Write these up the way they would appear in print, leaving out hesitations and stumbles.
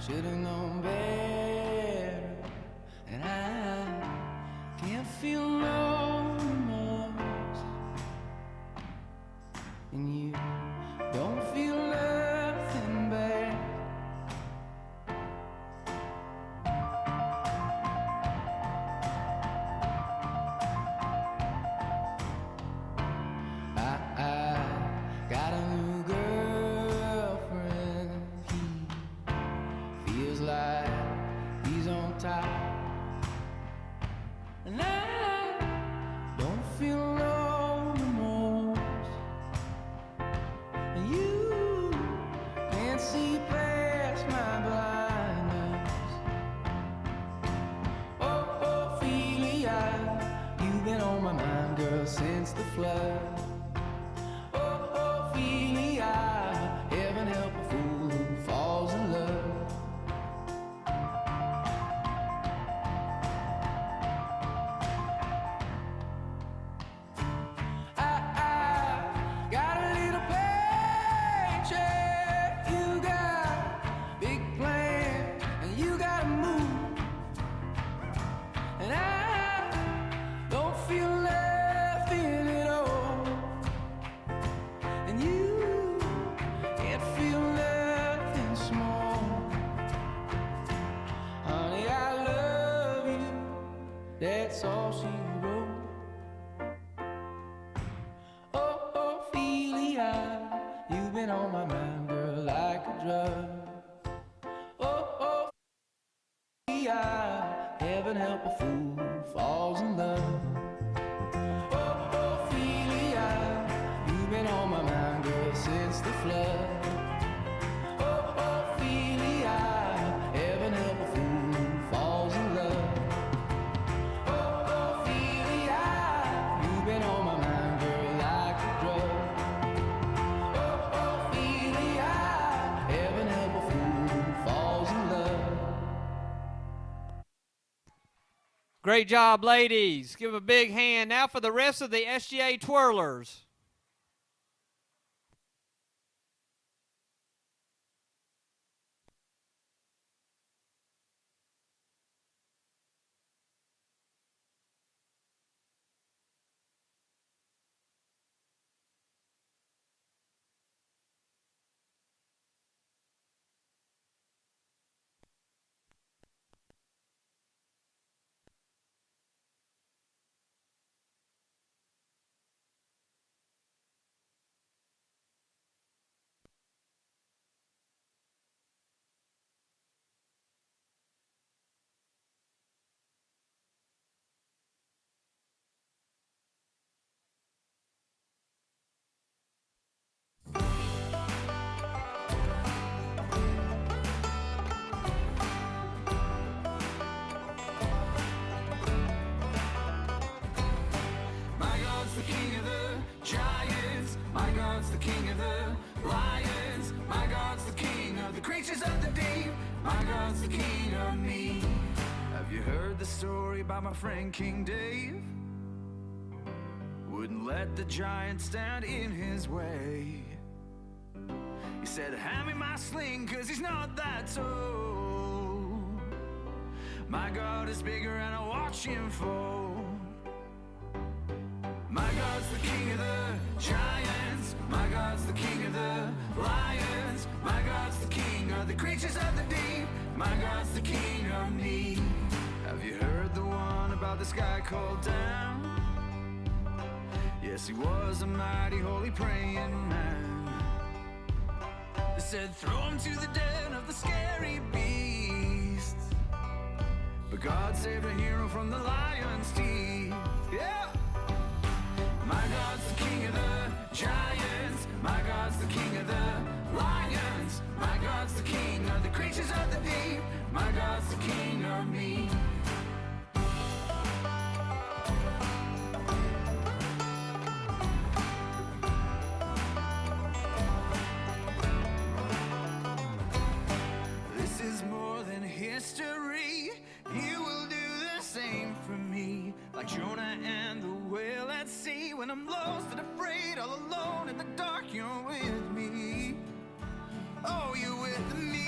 Should've known better, and I can't feel no remorse, and you don't feel nothing bad. I got a new girlfriend. He feels like he's on top, and I don't feel no remorse, and you can't see past my blindness. Oh, Ophelia, you've been on my mind, girl, since the flood. Oh, Ophelia, heaven help a fool who falls in love. I got a little paycheck, you got big plans, and you gotta move, and I don't feel nothing at all, and you can't feel nothing small. Honey, I love you, that's all she wrote. Oh, Ophelia, you've been on my mind, girl, like a drug. Oh, Ophelia, heaven help a fool who falls in love. Oh, Ophelia, you've been on my mind, girl, since the flood. Oh, Ophelia, heaven help a fool who falls in love. Oh, Ophelia, you've been on my mind, girl, like a drug. Oh, Ophelia, heaven help a fool who falls in love. Great job, ladies. Give them a big hand. Now for the rest of the SGA twirlers. My God's the king of the giants. My God's the king of the lions. My God's the king of the creatures of the deep. My God's the king of me. Have you heard the story about my friend King Dave? Wouldn't let the giant stand in his way. He said, hand me my sling, cause he's not that tall. My God is bigger and I watch him fall. My God's the king of the giants. My God's the king of the lions. My God's the king of the creatures of the deep. My God's the king of me. Have you heard the one about this guy called Dan? Yes, he was a mighty holy praying man. They said throw him to the den of the scary beasts, but God saved a hero from the lion's teeth. Yeah! My God's the king of the giants. My God's the king of the lions. My God's the king of the creatures of the deep. My God's the king of me. This is more than history. You will do the same for me, like Jonah and the whale at sea. When I'm lost and afraid, all alone in the dark, you're with me. Oh, you're with me.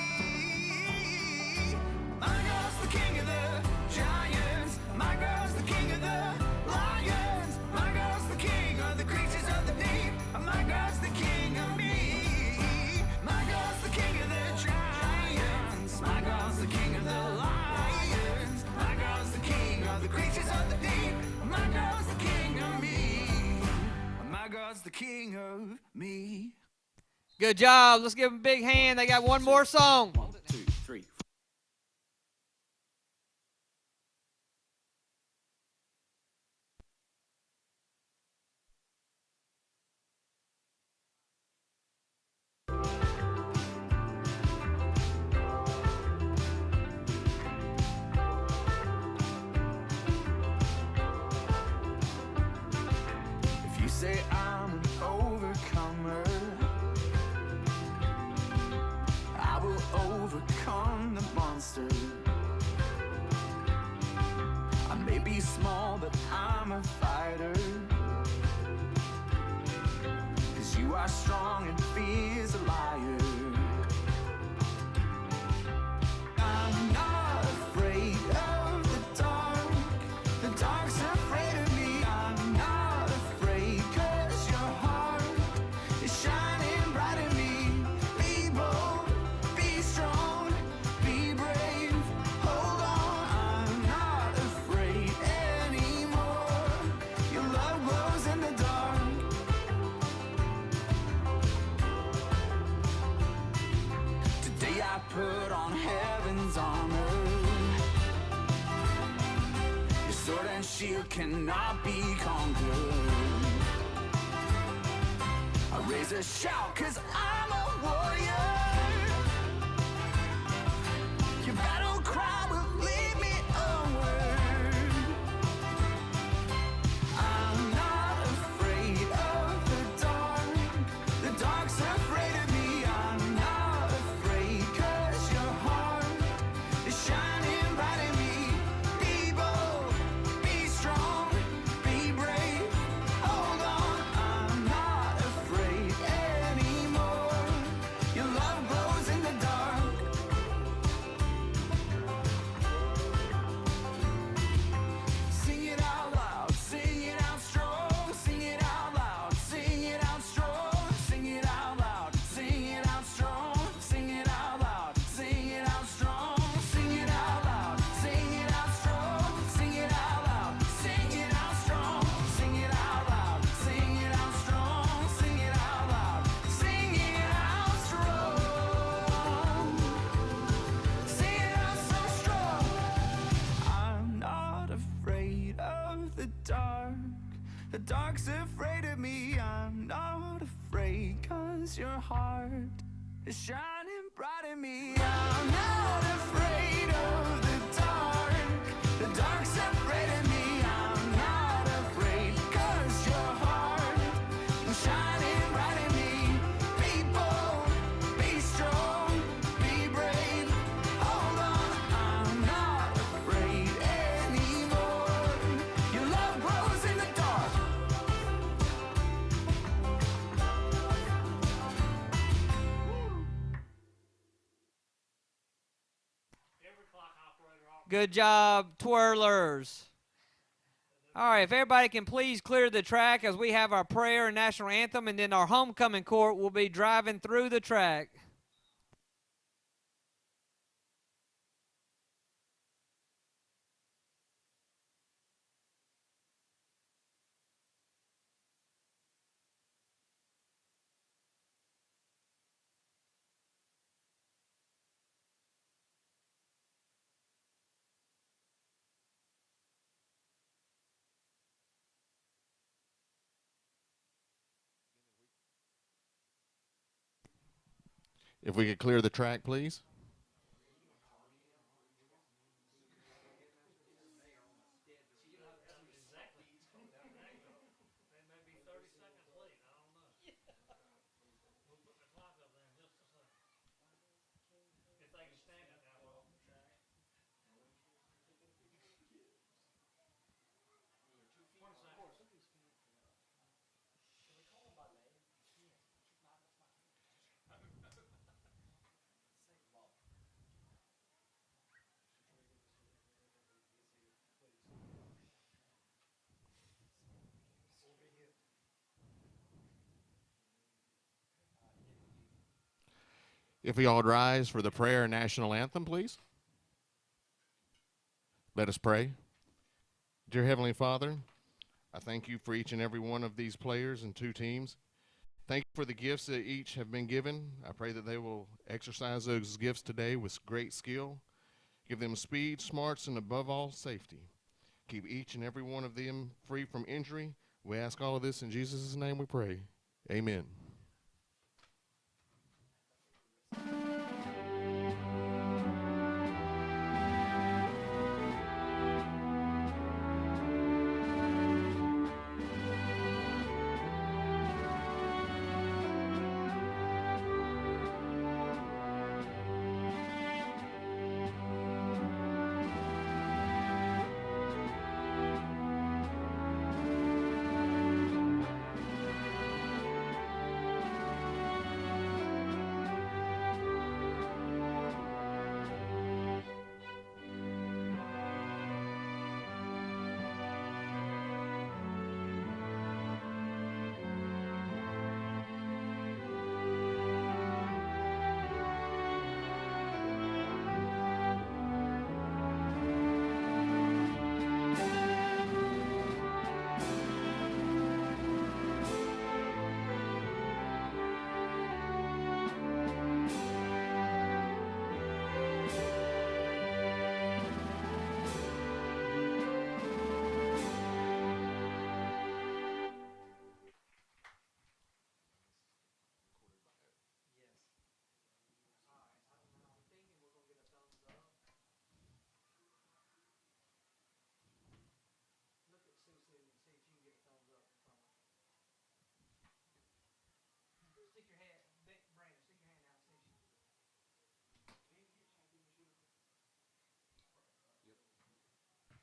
Good job. Let's give them a big hand. They got one more song. 1, 2, 3. If you say I'm an overcomer, I will overcome the monster. I may be small, but I'm a fighter. 'Cause you are strong and fear's a liar. I'm not afraid of the dark. The dark's afraid of me. I'm not afraid 'cause your heart is shining bright in me. Be bold, be strong, be brave. Hold on, I'm not afraid anymore. Your love glows in the dark. Today I put on heaven's armor. Your sword and shield cannot be conquered. I raise a shout 'cause I'm a warrior. Your battle cry will lead me onward. I'm not afraid of the dark. The dark's afraid of me. I'm not afraid 'cause your heart is shining bright in me. Be bold, be strong, be brave. Hold on, I'm not afraid anymore. Your love glows in the dark. Sing it out loud, sing it out strong, sing it out loud, sing it out strong, sing it out loud, sing it out strong, sing it out loud, sing it out strong, sing it out loud, sing it out strong, sing it out loud, sing it out strong, sing it out loud, sing it out strong, sing it out loud, sing it out strong, sing it out so strong. I'm not afraid of the dark. The dark's afraid of me. I'm not afraid 'cause your heart is shining bright in me. I'm not afraid of the dark. The dark's afraid of me. I'm not afraid 'cause your heart is shining bright in me. Be bold, be strong, be brave. Hold on, I'm not afraid anymore. Your love grows in the dark. Good job, twirlers. All right, if everybody can please clear the track as we have our prayer and national anthem, and then our homecoming court will be driving through the track. If we could clear the track, please. If we all rise for the prayer and national anthem, please. Let us pray. Dear Heavenly Father, I thank you for each and every one of these players and two teams. Thank you for the gifts that each have been given. I pray that they will exercise those gifts today with great skill. Give them speed, smarts, and above all, safety. Keep each and every one of them free from injury. We ask all of this in Jesus' name we pray. Amen.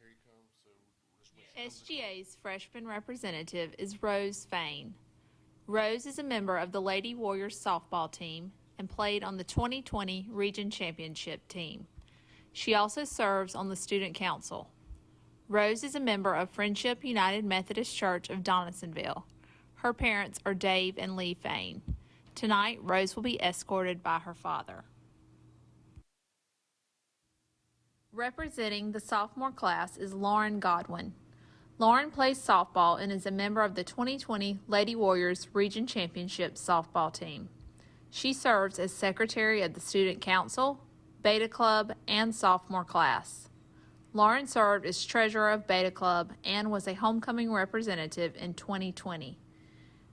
Here you come. So SGA's freshman representative is Rose Fain. Rose is a member of the Lady Warriors softball team and played on the 2020 Region Championship team. She also serves on the student council. Rose is a member of Friendship United Methodist Church of Donaldsonville. Her parents are Dave and Lee Fain. Tonight, Rose will be escorted by her father. Representing the sophomore class is Lauren Godwin. Lauren plays softball and is a member of the 2020 Lady Warriors Region Championship softball team. She serves as secretary of the student council, Beta Club, and sophomore class. Lauren served as treasurer of Beta Club and was a homecoming representative in 2020.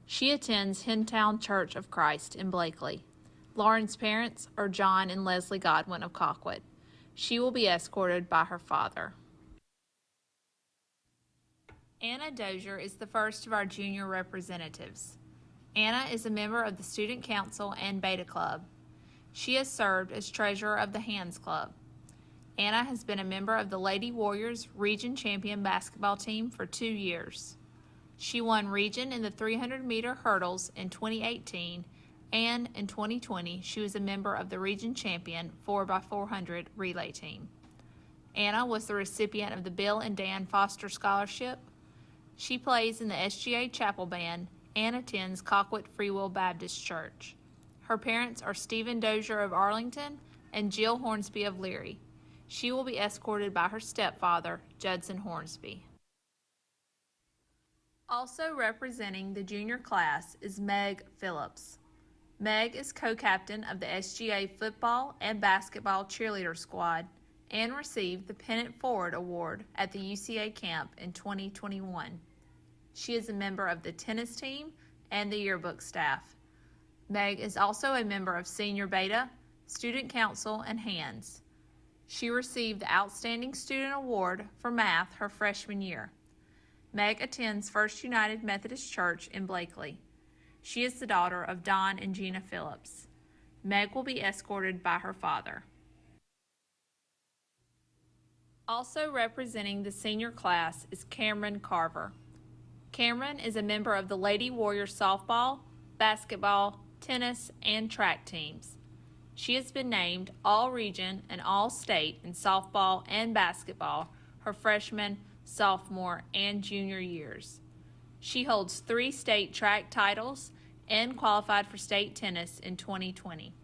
She attends Hentown Church of Christ in Blakely. Lauren's parents are John and Leslie Godwin of Colquitt. She will be escorted by her father. Anna Dozier is the first of our junior representatives. Anna is a member of the Student Council and Beta Club. She has served as treasurer of the Hands Club. Anna has been a member of the Lady Warriors Region Champion basketball team for 2 years. She won Region in the 300-meter hurdles in 2018, and in 2020, she was a member of the Region Champion 4x400 relay team. Anna was the recipient of the Bill and Dan Foster Scholarship. She plays in the SGA Chapel Band and attends Colquitt Free Will Baptist Church. Her parents are Stephen Dozier of Arlington and Jill Hornsby of Leary. She will be escorted by her stepfather, Judson Hornsby. Also representing the junior class is Meg Phillips. Meg is co-captain of the SGA football and basketball cheerleader squad and received the Pennant Forward Award at the UCA camp in 2021. She is a member of the tennis team and the yearbook staff. Meg is also a member of Senior Beta, Student Council, and Hands. She received the Outstanding Student Award for Math her freshman year. Meg attends First United Methodist Church in Blakely. She is the daughter of Don and Gina Phillips. Meg will be escorted by her father. Also representing the senior class is Cameron Carver. Cameron is a member of the Lady Warriors softball, basketball, tennis, and track teams. She has been named All-Region and All-State in softball and basketball her freshman, sophomore, and junior years. She holds 3 state track titles and qualified for state tennis in 2020.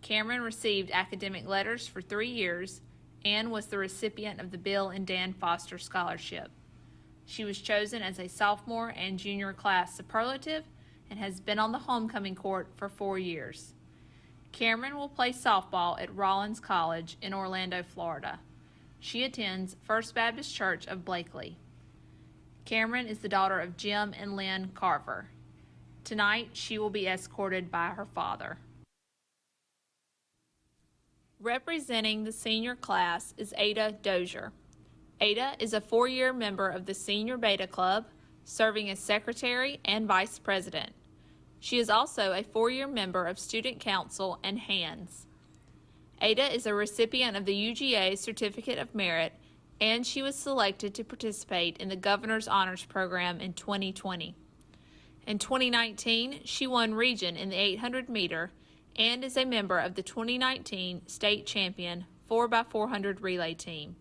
Cameron received academic letters for 3 years and was the recipient of the Bill and Dan Foster Scholarship. She was chosen as a sophomore and junior class superlative and has been on the homecoming court for 4 years. Cameron will play softball at Rollins College in Orlando, Florida. She attends First Baptist Church of Blakely. Cameron is the daughter of Jim and Lynn Carver. Tonight, she will be escorted by her father. Representing the senior class is Ada Dozier. Ada is a 4-year member of the Senior Beta Club, serving as secretary and vice president. She is also a 4-year member of Student Council and HANDS. Ada is a recipient of the UGA Certificate of Merit, and she was selected to participate in the Governor's Honors Program in 2020. In 2019, she won region in the 800 meter and is a member of the 2019 state champion 4x400 relay team.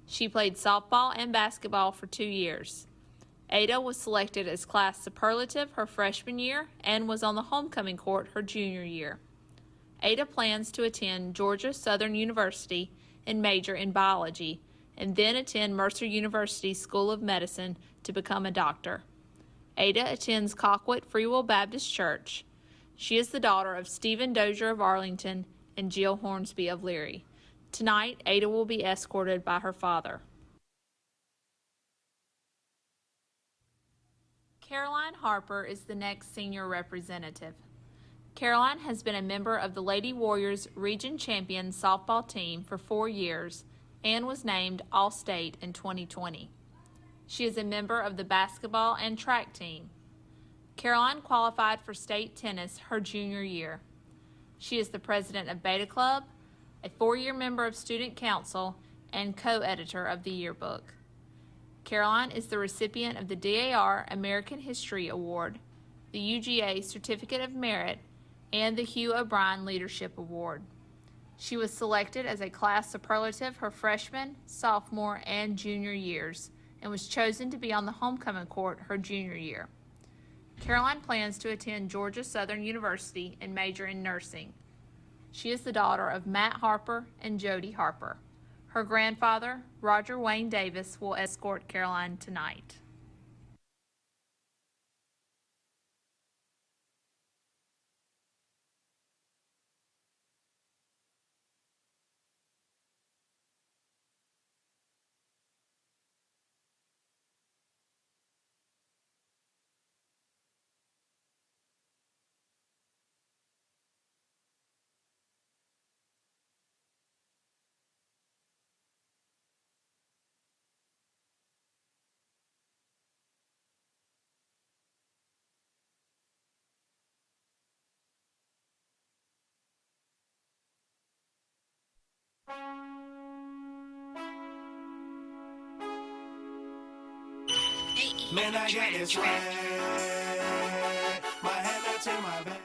She played softball and basketball for 2 years. Ada was selected as class superlative her freshman year and was on the homecoming court her junior year. Ada plans to attend Georgia Southern University and major in biology, and then attend Mercer University School of Medicine to become a doctor. Ada attends Colquitt Free Will Baptist Church. She is the daughter of Stephen Dozier of Arlington and Jill Hornsby of Leary. Tonight, Ada will be escorted by her father. Caroline Harper is the next senior representative. Caroline has been a member of the Lady Warriors Region Champion softball team for 4 years and was named All-State in 2020. She is a member of the basketball and track team. Caroline qualified for state tennis her junior year. She is the president of Beta Club, a 4-year member of Student Council, and co-editor of the yearbook. Caroline is the recipient of the DAR American History Award, the UGA Certificate of Merit, and the Hugh O'Brien Leadership Award. She was selected as a class superlative her freshman, sophomore, and junior years, and was chosen to be on the homecoming court her junior year. Caroline plans to attend Georgia Southern University and major in nursing. She is the daughter of Matt Harper and Jody Harper. Her grandfather, Roger Wayne Davis, will escort Caroline tonight. Man, I got this swag. My head matching my back.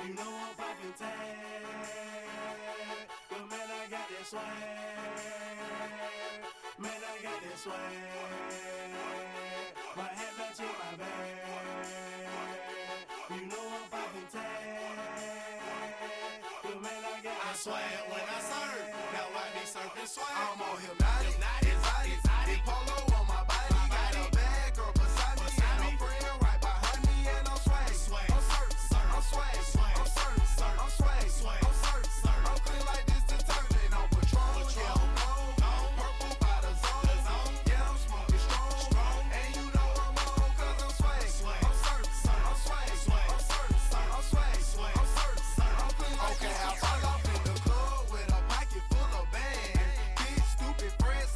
You know I'm poppin' tag. But man, I got this swag. Man, I got this swag. My head matching my back. You know I'm poppin' tag. But man, I got this swag. When I serve, now I be surfing swag. I'm on hypnotic, exotic, polo.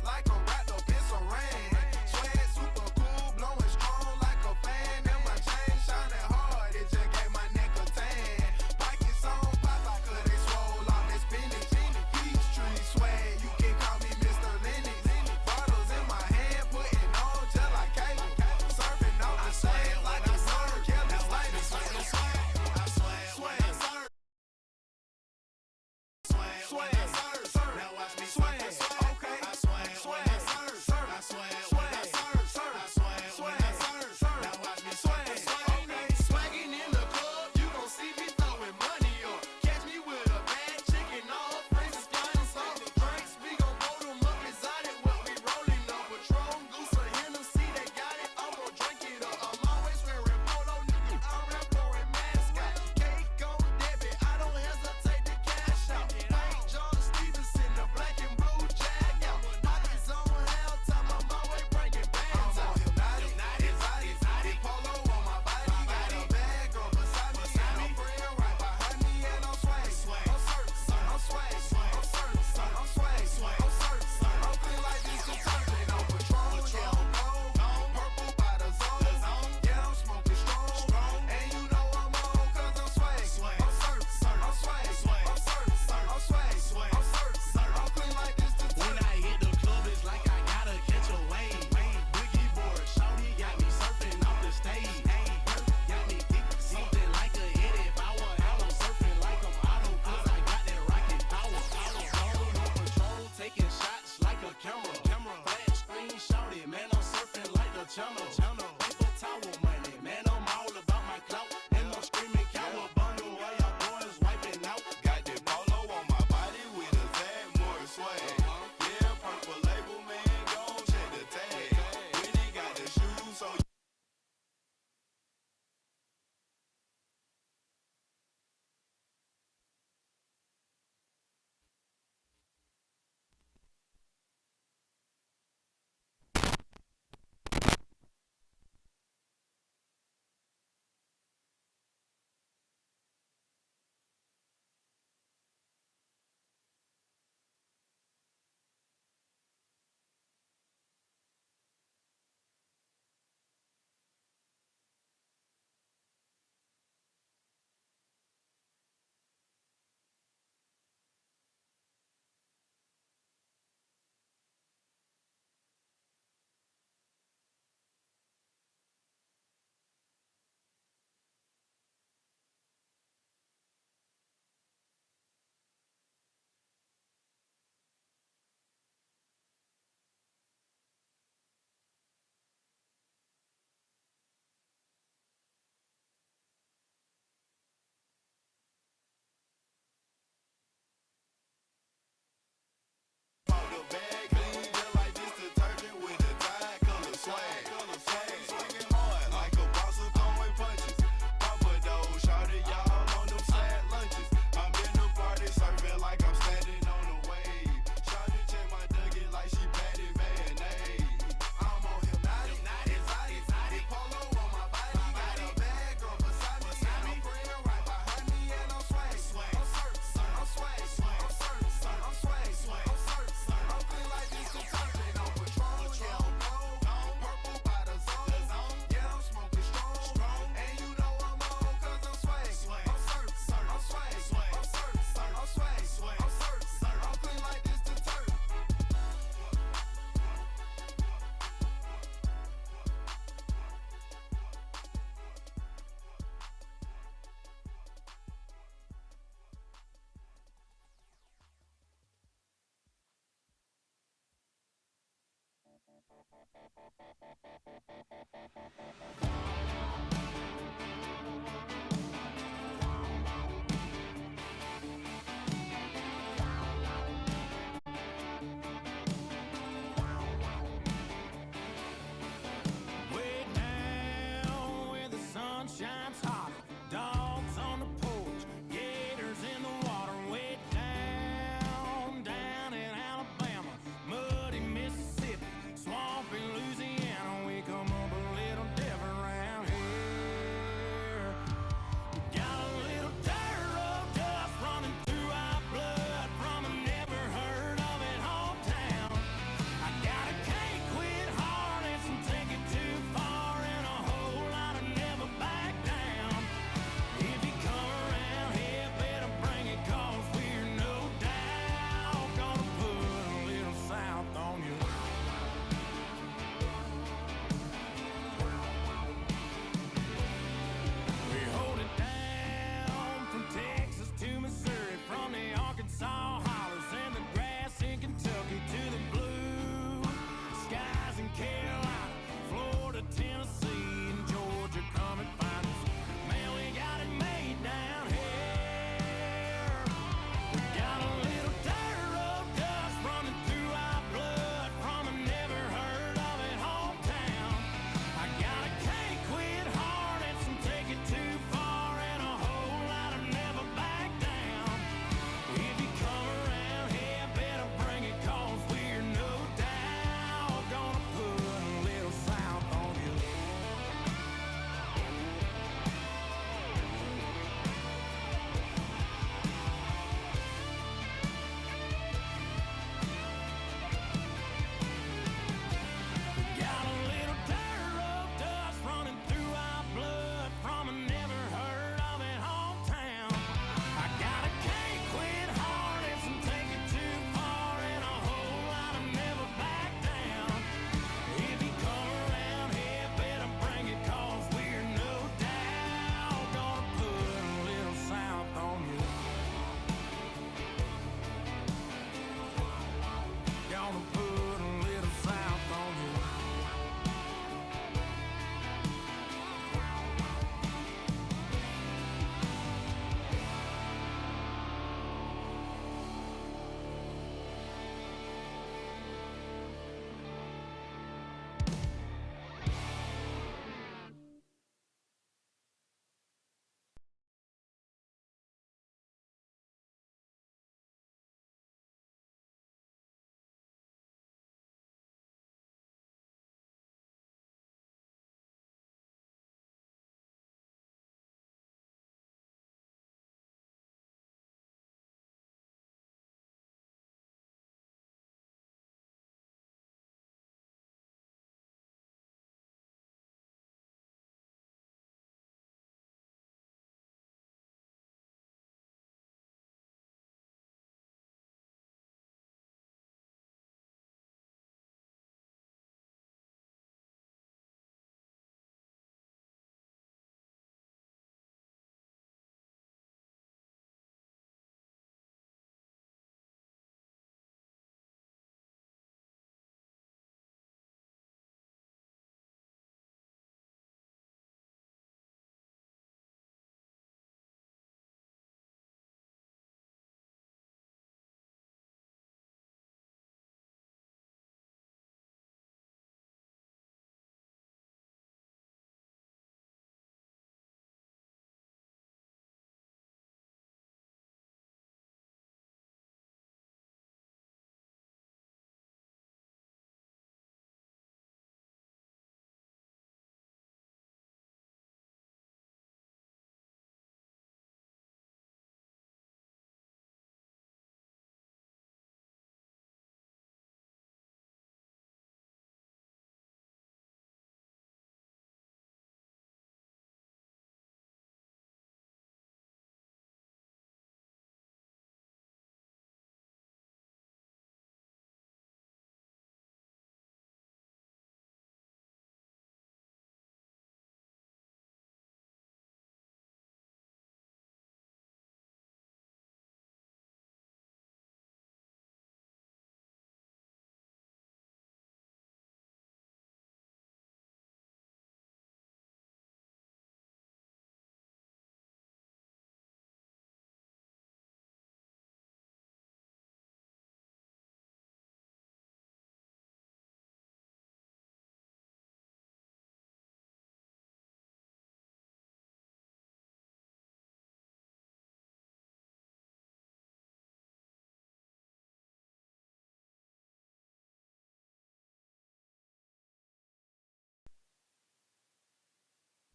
Like a rat, no piss or rain.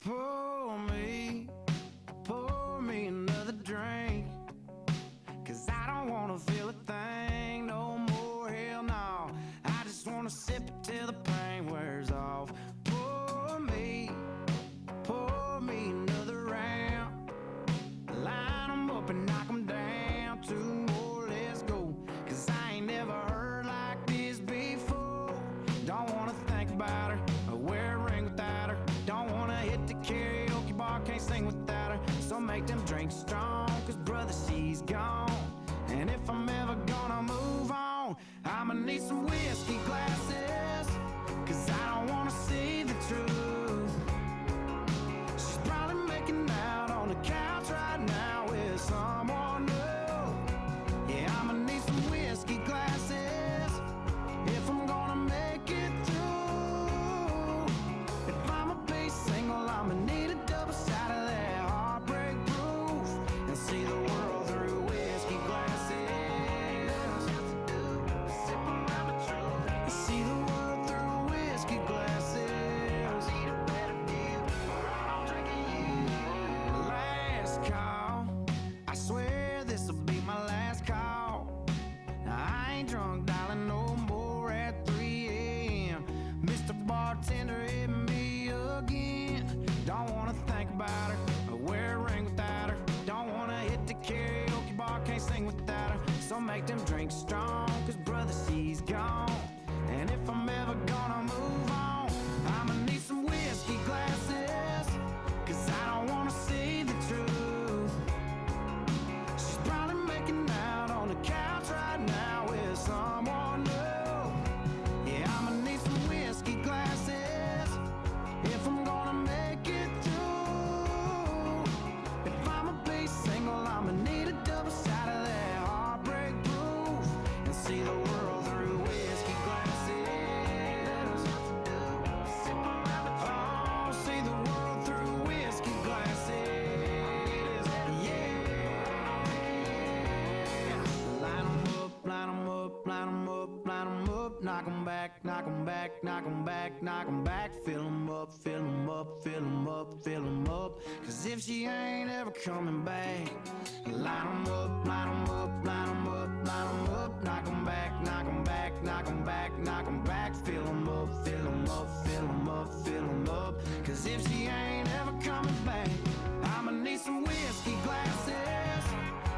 pour me another drink. 'Cause I don't wanna feel a thing no more, hell no. I just wanna sip it till the pain wears off. Pour me another round. Line 'em up and knock 'em down. Two more, let's go. 'Cause I ain't never heard like this before. Don't wanna think about her or wear a ring without her. Don't wanna hit the karaoke bar, can't sing without her. So make them drinks strong, 'cause brother, she's gone. And if I'm ever gonna move on, I'ma need some whiskey glasses. 'Cause I don't wanna see the truth. She's probably making out on the couch right now with someone new. Yeah, I'ma need some whiskey glasses if I'm gonna make it through. If I'ma be single, I'ma need a double shot of that heartbreak proof and see the world through whiskey glasses. Sip around the truth and see the world through whiskey glasses. I need a better view, or I'm drinking you. Last call, I swear this'll be my last call. Now I ain't drunk, darling, no more at 3 a.m. Mr. Bartender, hit me again. Don't wanna think about her or wear a ring without her. Don't wanna hit the karaoke bar, can't sing without her. So make them drinks strong, 'cause brother, she's gone. And if I'm ever gonna move on, I'ma need some whiskey glasses. 'Cause I don't wanna see the truth. She's probably making out on the couch right now with someone new. Yeah, I'ma need some whiskey glasses if I'm gonna make it through. If I'ma be single, I'ma need a double shot of that heartbreak proof and see the world through whiskey glasses. Sip around the truth. Oh, see the world through whiskey glasses. Yeah. Line 'em up, line 'em up, line 'em up, line 'em up. Knock 'em back, knock 'em back, knock 'em back, knock 'em back. Fill 'em up, fill 'em up, fill 'em up, fill 'em up. 'Cause if she ain't ever coming back, line 'em up, line 'em up, line 'em up, line 'em up. Knock 'em back, knock 'em back, knock 'em back, knock 'em back. Fill 'em up, fill 'em up, fill 'em up, fill 'em up. 'Cause if she ain't ever coming back, I'ma need some whiskey glasses.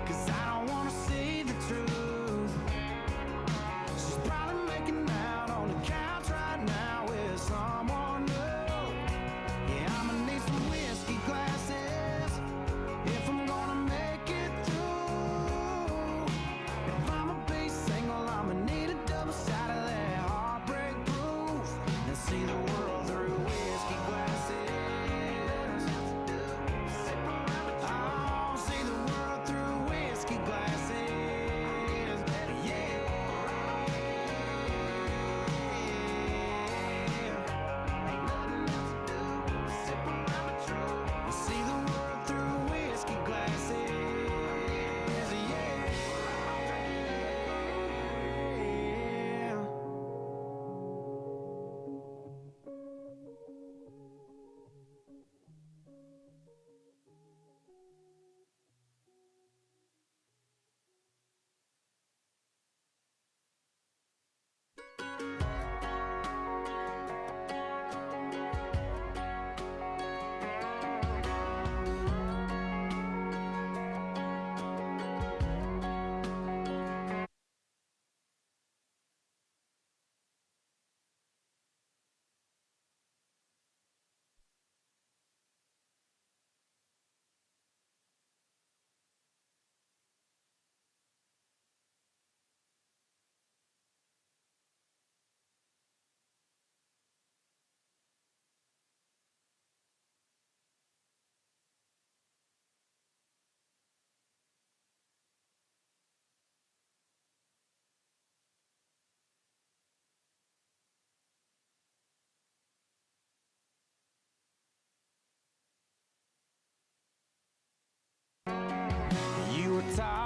'Cause I don't wanna see the truth. She's probably making out on the couch right now with someone new. Yeah, I'ma need some whiskey glasses if I'm gonna make it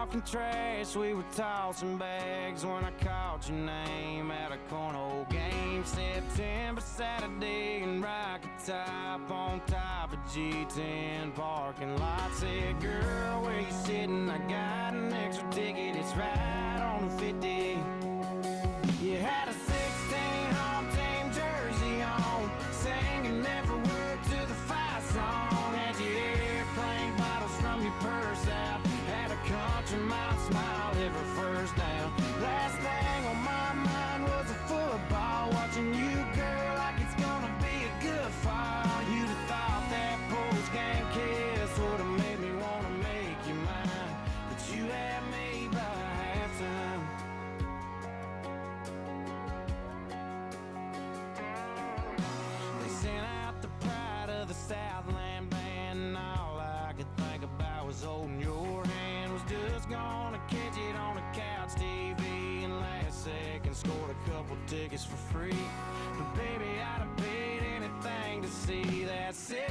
talking trash, we were tossing bags when I called your name at a cornhole game. September Saturday in Rocky Top on top of G10 parking lot. Said, girl, where you sitting? I got an extra ticket, it's right on the 50. You had a 16 home team jersey on, singing every word to the fight song. Had your airplane bottles from your purse out, had a country mile smile every first down. Last thing on my mind was a football, watching you, girl, like it's gonna be a good fall. You'd have thought that post-game kiss would have made me wanna make you mine, but you had me by halftime. They sent out the pride of the Southland band, and all I could think about was holding your hand. Was just gonna catch it on a couch TV, and last second scored a couple tickets for free. But baby, I'd have paid anything to see that 16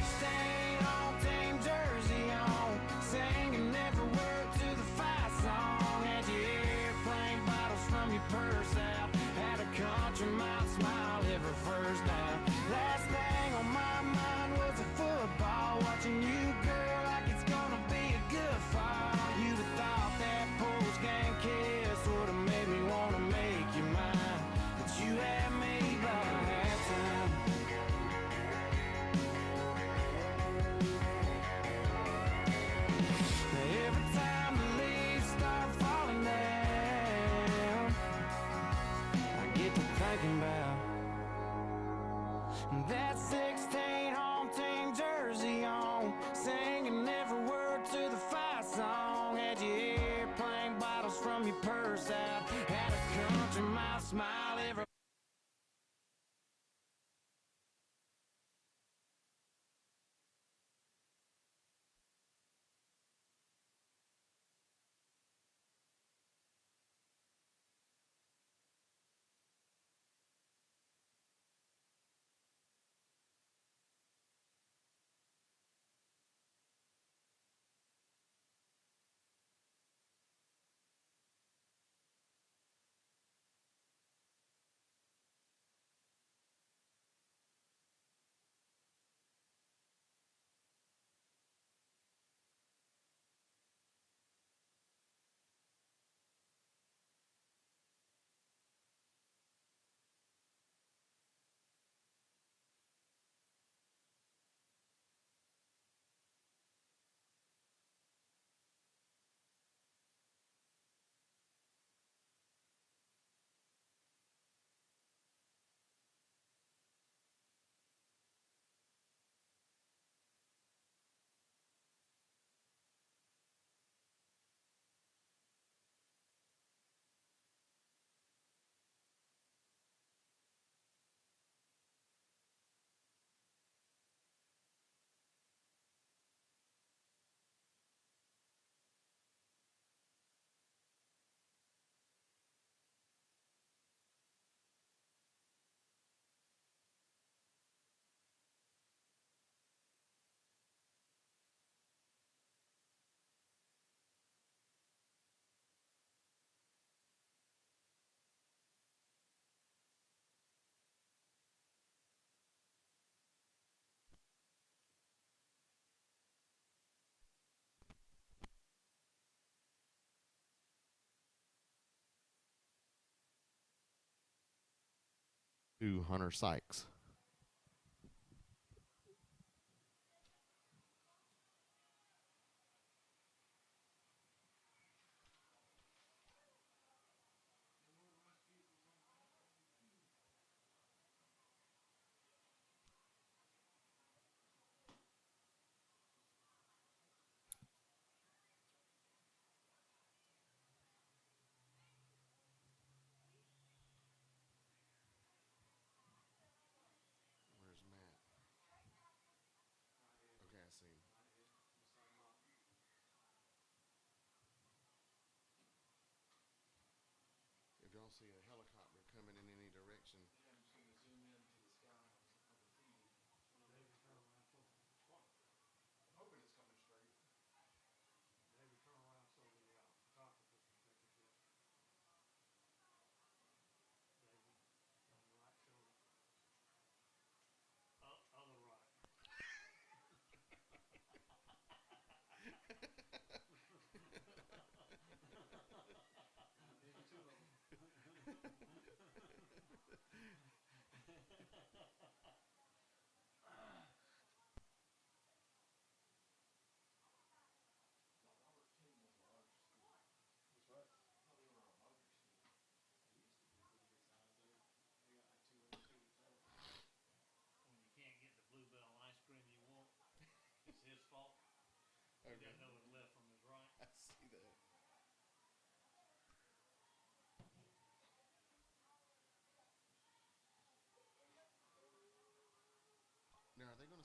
home team jersey on, singing every word to the fight song. Had your airplane bottles from your purse out, had a country mile smile every first down. Last thing on my mind was a football, watching you, girl, like it's gonna be a good fall. You'd have thought that post-game kiss would have made me wanna make you mine, but you had me by halftime. Every time the leaves start falling down, I get to thinking about that 16 home team jersey on, singing every word to the fight song. Had your airplane bottles from your purse out, had a country mile smile every. To Hunter Sykes.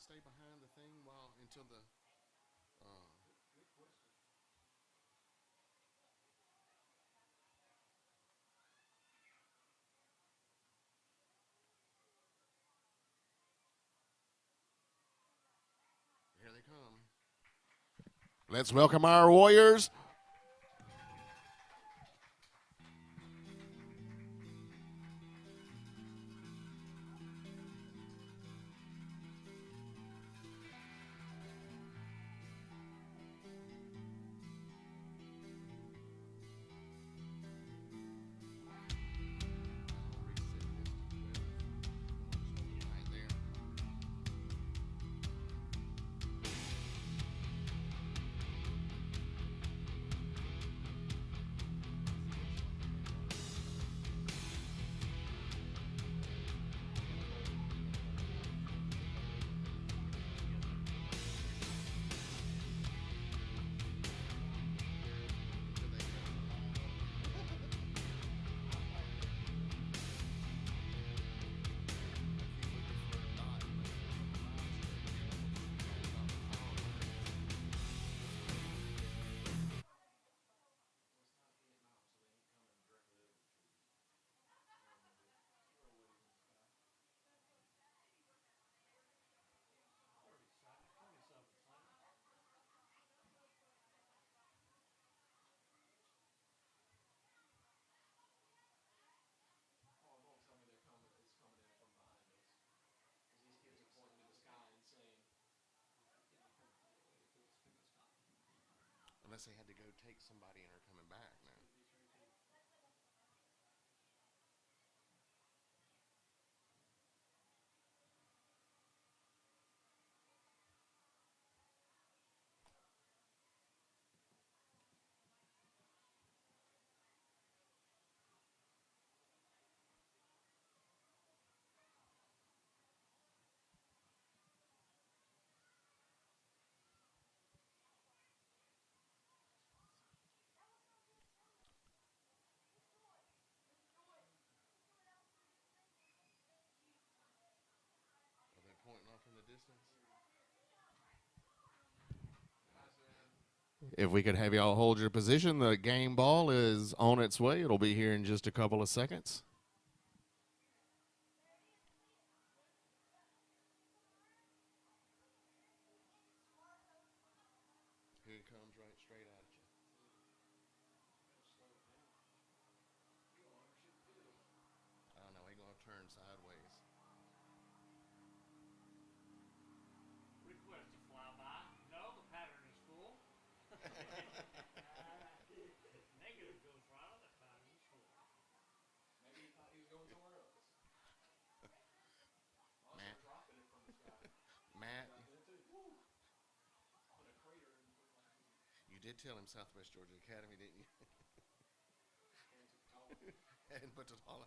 stay behind the thing until the. Here they come. Let's welcome our Warriors. Unless they had to go take somebody and are coming back now. Are they pointing off in the distance? If we could have y'all hold your position, the game ball is on its way. It'll be here in just a couple of seconds. Here it comes right straight at you. I don't know, he's going to turn sideways. Request to fly by. No, the pattern is full. Negative goes right. The pattern is full. Maybe he thought he was going somewhere else. Matt. Dropping it from the sky. Matt, Put a crater in the you did tell him Southwest Georgia Academy, didn't you? And put it all.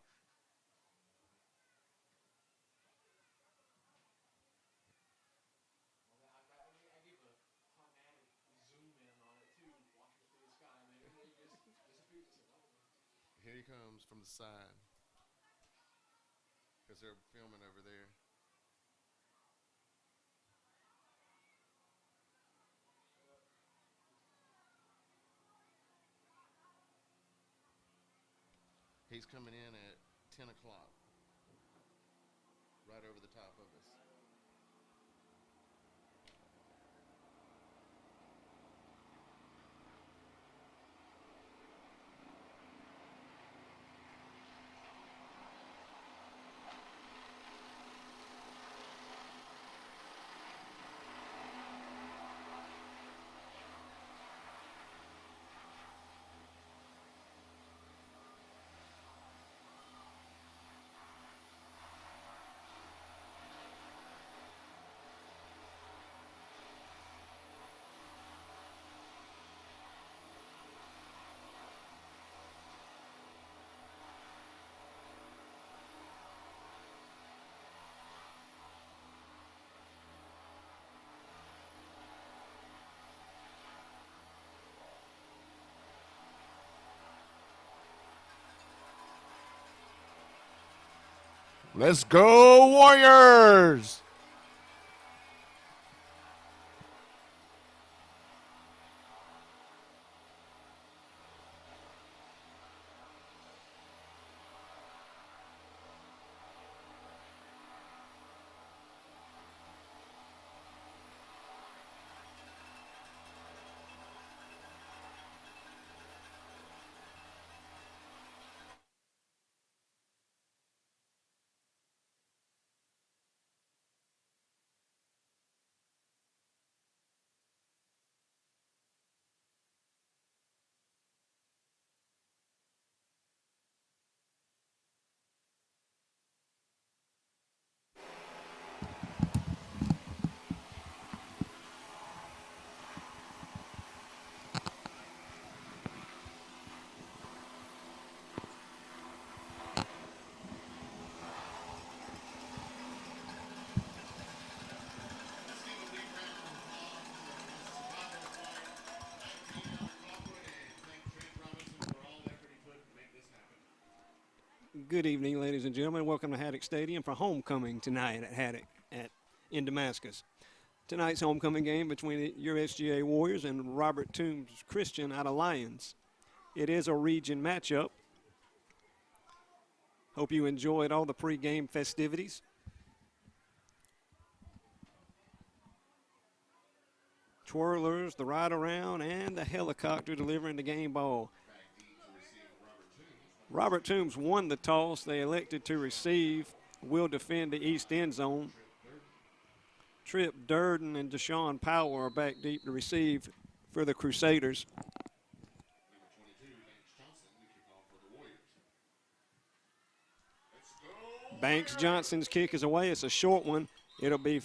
I gave a climatic zoom in on it too, watching it through the sky, and then it just disappears. Here he comes from the side. Because they're filming over there. He's coming in at 10 o'clock. Right over the top of us. Let's go, Warriors! Good evening, ladies and gentlemen. Welcome to Haddock Stadium for homecoming tonight at Haddock in Damascus. Tonight's homecoming game between your SGA Warriors and Robert Toombs Christian out of Lyons. It is a region matchup. Hope you enjoyed all the pregame festivities. Twirlers, the ride around, and the helicopter delivering the game ball. Robert Toombs won the toss. They elected to receive. Will defend the east end zone. Tripp Durden and Deshaun Powell are back deep to receive for the Crusaders. Banks Johnson's kick is away. It's a short one. It'll be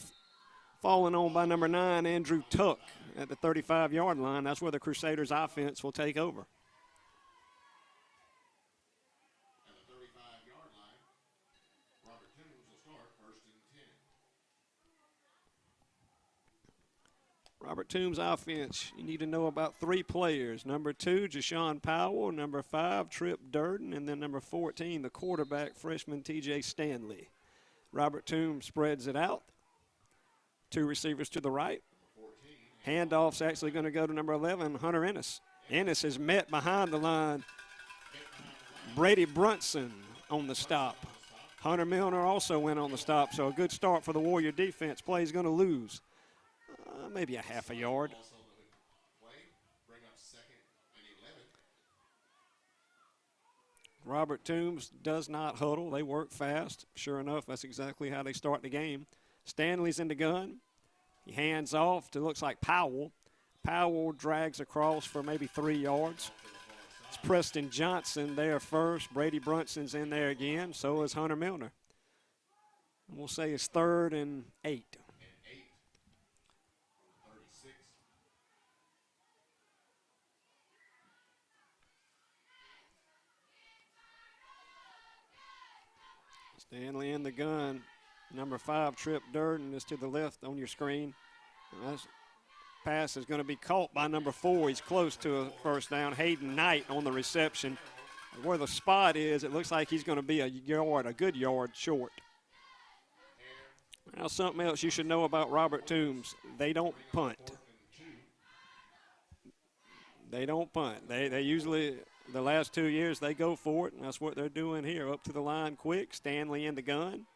fallen on by number 9, Andrew Tuck, at the 35-yard line. That's where the Crusaders offense will take over. At the 35-yard line, Robert Toombs will start 1st and 10. Robert Toombs offense, you need to know about 3 players. Number 2, Jashawn Powell. Number 5, Tripp Durden. And then number 14, the quarterback, freshman T.J. Stanley. Robert Toombs spreads it out. 2 receivers to the right. Handoff's actually going to go to number 11, Hunter Ennis. Ennis is met behind the line. Brady Brunson on the stop. Hunter Milner also went on the stop, so a good start for the Warrior defense. Play's going to lose maybe a half a yard. Robert Toombs does not huddle. They work fast. Sure enough, that's exactly how they start the game. Stanley's in the gun. He hands off to looks like Powell. Powell drags across for maybe 3 yards. It's Preston Johnson there first. Brady Brunson's in there again. So is Hunter Milner. And we'll say it's 3rd and 8. Stanley in the gun. Number 5, Tripp Durden, is to the left on your screen. That pass is going to be caught by number 4. He's close to a first down. Hayden Knight on the reception. Where the spot is, it looks like he's going to be a good yard short. Now, something else you should know about Robert Toombs. They don't punt. They don't punt. They usually, the last 2 years, they go for it, and that's what they're doing here. Up to the line quick. Stanley in the gun.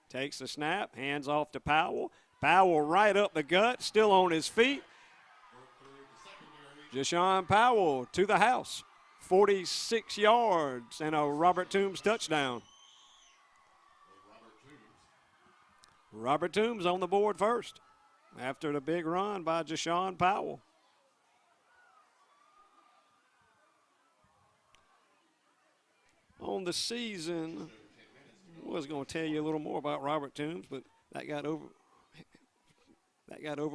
Takes the snap, hands off to Powell. Powell right up the gut, still on his feet. Jashawn Powell to the house. 46 yards and a Robert Toombs touchdown. Robert Toombs on the board first after the big run by Jashawn Powell. On the season, I was going to tell you a little more about Robert Toombs, but that got over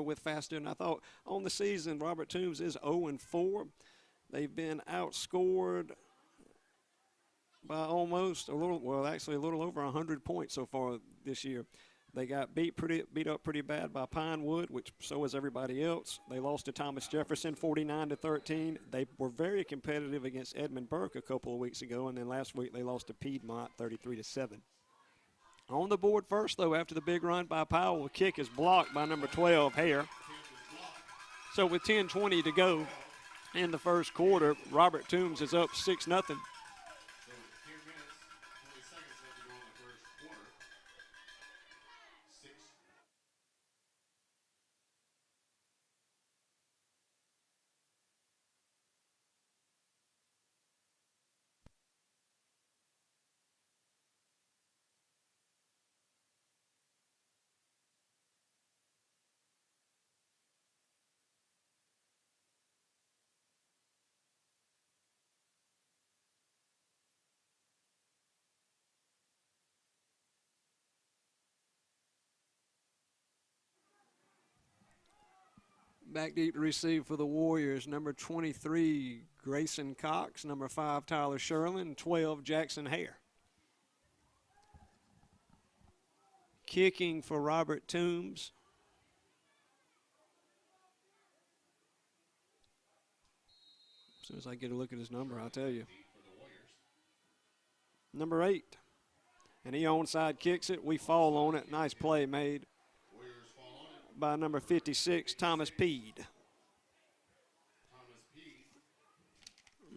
with faster than I thought. On the season, Robert Toombs is 0-4. They've been outscored by almost a little over 100 points so far this year. They got beat up pretty bad by Pinewood, which so is everybody else. They lost to Thomas Jefferson 49-13. They were very competitive against Edmund Burke a couple of weeks ago, and then last week they lost to Piedmont 33-7. On the board first, though, after the big run by Powell, the kick is blocked by number 12, Hare. So with 10:20 to go in the first quarter, Robert Toombs is up 6-0. Back deep to receive for the Warriors, number 23, Grayson Cox, number 5, Tyler Sherlin, 12, Jackson Hare. Kicking for Robert Toombs. As soon as I get a look at his number, I'll tell you. Number 8. And he onside kicks it. We fall on it. Nice play made by number 56, Thomas Peed.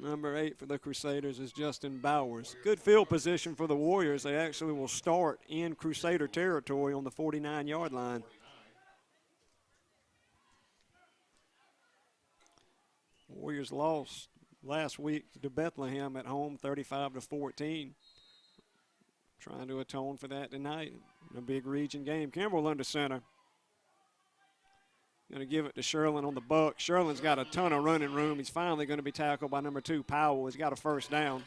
Number 8 for the Crusaders is Justin Bowers. Good field position for the Warriors. They actually will start in Crusader territory on the 49-yard line. Warriors lost last week to Bethlehem at home, 35-14. Trying to atone for that tonight in a big region game. Campbell under center. Going to give it to Sherlin on the buck. Sherlin's got a ton of running room. He's finally going to be tackled by number 2, Powell. He's got a first down.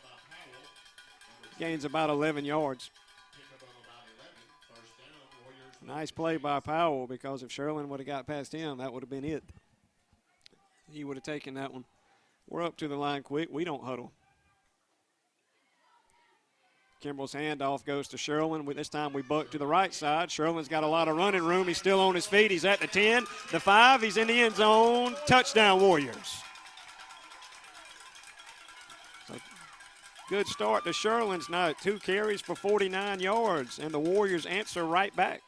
Gains about 11 yards. Nice play by Powell, because if Sherlin would have got past him, that would have been it. He would have taken that one. We're up to the line quick. We don't huddle. Kimball's handoff goes to Sherlin. This time we buck to the right side. Sherlin's got a lot of running room. He's still on his feet. He's at the 10, the 5. He's in the end zone. Touchdown, Warriors. So good start to Sherlin's night. 2 carries for 49 yards, and the Warriors answer right back.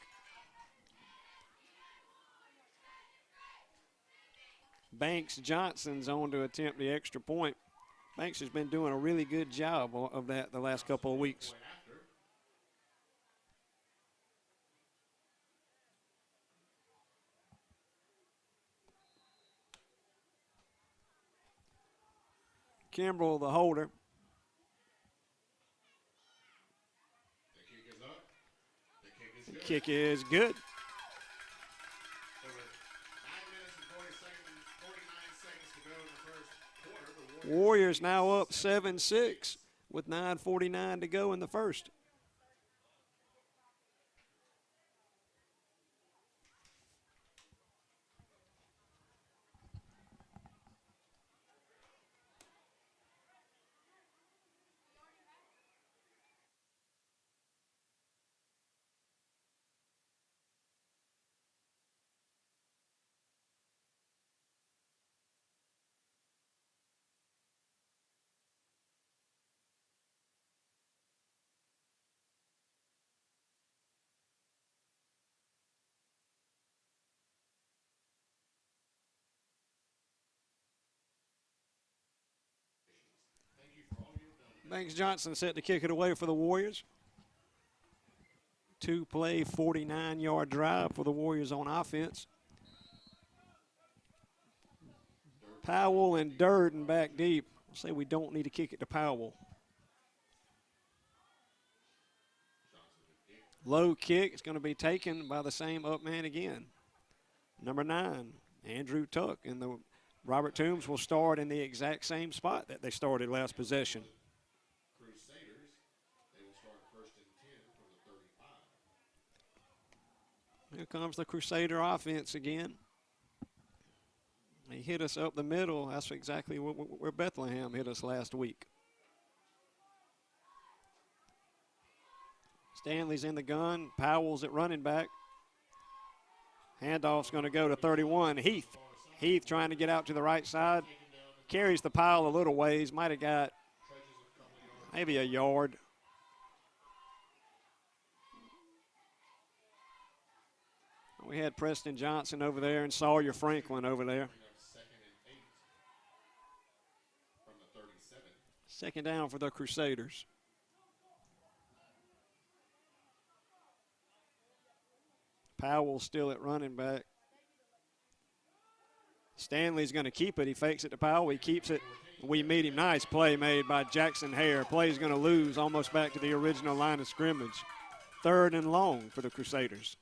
Banks Johnson's on to attempt the extra point. Banks has been doing a really good job of that the last couple of weeks. Kimbrell, the holder. The kick is good. Warriors now up 7-6 with 9:49 to go in the first. Banks Johnson set to kick it away for the Warriors. 2-play, 49-yard drive for the Warriors on offense. Powell and Durden back deep. Say we don't need to kick it to Powell. Low kick is going to be taken by the same up man again. Number 9, Andrew Tuck. And the Robert Toombs will start in the exact same spot that they started last possession. Here comes the Crusader offense again. They hit us up the middle. That's exactly where Bethlehem hit us last week. Stanley's in the gun. Powell's at running back. Handoff's going to go to 31. Heath. Heath trying to get out to the right side. Carries the pile a little ways. Might have got maybe a yard. We had Preston Johnson over there and Sawyer Franklin over there. Second down for the Crusaders. Powell still at running back. Stanley's going to keep it. He fakes it to Powell. He keeps it. We meet him. Nice play made by Jackson Hare. Play's going to lose almost back to the original line of scrimmage. 3rd and long for the Crusaders.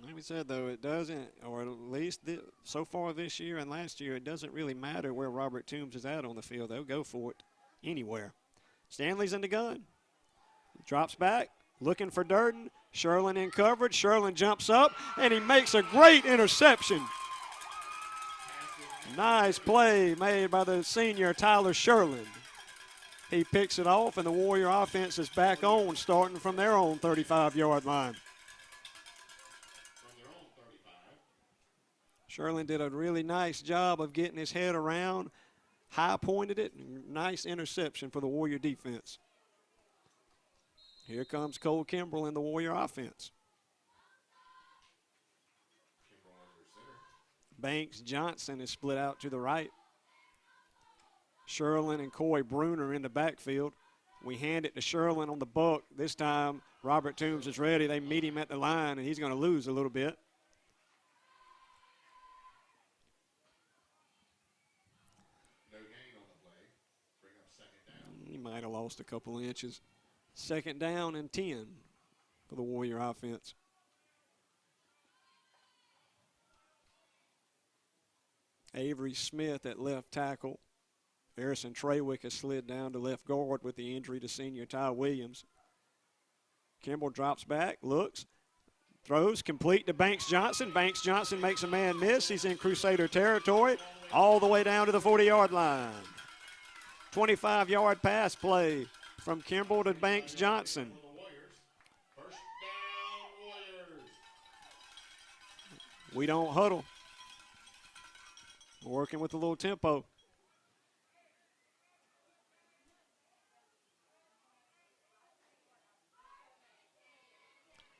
Like we said, though, it doesn't, or at least so far this year and last year, it doesn't really matter where Robert Toombs is at on the field. They'll go for it anywhere. Stanley's in the gun. Drops back, looking for Durden. Sherlin in coverage. Sherlin jumps up, and he makes a great interception. Nice play made by the senior Tyler Sherlin. He picks it off, and the Warrior offense is back on, starting from their own 35-yard line. Sherlin did a really nice job of getting his head around, high-pointed it, nice interception for the Warrior defense. Here comes Cole Kimbrell in the Warrior offense. Banks Johnson is split out to the right. Sherlin and Coy Bruner in the backfield. We hand it to Sherlin on the buck. This time, Robert Toombs is ready. They meet him at the line, and he's going to lose a little bit. No gain on the play. Bring up second down. He might have lost a couple inches. Second down and 10 for the Warrior offense. Avery Smith at left tackle. Harrison Trawick has slid down to left guard with the injury to senior Ty Williams. Kimbrell drops back, looks, throws, complete to Banks Johnson. Banks Johnson makes a man miss. He's in Crusader territory all the way down to the 40-yard line. 25-yard pass play from Kimbrell to Banks Johnson. First down, Warriors. We don't huddle. Working with a little tempo.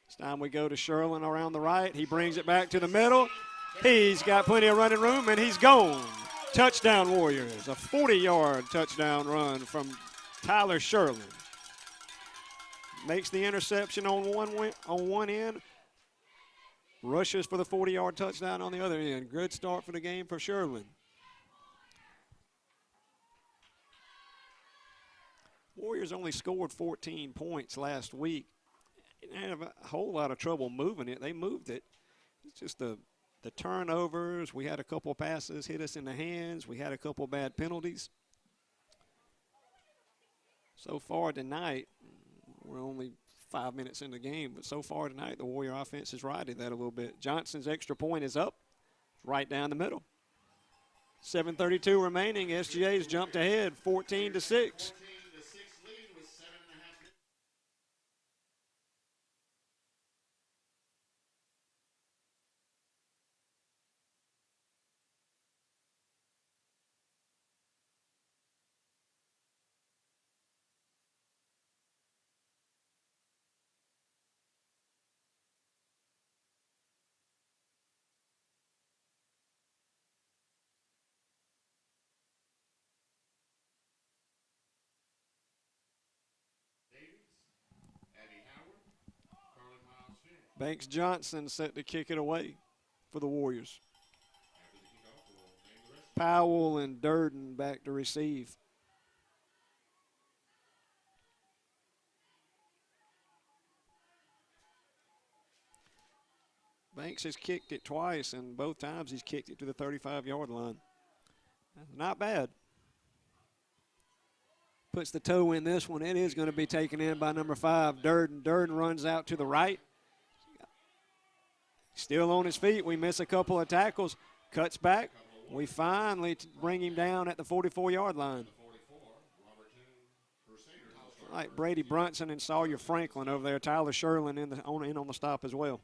This time we go to Sherlin around the right. He brings it back to the middle. He's got plenty of running room, and he's gone. Touchdown, Warriors. A 40-yard touchdown run from Tyler Sherlin. Makes the interception on one end. Rushes for the 40-yard touchdown on the other end. Good start for the game for Sherlin. Warriors only scored 14 points last week. They didn't have a whole lot of trouble moving it. They moved it. It's just the turnovers. We had a couple passes hit us in the hands. We had a couple bad penalties. So far tonight, we're only 5 minutes in the game, but so far tonight, the Warrior offense has righted that a little bit. Johnson's extra point is up, right down the middle. 7:32 remaining. SGA's jumped ahead, 14-6. Banks Johnson set to kick it away for the Warriors. Powell and Durden back to receive. Banks has kicked it twice, and both times he's kicked it to the 35-yard line. Not bad. Puts the toe in this one. It is going to be taken in by number 5, Durden. Durden runs out to the right. Still on his feet. We miss a couple of tackles. Cuts back. We finally bring him down at the 44-yard line. Like Brady Brunson and Sawyer Franklin over there. Tyler Sherlin in on the stop as well.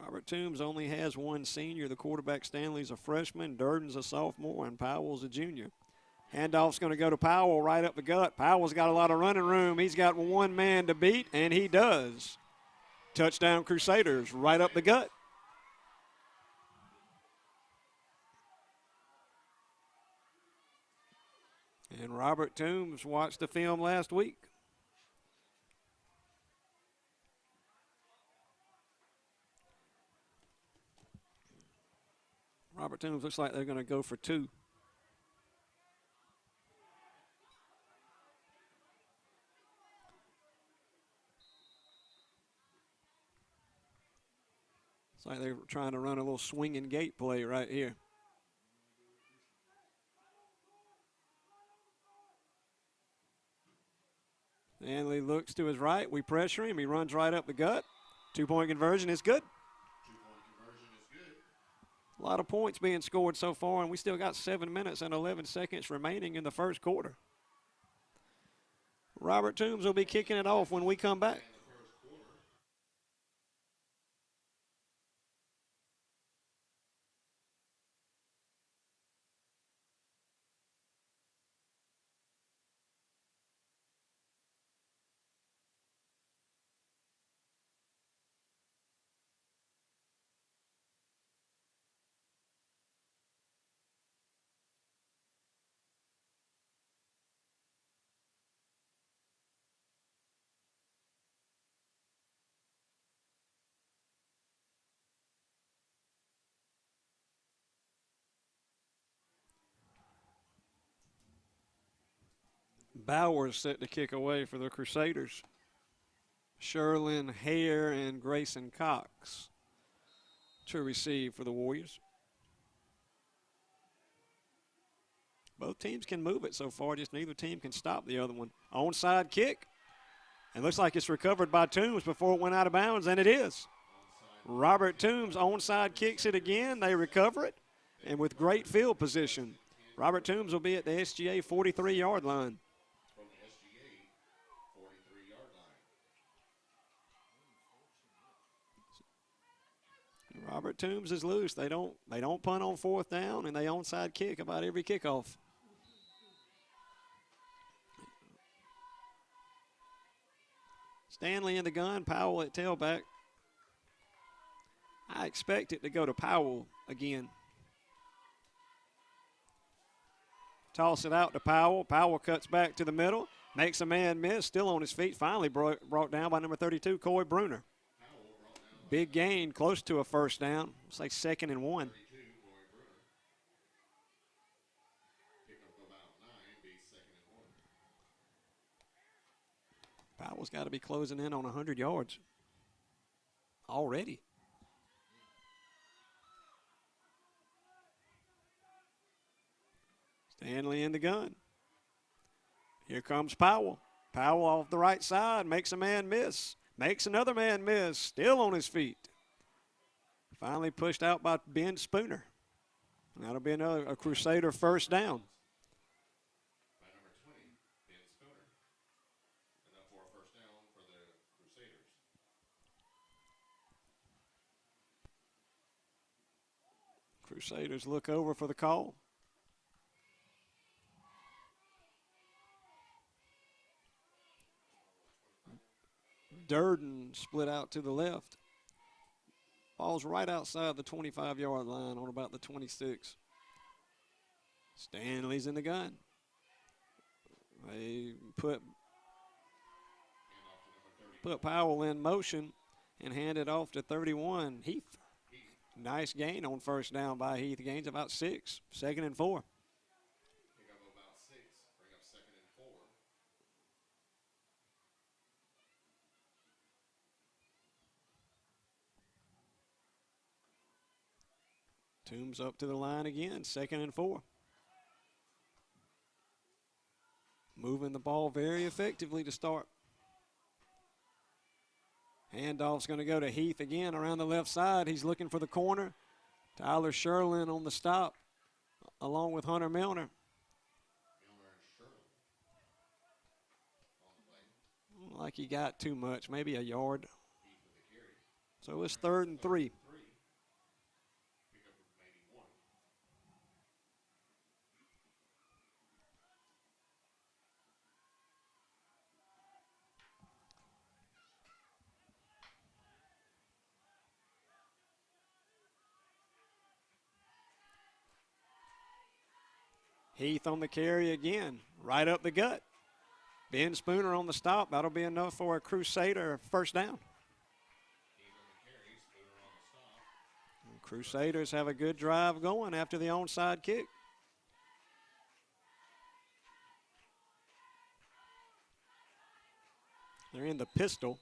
Robert Toombs only has one senior. The quarterback, Stanley's a freshman. Durden's a sophomore, and Powell's a junior. Handoff's going to go to Powell right up the gut. Powell's got a lot of running room. He's got one man to beat, and he does. Touchdown Crusaders right up the gut. And Robert Toombs watched the film last week. Robert Toombs looks like they're going to go for 2. It's like they're trying to run a little swinging gate play right here. Stanley looks to his right. We pressure him. He runs right up the gut. 2-point conversion is good. 2-point conversion is good. A lot of points being scored so far, and we still got 7 minutes and 11 seconds remaining in the first quarter. Robert Toombs will be kicking it off when we come back. Bowers set to kick away for the Crusaders. Sherlin, Hare, and Grayson Cox to receive for the Warriors. Both teams can move it so far, just neither team can stop the other one. Onside kick. And looks like it's recovered by Toombs before it went out of bounds, and it is. Robert Toombs onside kicks it again. They recover it, and with great field position. Robert Toombs will be at the SGA 43-yard line. From the SGA 43-yard line. Robert Toombs is loose. They don't punt on 4th down, and they onside kick about every kickoff. Stanley in the gun, Powell at tailback. I expect it to go to Powell again. Toss it out to Powell. Powell cuts back to the middle, makes a man miss, still on his feet, finally brought down by number 32, Coy Bruner. Big gain, close to a first down. It's like 2nd and 1. Powell's got to be closing in on 100 yards already. Stanley in the gun. Here comes Powell. Powell off the right side, makes a man miss. Makes another man miss, still on his feet. Finally pushed out by Ben Spooner. That'll be a Crusader first down. By number 20, Ben Spooner. Enough for a first down for the Crusaders. Crusaders look over for the call. Durden split out to the left. Ball's right outside the 25-yard line on about the 26. Stanley's in the gun. They put Powell in motion and hand it off to 31, Heath. Nice gain on first down by Heath. Gains about 6. 2nd and 4. Pick up about 6. Bring up 2nd and 4. Toombs up to the line again, 2nd and 4. Moving the ball very effectively to start. Handoff's going to go to Heath again around the left side. He's looking for the corner. Tyler Sherlin on the stop, along with Hunter Milner. Like he got too much, maybe a yard. So it's 3rd and 3. Heath on the carry again, right up the gut. Ben Spooner on the stop. That'll be enough for a Crusader first down. Crusaders have a good drive going after the onside kick. They're in the pistol.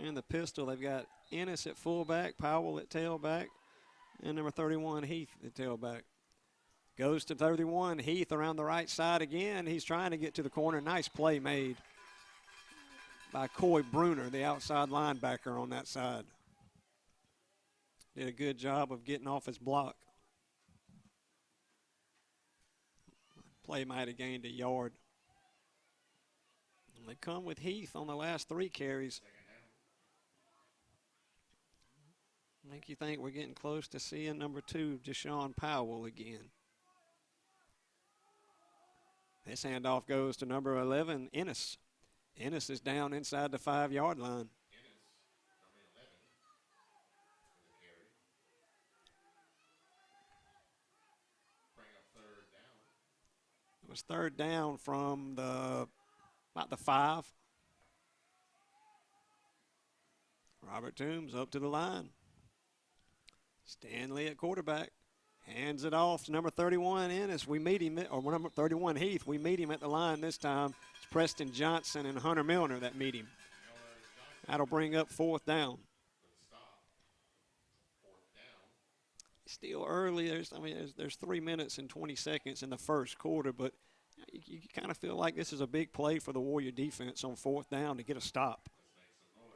In the pistol, they've got Ennis at fullback, Powell at tailback, and number 31, Heath at tailback. Goes to 31. Heath around the right side again. He's trying to get to the corner. Nice play made by Coy Bruner, the outside linebacker on that side. Did a good job of getting off his block. Play might have gained a yard. And they come with Heath on the last 3 carries. Make you think we're getting close to seeing number 2, Deshaun Powell again. This handoff goes to number 11, Ennis. Ennis is down inside the 5-yard line. It was 3rd down from about the 5. Robert Toombs up to the line. Stanley at quarterback. Hands it off to number 31, Ennis. We meet him, or number 31, Heath. We meet him at the line this time. It's Preston Johnson and Hunter Milner that meet him. That'll bring up 4th down. Still early. There's 3 minutes and 20 seconds in the first quarter, but you kind of feel like this is a big play for the Warrior defense on 4th down to get a stop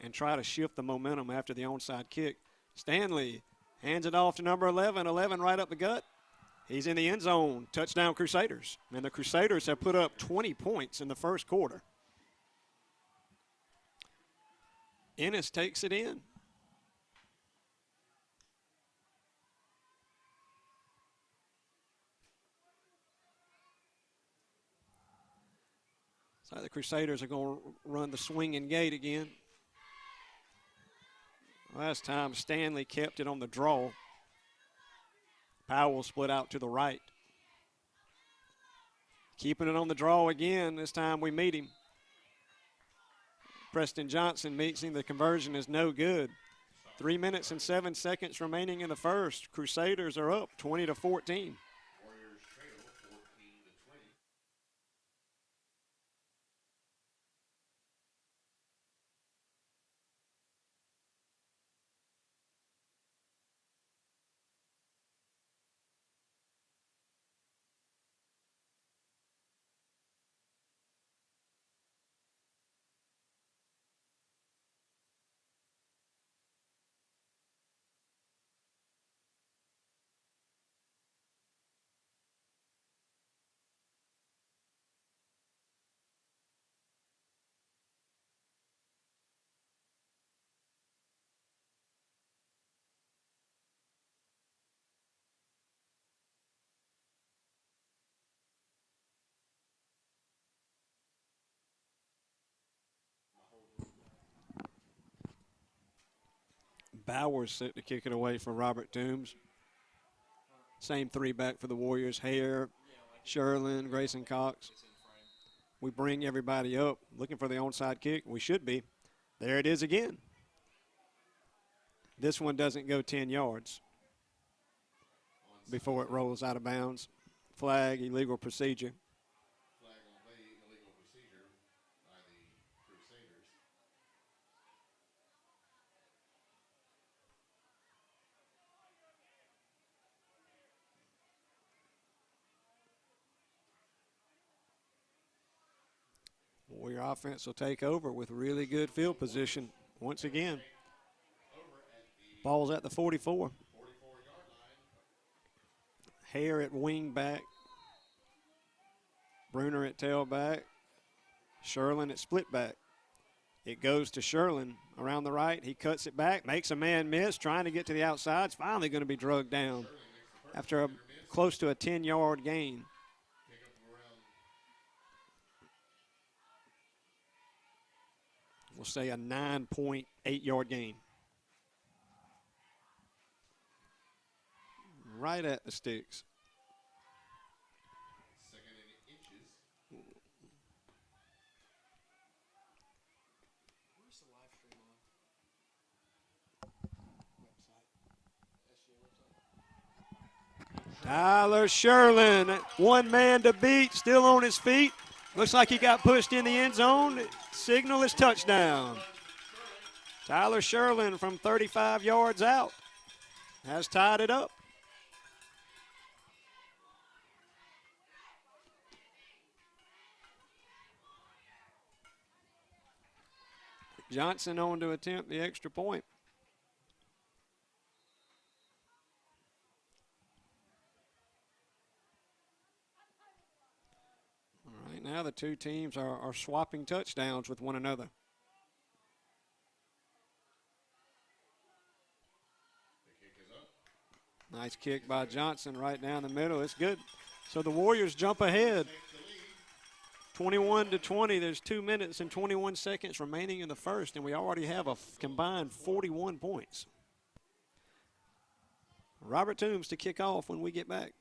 and try to shift the momentum after the onside kick. Stanley hands it off to number 11. 11 right up the gut. He's in the end zone. Touchdown Crusaders. And the Crusaders have put up 20 points in the first quarter. Ennis takes it in. So the Crusaders are going to run the swinging gate again. Last time Stanley kept it on the draw. Powell split out to the right. Keeping it on the draw again. This time we meet him. Preston Johnson meets him. The conversion is no good. 3 minutes and 7 seconds remaining in the first. Crusaders are up 20-14. Bowers set to kick it away from Robert Toombs. Same 3 back for the Warriors. Hare, Sherlin, Grayson Cox. We bring everybody up. Looking for the onside kick. We should be. There it is again. This one doesn't go 10 yards before it rolls out of bounds. Flag, illegal procedure. Flag on play, illegal procedure by the Crusaders. Warrior offense will take over with really good field position once again. Ball's at the 44. 44-yard line. Hare at wing back. Bruner at tailback. Sherlin at split back. It goes to Sherlin around the right. He cuts it back, makes a man miss, trying to get to the outside. It's finally going to be drugged down after close to a 10-yard gain. We'll say a 9.8-yard gain. Right at the sticks. Second and inches. Where's the live stream on? Website. SGA website. Tyler Sherlin, one man to beat, still on his feet. Looks like he got pushed in the end zone. Signal is touchdown. Tyler Sherlin from 35 yards out has tied it up. Johnson on to attempt the extra point. All right, now the two teams are swapping touchdowns with one another. Nice kick by Johnson right down the middle. It's good. So the Warriors jump ahead. 21-20. There's 2 minutes and 21 seconds remaining in the first, and we already have a combined 41 points. Robert Toombs to kick off when we get back.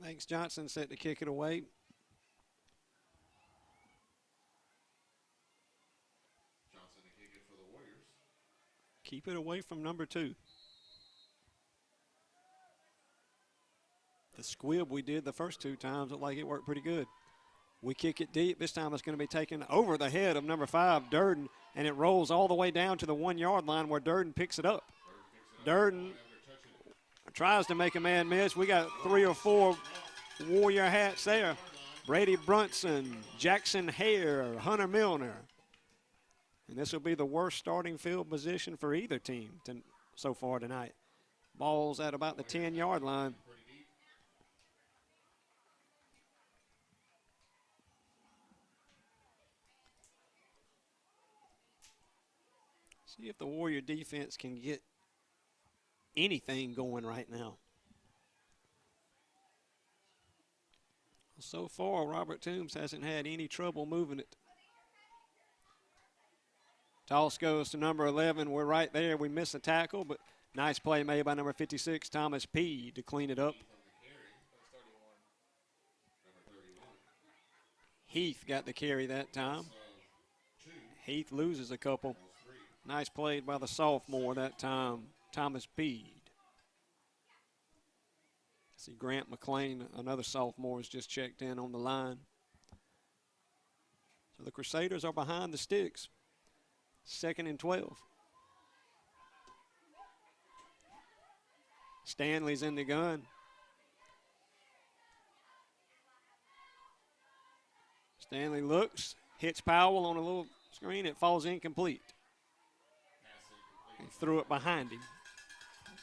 Banks Johnson set to kick it away. Johnson to kick it for the Warriors. Keep it away from number 2. The squib we did the first 2 times looked like it worked pretty good. We kick it deep. This time it's going to be taken over the head of number 5, Durden, and it rolls all the way down to the 1-yard line where Durden picks it up. Durden tries to make a man miss. We got 3 or 4 Warrior hats there. Brady Brunson, Jackson Hare, Hunter Milner. And this will be the worst starting field position for either team so far tonight. Ball's at about the 10-yard line. See if the Warrior defense can get anything going right now. So far, Robert Toombs hasn't had any trouble moving it. Toss goes to number 11. We're right there. We miss a tackle, but nice play made by number 56, Thomas P., to clean it up. Heath got the carry that time. Heath loses a couple. Nice play by the sophomore that time, Thomas P. See Grant McLean, another sophomore, has just checked in on the line. So the Crusaders are behind the sticks. 2nd and 12. Stanley's in the gun. Stanley looks, hits Powell on a little screen. It falls incomplete. He threw it behind him.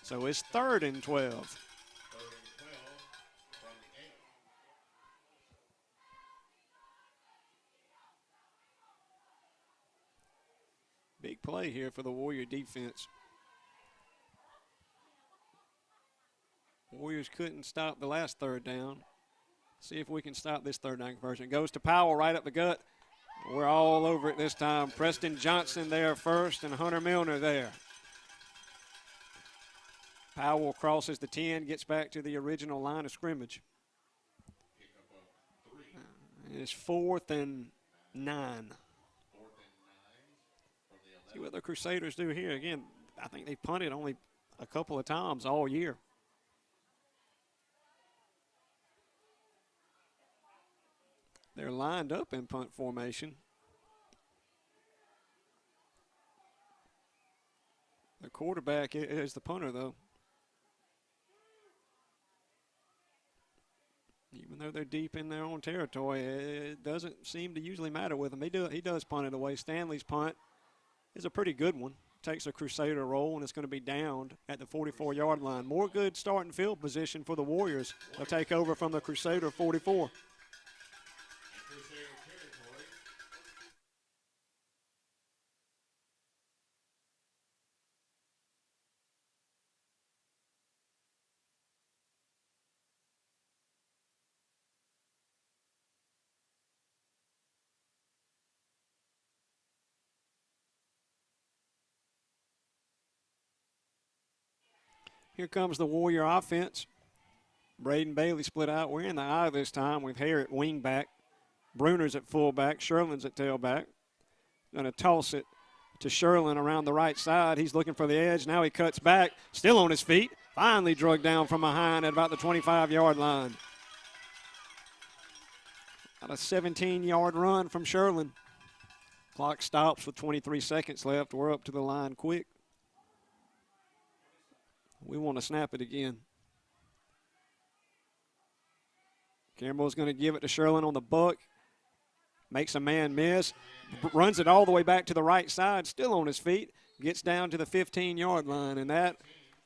So it's 3rd and 12. Big play here for the Warrior defense. Warriors couldn't stop the last 3rd down. See if we can stop this 3rd down conversion. It goes to Powell right up the gut. We're all over it this time. Preston Johnson there first and Hunter Milner there. Powell crosses the 10, gets back to the original line of scrimmage. It's 4th and 9. See what the Crusaders do here. Again, I think they punted only a couple of times all year. They're lined up in punt formation. The quarterback is the punter, though. Even though they're deep in their own territory, it doesn't seem to usually matter with them. He does punt it away. Stanley's punt is a pretty good one. Takes a Crusader roll, and it's going to be downed at the 44-yard line. More good starting field position for the Warriors. They'll take over from the Crusader 44. Here comes the Warrior offense. Braden Bailey split out. We're in the eye this time with Hare at wing back. Bruner's at fullback. Sherlin's at tailback. Going to toss it to Sherlin around the right side. He's looking for the edge. Now he cuts back, still on his feet. Finally drug down from behind at about the 25-yard line. About a 17-yard run from Sherlin. Clock stops with 23 seconds left. We're up to the line quick. We want to snap it again. Campbell's going to give it to Sherlin on the buck. Makes a man miss. Runs it all the way back to the right side, still on his feet. Gets down to the 15-yard line, and that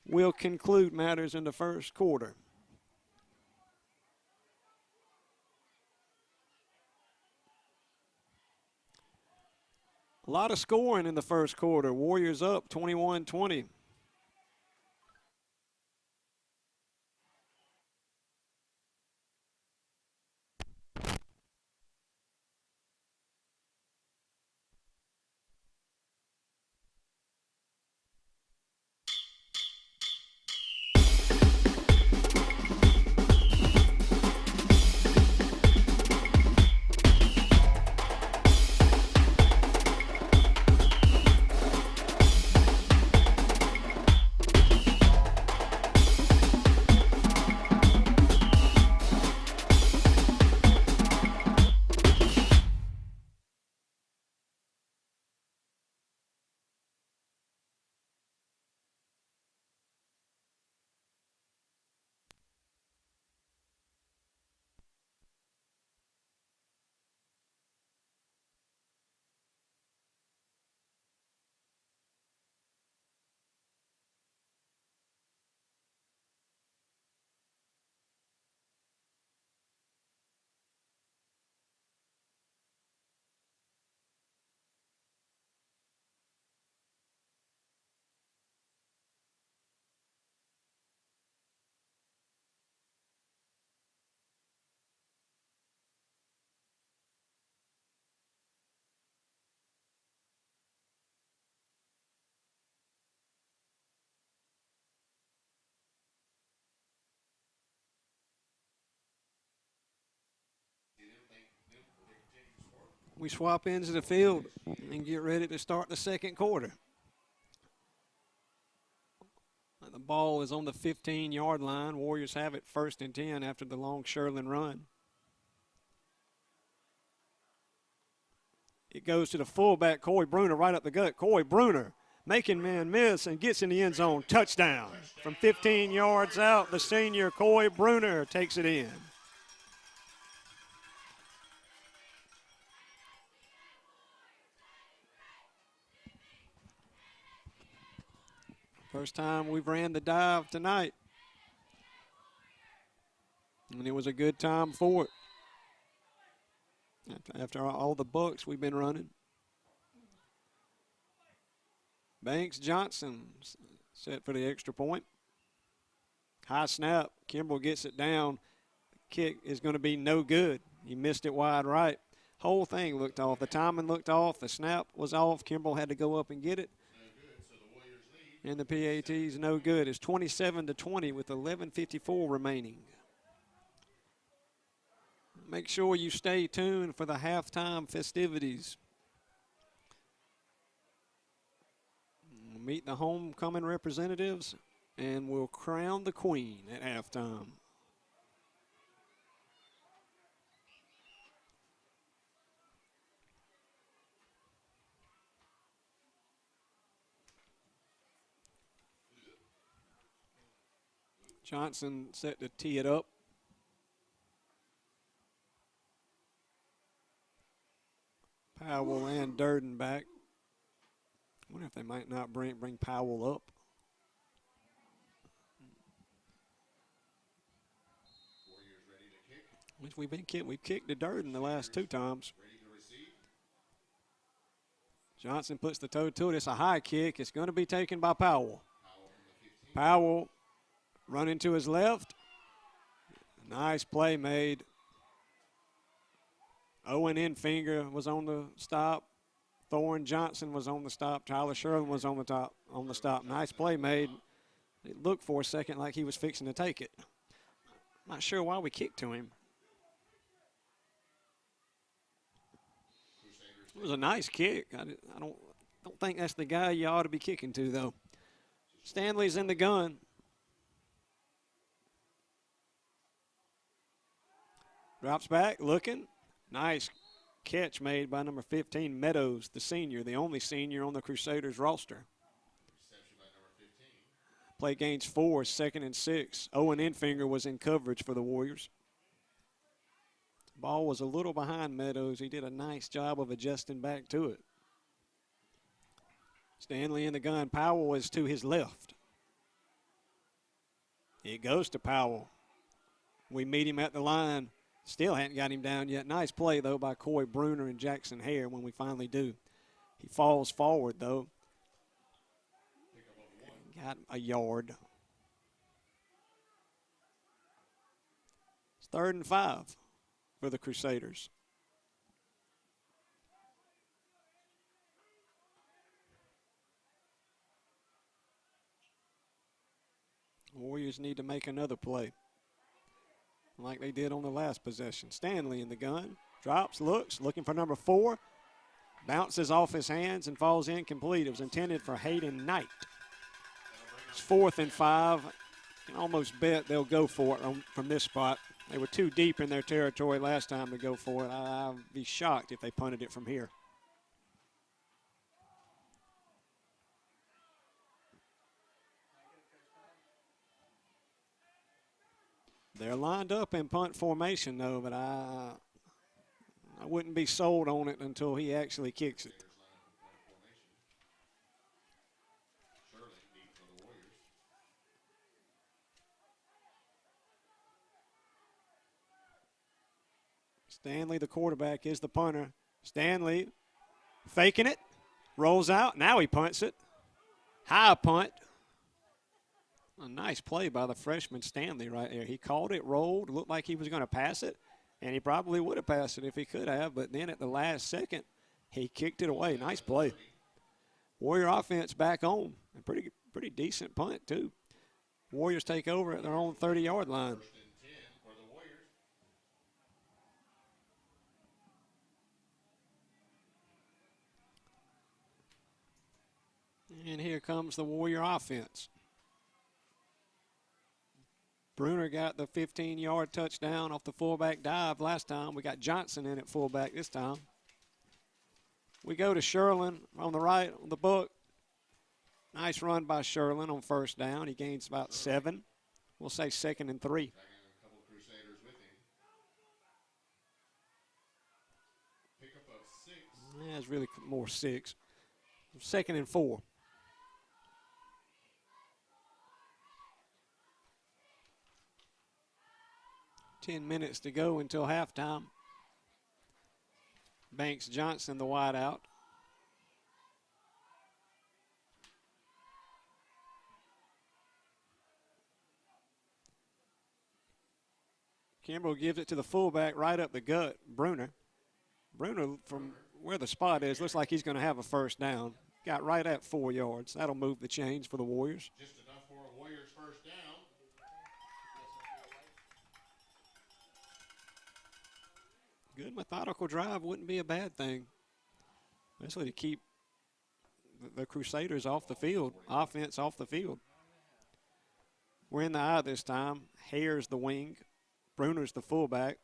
will conclude matters in the first quarter. A lot of scoring in the first quarter. Warriors up 21-20. We swap ends of the field and get ready to start the second quarter. The ball is on the 15-yard line. Warriors have it 1st and 10 after the long Sherlin run. It goes to the fullback, Corey Bruner, right up the gut. Corey Bruner making man miss and gets in the end zone. Touchdown. From 15 yards out, the senior Corey Bruner takes it in. First time we've ran the dive tonight. And it was a good time for it. After all the bucks we've been running. Banks Johnson set for the extra point. High snap. Kimbrell gets it down. Kick is going to be no good. He missed it wide right. Whole thing looked off. The timing looked off. The snap was off. Kimbrell had to go up and get it. And the PAT's no good. It's 27-20 with 11:54 remaining. Make sure you stay tuned for the halftime festivities. We'll meet the homecoming representatives, and we'll crown the queen at halftime. Johnson set to tee it up. Powell and Durden back. I wonder if they might not bring Powell up. Which we've kicked to Durden the last 2 times. Johnson puts the toe to it. It's a high kick. It's going to be taken by Powell. Powell running to his left. Nice play made. Owen Enfinger was on the stop. Thorne Johnson was on the stop. Tyler Sherlin was on the stop. Nice play made. It looked for a second like he was fixing to take it. Not sure why we kicked to him. It was a nice kick. I don't think that's the guy you ought to be kicking to, though. Stanley's in the gun. Drops back, looking. Nice catch made by number 15, Meadows, the senior, the only senior on the Crusaders roster. Play gains 4, 2nd and 6. Owen Infinger was in coverage for the Warriors. Ball was a little behind Meadows. He did a nice job of adjusting back to it. Stanley in the gun. Powell is to his left. It goes to Powell. We meet him at the line. Still hadn't got him down yet. Nice play, though, by Coy Bruner and Jackson Hare when we finally do. He falls forward, though. Got a yard. It's 3rd and 5 for the Crusaders. Warriors need to make another play like they did on the last possession. Stanley in the gun. Drops, looks, looking for number 4. Bounces off his hands and falls incomplete. It was intended for Hayden Knight. It's 4th and 5. You can almost bet they'll go for it from this spot. They were too deep in their territory last time to go for it. I'd be shocked if they punted it from here. They're lined up in punt formation, though, but I wouldn't be sold on it until he actually kicks it. Stanley, the quarterback, is the punter. Stanley faking it, rolls out. Now he punts it. High punt. A nice play by the freshman Stanley right there. He called it, rolled, looked like he was going to pass it, and he probably would have passed it if he could have, but then at the last second, he kicked it away. Nice play. Warrior offense back on. A pretty decent punt, too. Warriors take over at their own 30-yard line. And here comes the Warrior offense. Bruner got the 15-yard touchdown off the fullback dive last time. We got Johnson in at fullback this time. We go to Sherlin on the right on the book. Nice run by Sherlin on 1st down. He gains about 7. We'll say 2nd and 3. Yeah, it's really more 6. 2nd and 4. Ten minutes to go until halftime. Banks Johnson, the wide out. Kimbrell gives it to the fullback right up the gut, Bruner. Bruner, from where the spot is, looks like he's going to have a 1st down. Got right at 4 yards. That'll move the chains for the Warriors. Just enough for a Warriors 1st down. Good methodical drive wouldn't be a bad thing, especially to keep the Crusaders off the field, offense off the field. We're in the eye this time. Hare's the wing. Bruner's the fullback.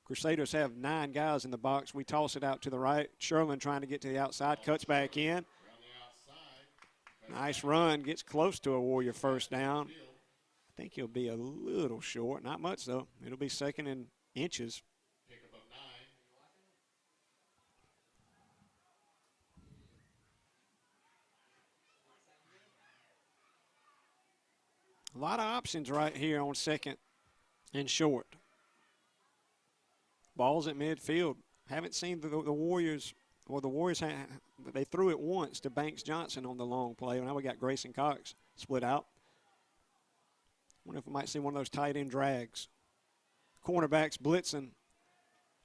Crusaders have 9 guys in the box. We toss it out to the right. Sherlin trying to get to the outside, cuts back in. Nice run, gets close to a Warrior 1st down. I think he'll be a little short, not much though. It'll be 2nd and inches. A lot of options right here on 2nd and short. Ball's at midfield. Haven't seen the Warriors, or the Warriors, they threw it once to Banks Johnson on the long play. Now we got Grayson Cox split out. Wonder if we might see one of those tight end drags. Cornerbacks blitzing.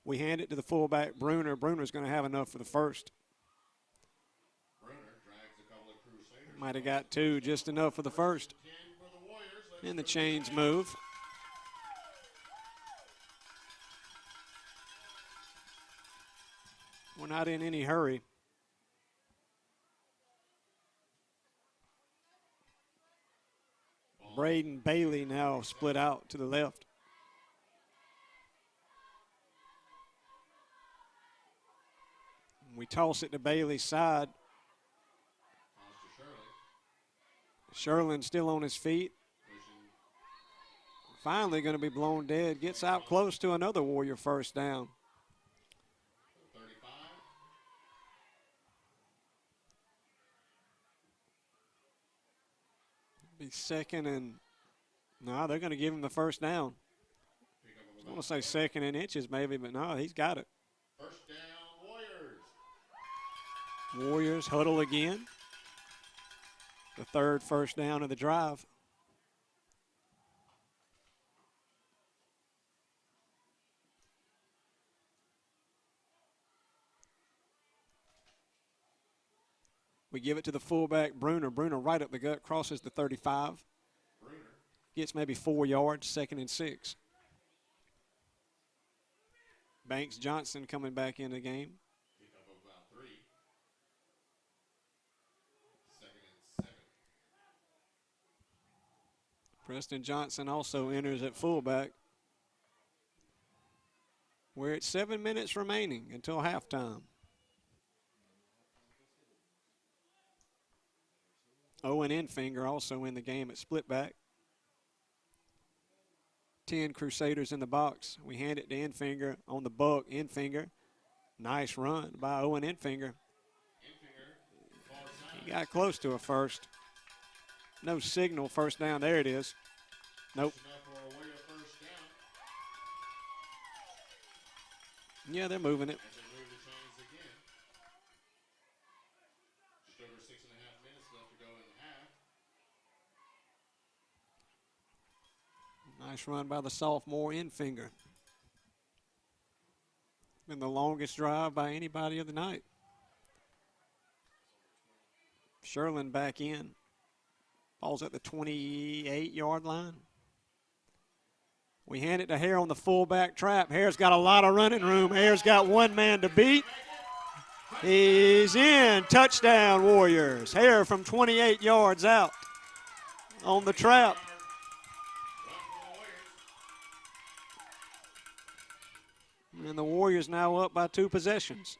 We hand it to the fullback, Bruner. Bruner's going to have enough for the 1st. Might have got 2, just enough for the 1st. And the chains move. We're not in any hurry. Braden Bailey now split out to the left. We toss it to Bailey's side. Sherlin still on his feet. Finally going to be blown dead. Gets out close to another Warrior first down. Be second and, no, they're going to give him the first down. I want to say second and inches maybe, but no, he's got it. First down, Warriors. Warriors huddle again. The third first down of the drive. We give it to the fullback, Bruner. Bruner right up the gut, crosses the 35. Gets maybe 4 yards, 2nd and 6. Banks Johnson coming back in the game. Pick up about 3. 2nd and 7. Preston Johnson also enters at fullback. We're at 7 minutes remaining until halftime. Owen Enfinger also in the game at split back. 10 Crusaders in the box. We hand it to Enfinger on the buck. Enfinger, nice run by Owen Enfinger. He got close to a first. No signal, first down. There it is. Nope. Yeah, they're moving it. Just over 6.5 minutes left to go in the half. Nice run by the sophomore Enfinger. Been the longest drive by anybody of the night. Sherlin back in. Ball's at the 28-yard line. We hand it to Hare on the fullback trap. Hare's got a lot of running room. Hare's got one man to beat. He's in. Touchdown, Warriors. Hare from 28 yards out on the trap. And the Warriors now up by 2 possessions.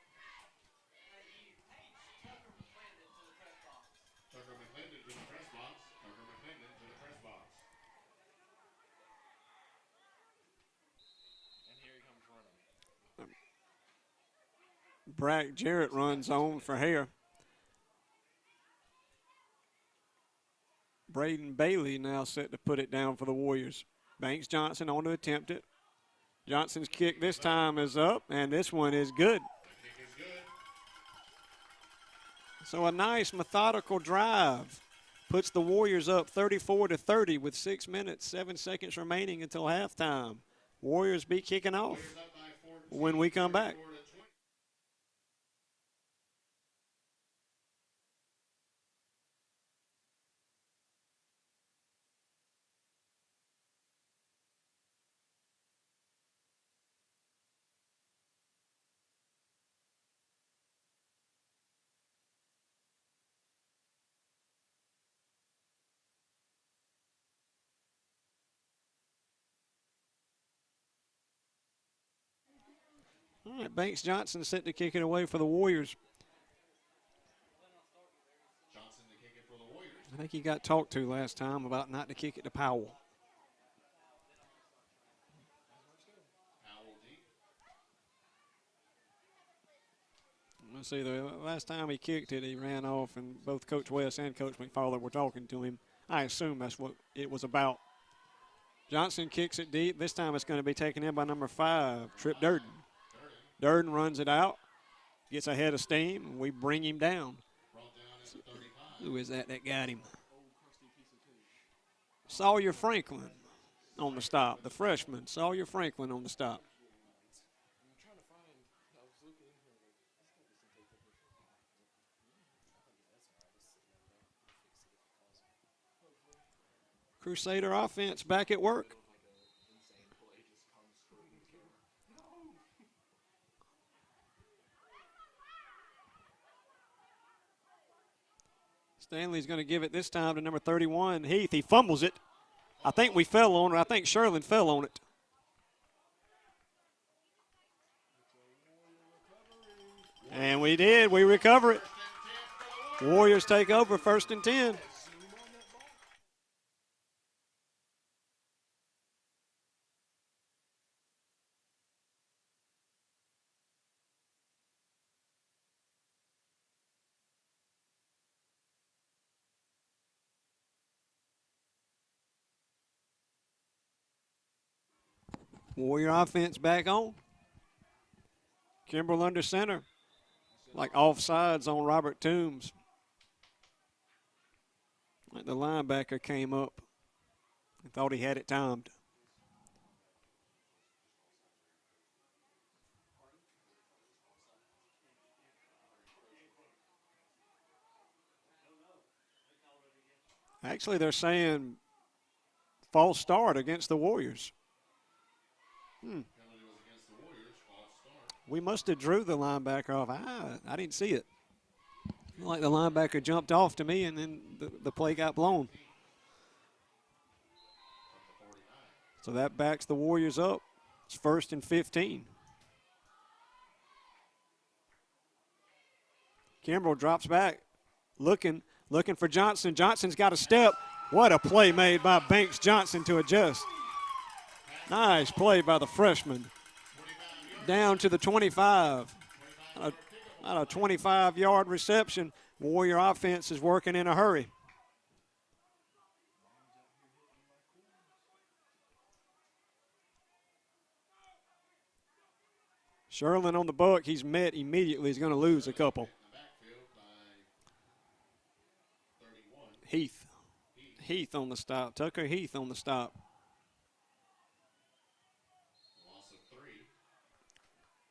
Brack Jarrett runs on for Hare. Braden Bailey now set to put it down for the Warriors. Banks Johnson on to attempt it. Johnson's kick this time is up, and this one is good. So a nice methodical drive puts the Warriors up 34-30 with 6 minutes, 7 seconds remaining until halftime. Warriors be kicking off when we come back. All right, Banks Johnson set to kick it away for the Warriors. Johnson to kick it for the Warriors. I think he got talked to last time about not to kick it to Powell. Powell deep. Let's see, the last time he kicked it, he ran off, and both Coach West and Coach McFarland were talking to him. I assume that's what it was about. Johnson kicks it deep. This time it's going to be taken in by number 5, Trip Durden. Durden runs it out, gets ahead of steam, and we bring him down. Who is that got him? Sawyer Franklin on the stop. The freshman, Sawyer Franklin on the stop. Crusader offense back at work. Stanley's going to give it this time to number 31, Heath. He fumbles it. I think we fell on it. I think Sherlin fell on it. And we did. We recover it. Warriors take over, 1st and 10. Warrior offense back on. Kimbrell under center. Like offsides on Robert Toombs. Like the linebacker came up and thought he had it timed. Actually, they're saying false start against the Warriors. We must have drew the linebacker off. I didn't see it. Like the linebacker jumped off to me, and then the play got blown. So that backs the Warriors up. It's 1st and 15. Kimbrell drops back, looking for Johnson. Johnson's got a step. What a play made by Banks Johnson to adjust. Nice play by the freshman. Down to the 25. Not a 25-yard reception. Warrior offense is working in a hurry. Sherlin on the buck. He's met immediately. He's going to lose a couple. Heath on the stop. Tucker Heath on the stop.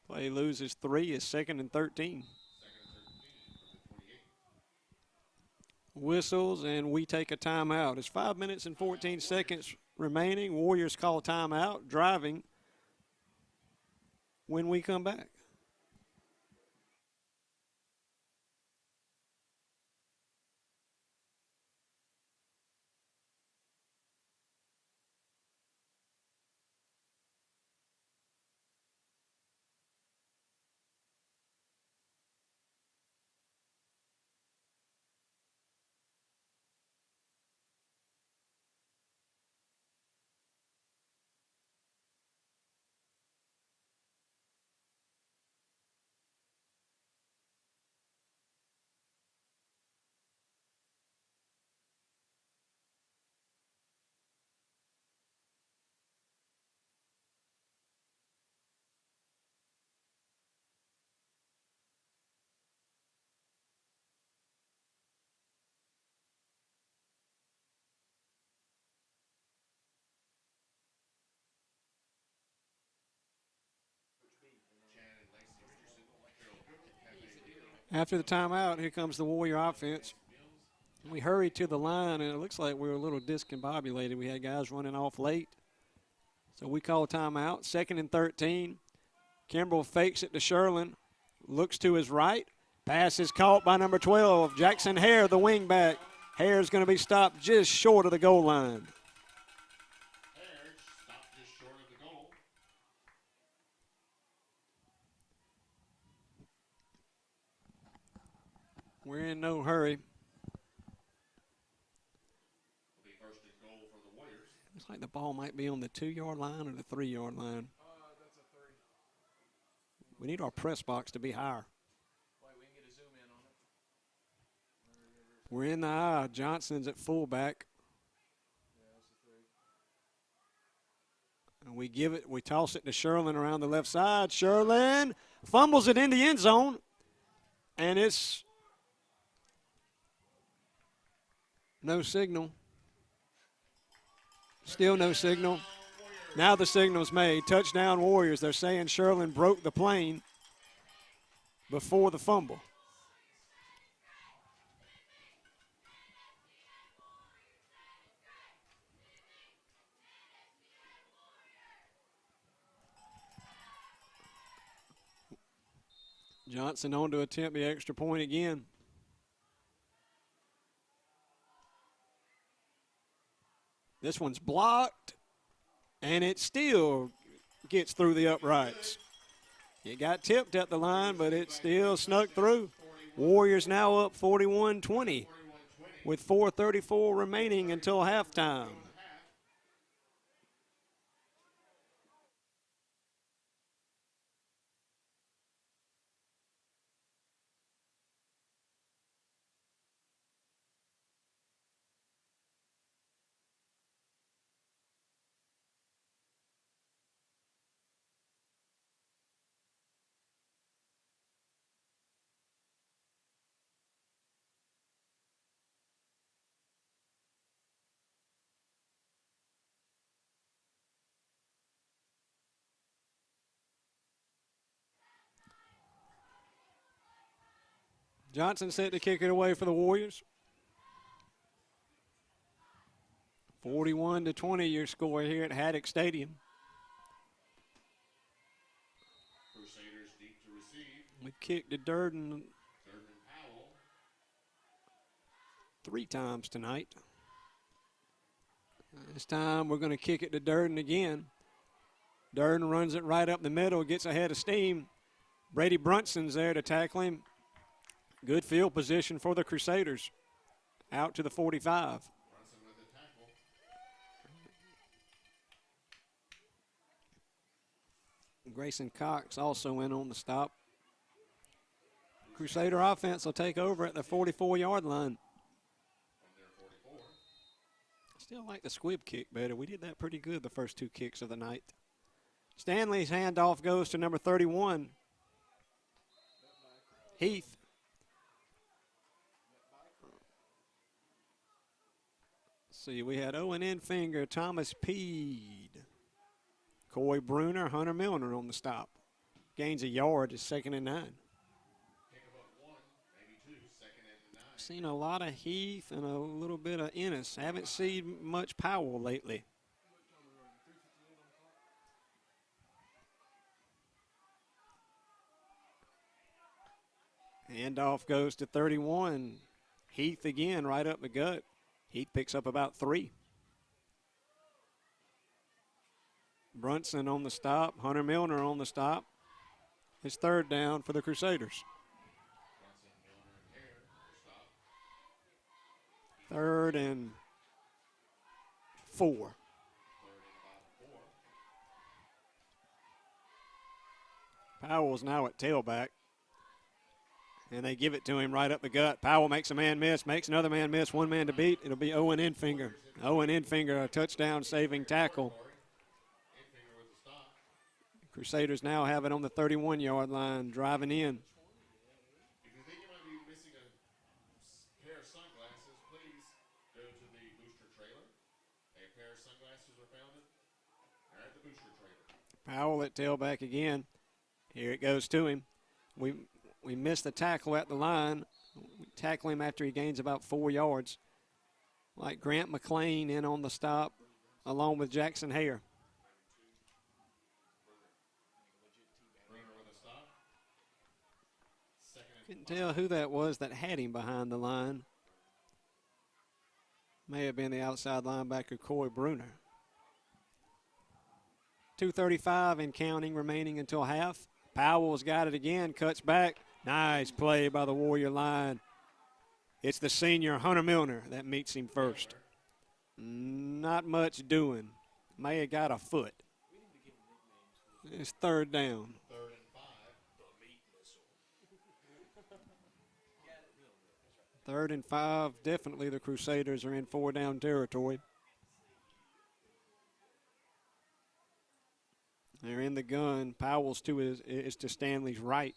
Play loses 3. Is 2nd and 13. Whistles, and we take a timeout. It's 5 minutes and 14 seconds remaining. Warriors call timeout, driving when we come back. After the timeout, here comes the Warrior offense. We hurried to the line, and it looks like we were a little discombobulated. We had guys running off late. So we call timeout. 2nd and 13. Kimbrell fakes it to Sherlin. Looks to his right. Pass is caught by number 12, Jackson Hare, the wingback. Hare's going to be stopped just short of the goal line. We're in no hurry. Looks like the ball might be on the 2-yard line or the 3-yard line. That's a 3. We need our press box to be higher. Wait, we can get a zoom in on it. We're in the eye. Johnson's at fullback. Yeah, that's a 3. And we toss it to Sherlin around the left side. Sherlin fumbles it in the end zone. And it's no signal. Still no signal. Now the signal's made. Touchdown Warriors. They're saying Sherlin broke the plane before the fumble. Johnson on to attempt the extra point again. This one's blocked, and it still gets through the uprights. It got tipped at the line, but it still snuck through. Warriors now up 41-20 with 4:34 remaining until halftime. Johnson set to kick it away for the Warriors. 41-20 your score here at Haddock Stadium. Crusaders deep to receive. We kicked to Durden Durden Powell. 3 times tonight. This time we're going to kick it to Durden again. Durden runs it right up the middle, gets ahead of steam. Brady Brunson's there to tackle him. Good field position for the Crusaders. Out to the 45. Brunson with the tackle. Grayson Cox also in on the stop. Crusader offense will take over at the 44-yard line. From their 44. Still like the squib kick better. We did that pretty good the first 2 kicks of the night. Stanley's handoff goes to number 31, Heath. See, we had Owen Enfinger, Thomas Peed, Coy Bruner, Hunter Milner on the stop. Gains a yard, is 2nd and 9. Kick about 1, maybe 2, 2nd and 9. Seen a lot of Heath and a little bit of Ennis. Haven't seen much Powell lately. Handoff goes to 31. Heath again, right up the gut. Heath picks up about 3. Brunson on the stop. Hunter Milner on the stop. It's 3rd down for the Crusaders. Brunson, Milner, and Hare. Stop. 3rd and 4. 3rd and about 4. Powell's now at tailback. And they give it to him right up the gut. Powell makes a man miss, makes another man miss, 1 man to beat. It'll be Owen Enfinger. Owen Enfinger, a touchdown-saving tackle. Enfinger with the stop. Crusaders now have it on the 31-yard line, driving in. If you think you might be missing a pair of sunglasses, please go to the booster trailer. A pair of sunglasses are found at the booster trailer. Powell at tailback again. Here it goes to him. We missed the tackle at the line. We tackle him after he gains about 4 yards. Like Grant McLean in on the stop, along with Jackson Hare. Bruner with a stop. 2nd and Couldn't tell who that was that had him behind the line. May have been the outside linebacker, Coy Bruner. 2:35 and counting remaining until half. Powell's got it again, cuts back. Nice play by the Warrior line. It's the senior, Hunter Milner, that meets him first. Not much doing. May have got a foot. It's 3rd down. 3rd and 5. 3rd and 5. Definitely the Crusaders are in 4-down territory. They're in the gun. Powell's is to Stanley's right.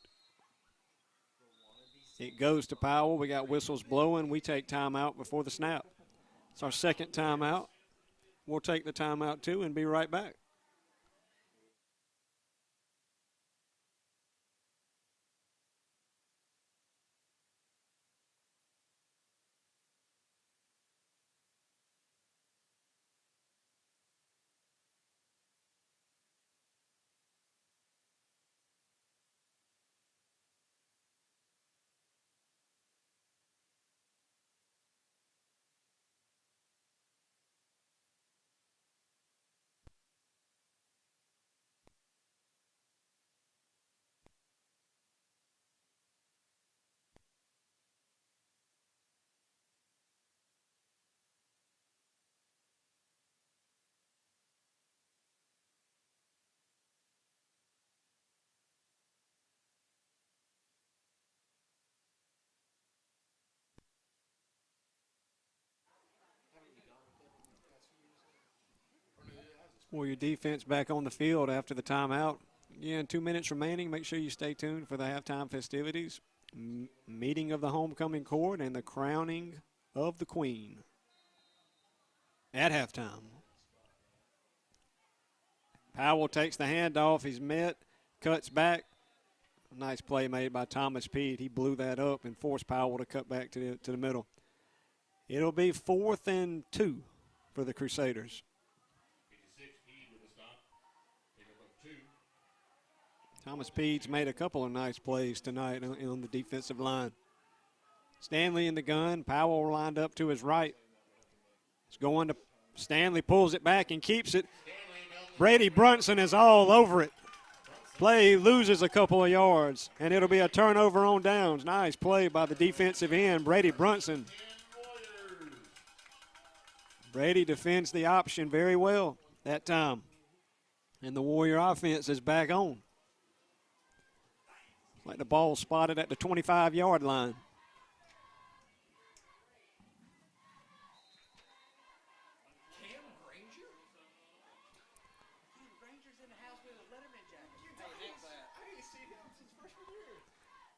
It goes to Powell. We got whistles blowing. We take timeout before the snap. It's our 2nd timeout. We'll take the timeout too and be right back. Warrior defense back on the field after the timeout. Again, 2 minutes remaining. Make sure you stay tuned for the halftime festivities. Meeting of the homecoming court and the crowning of the queen at halftime. Powell takes the handoff. He's met, cuts back. Nice play made by Thomas Pete. He blew that up and forced Powell to cut back to the middle. It'll be 4th and 2 for the Crusaders. Thomas Pete's made a couple of nice plays tonight on the defensive line. Stanley in the gun. Powell lined up to his right. It's going to Stanley, pulls it back and keeps it. Brady Brunson is all over it. Play loses a couple of yards, and it'll be a turnover on downs. Nice play by the defensive end, Brady Brunson. Brady defends the option very well that time. And the Warrior offense is back on. Like the ball spotted at the 25-yard line.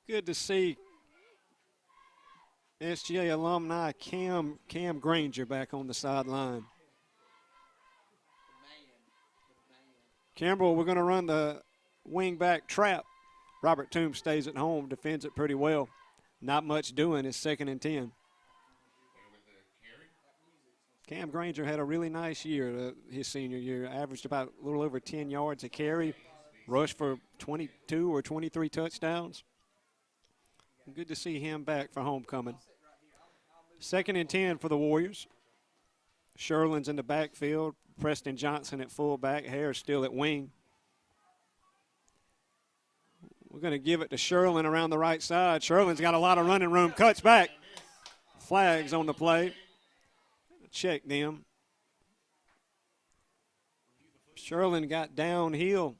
Good to see SGA alumni Cam Granger back on the sideline. Campbell, we're going to run the wing-back trap. Robert Toombs stays at home, defends it pretty well. Not much doing. It's 2nd and 10. Cam Granger had a really nice year, his senior year. Averaged about a little over 10 yards a carry. Rushed for 22 or 23 touchdowns. Good to see him back for homecoming. 2nd and 10 for the Warriors. Sherlin's in the backfield. Preston Johnson at fullback. Harris still at wing. We're going to give it to Sherlin around the right side. Sherlin's got a lot of running room. Cuts back. Flags on the play. Check them. Sherlin got downhill.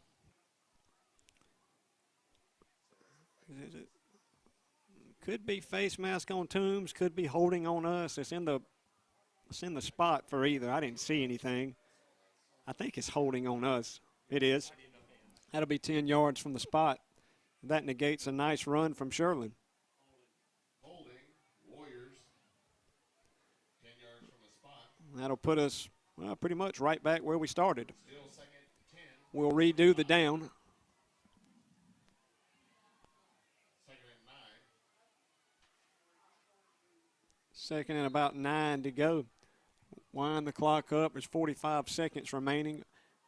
Could be face mask on Toombs. Could be holding on us. It's in the spot for either. I didn't see anything. I think it's holding on us. It is. That'll be 10 yards from the spot. That negates a nice run from Sherlin. Holding, Warriors, 10 yards from the spot. That'll put us pretty much right back where we started. Still 2nd and 10. We'll redo the down. 2nd and about 9 to go. Wind the clock up. There's 45 seconds remaining.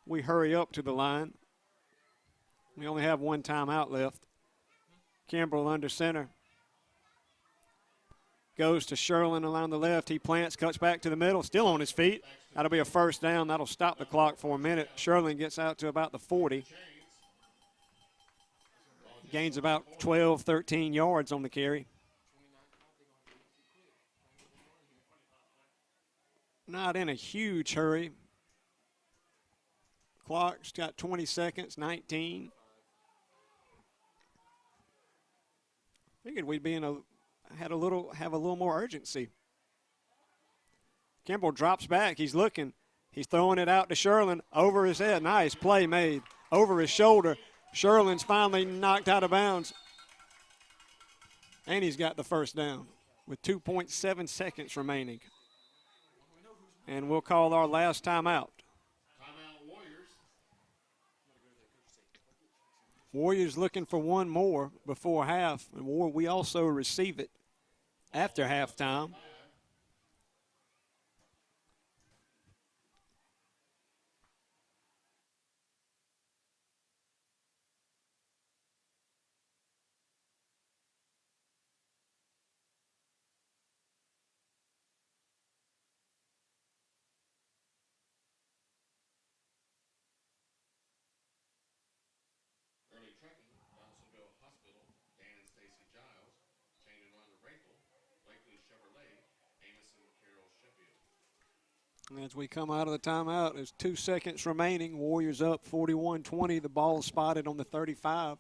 We hurry up to the line. We only have one timeout left. Kimbrell under center. Goes to Sherlin along the left. He plants, cuts back to the middle, still on his feet. That'll be a first down. That'll stop the clock for a minute. Sherlin gets out to about the 40. Gains about 12, 13 yards on the carry. Not in a huge hurry. Clock's got 20 seconds, 19. Figured we'd be have a little more urgency. Kimball drops back. He's looking. He's throwing it out to Sherlin over his head. Nice play made over his shoulder. Sherlin's finally knocked out of bounds. And he's got the first down with 2.7 seconds remaining. And we'll call our last timeout. Timeout, Warriors. Warriors looking for one more before half. And we also receive it after halftime. Early trucking, Donaldsonville Hospital, Dan and Stacy Giles, Chain and Rhonda Rankle, Blakely Chevrolet, Amos and Carol Sheffield. As we come out of the timeout, there's 2 seconds remaining. Warriors up 41-20. The ball spotted on the 35.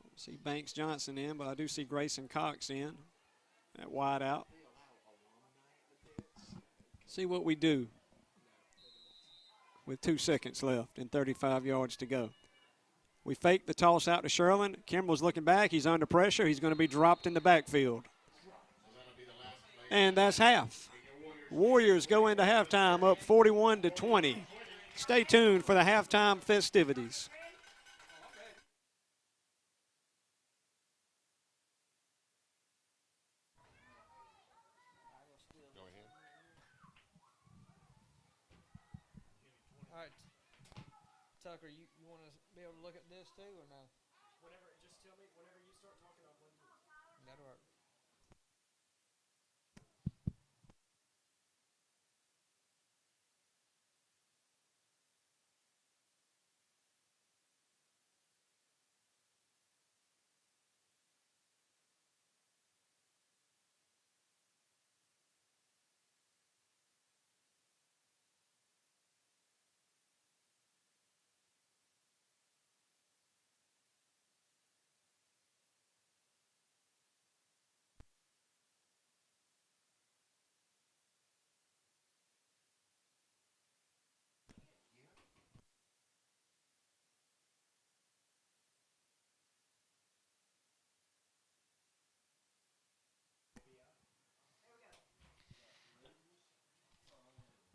Don't see Banks Johnson in, but I do see Grayson Cox in at wide out. See what we do with 2 seconds left and 35 yards to go. We fake the toss out to Sherlin. Kimball's looking back. He's under pressure. He's going to be dropped in the backfield. And that's half. Warriors go into halftime up 41-20. Stay tuned for the halftime festivities. All right. Tucker, you want to be able to look at this too or no? Whenever, just tell me whenever you start talking, I'll play. That'll work.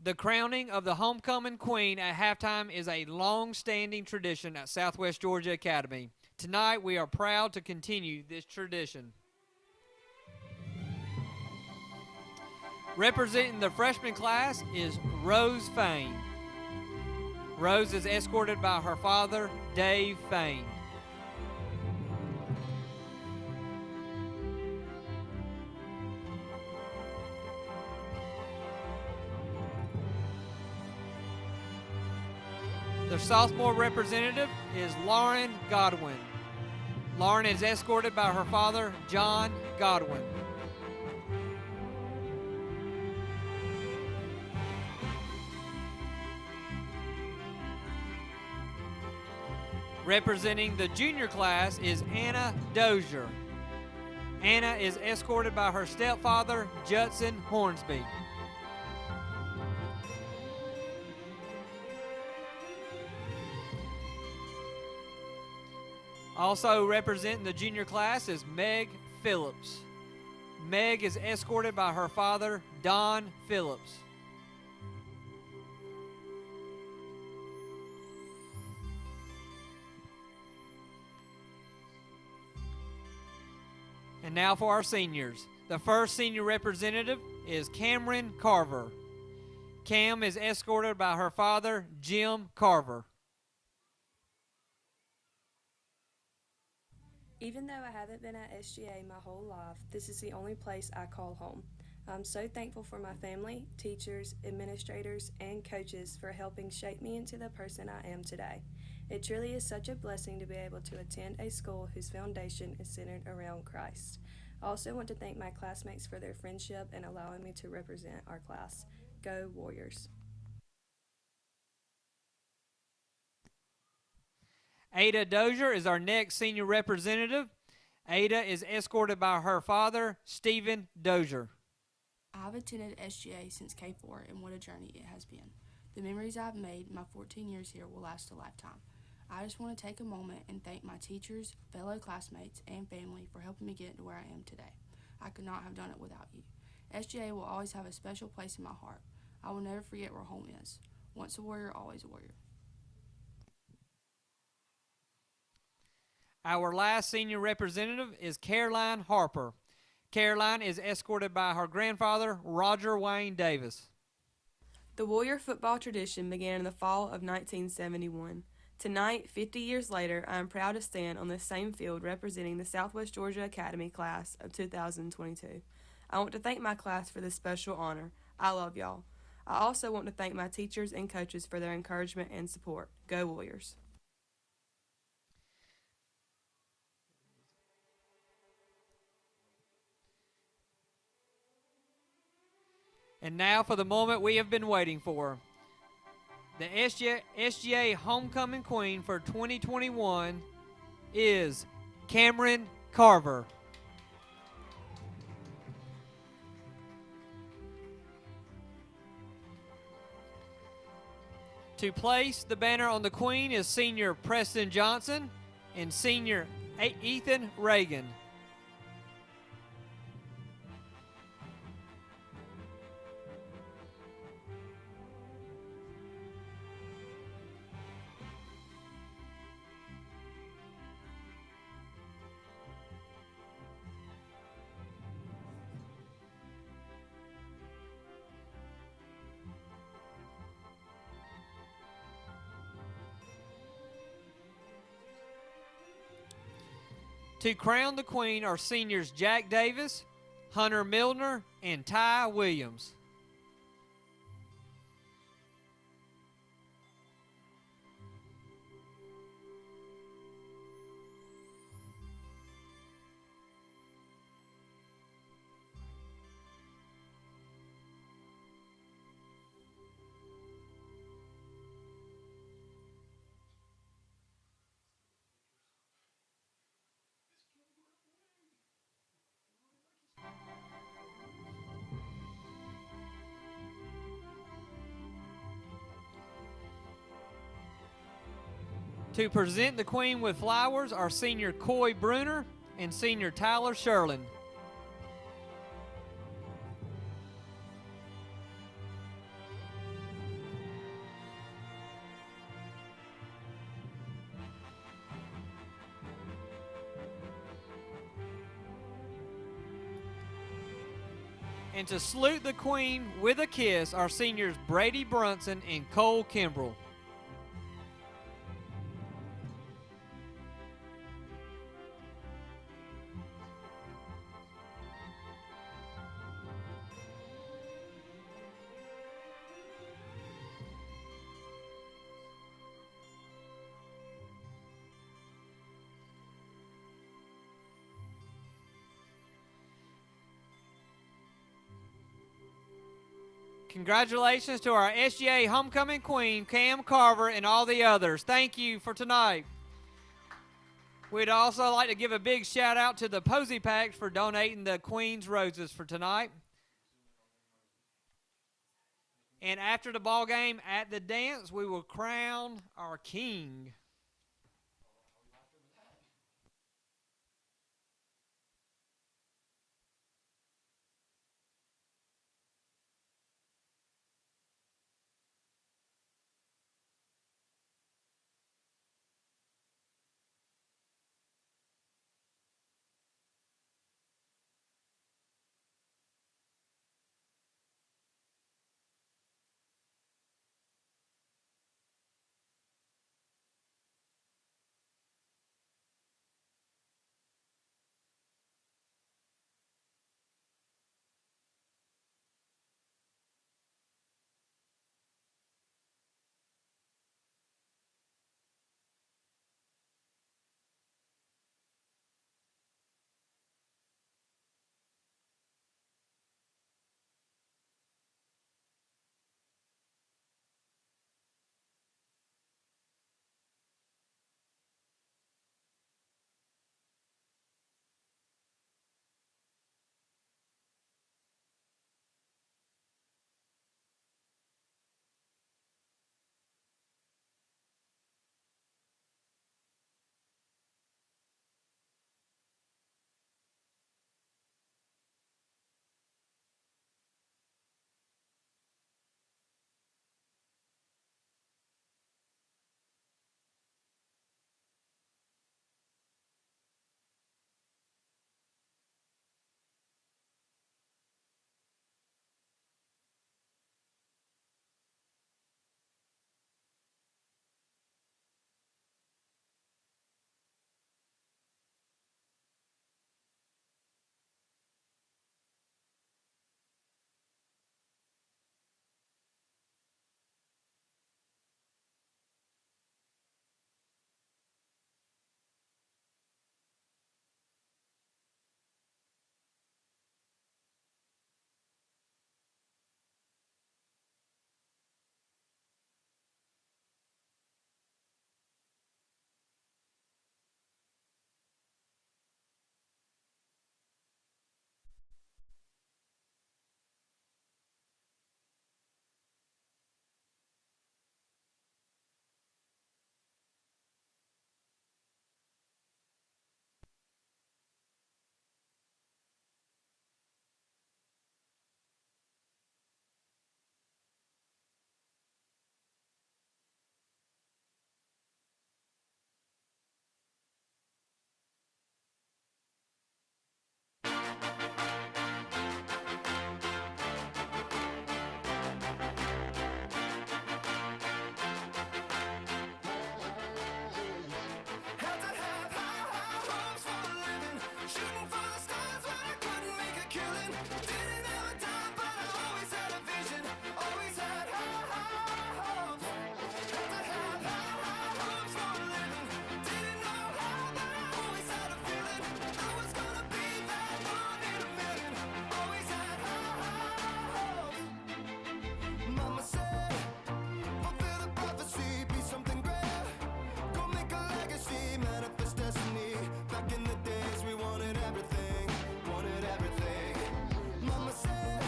The crowning of the homecoming queen at halftime is a long-standing tradition at Southwest Georgia Academy. Tonight, we are proud to continue this tradition. Representing the freshman class is Rose Fain. Rose is escorted by her father, Dave Fain. The sophomore representative is Lauren Godwin. Lauren is escorted by her father, John Godwin. Representing the junior class is Anna Dozier. Anna is escorted by her stepfather, Judson Hornsby. Also representing the junior class is Meg Phillips. Meg is escorted by her father, Don Phillips. And now for our seniors. The first senior representative is Cameron Carver. Cam is escorted by her father, Jim Carver. Even though I haven't been at SGA my whole life, this is the only place I call home. I'm so thankful for my family, teachers, administrators, and coaches for helping shape me into the person I am today. It truly is such a blessing to be able to attend a school whose foundation is centered around Christ. I also want to thank my classmates for their friendship and allowing me to represent our class. Go Warriors! Ada Dozier is our next senior representative. Ada is escorted by her father, Stephen Dozier. I've attended SGA since K4, and what a journey it has been. The memories I've made in my 14 years here will last a lifetime. I just want to take a moment and thank my teachers, fellow classmates, and family for helping me get to where I am today. I could not have done it without you. SGA will always have a special place in my heart. I will never forget where home is. Once a warrior, always a warrior. Our last senior representative is Caroline Harper. Caroline is escorted by her grandfather, Roger Wayne Davis. The Warrior football tradition began in the fall of 1971. Tonight, 50 years later, I am proud to stand on the same field representing the Southwest Georgia Academy class of 2022. I want to thank my class for this special honor. I love y'all. I also want to thank my teachers and coaches for their encouragement and support. Go Warriors! And now for the moment we have been waiting for. The SGA Homecoming Queen for 2021 is Cameron Carver. To place the banner on the Queen is senior Preston Johnson and senior Ethan Reagan. To crown the Queen are seniors Jack Davis, Hunter Milner, and Ty Williams. To present the Queen with flowers are senior Coy Bruner and senior Tyler Sherlin. And to salute the Queen with a kiss are seniors Brady Brunson and Cole Kimbrell. Congratulations to our SGA homecoming queen, Cam Carver, and all the others. Thank you for tonight. We'd also like to give a big shout out to the Posy Packs for donating the Queen's Roses for tonight. And after the ball game at the dance, we will crown our king. Didn't have a dime, but I always had a vision. Always had hopes. Had to have hopes for a living. Didn't know how, but I always had a feeling I was gonna be that one in a million. Always had hopes. Mama said, fulfill the prophecy, be something great. Go make a legacy, manifest destiny. Back in the days we wanted everything, wanted everything. Mama said,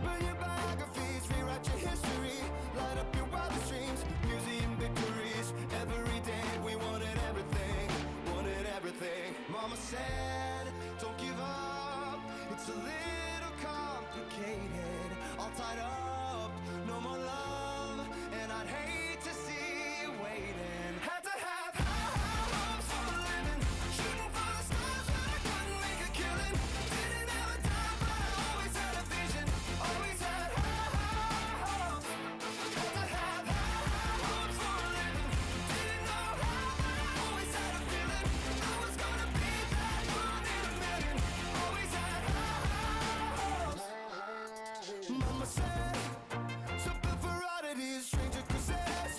burn your biographies, rewrite your history, light up your wildest dreams, museum victories. Every day we wanted everything, wanted everything. Mama said, don't give up, it's a little complicated, all tied up, no more love, and I'd hate to see you waiting. Had to have hopes for a living, shooting for the stars, but I couldn't make a killing. Didn't have a dime, but I always had a vision, always had hopes. Had to have hopes for a living, didn't know how, but I always had a feeling I was gonna be that one in a million. Always had hopes. Mama said, something for oddities, stranger cruises.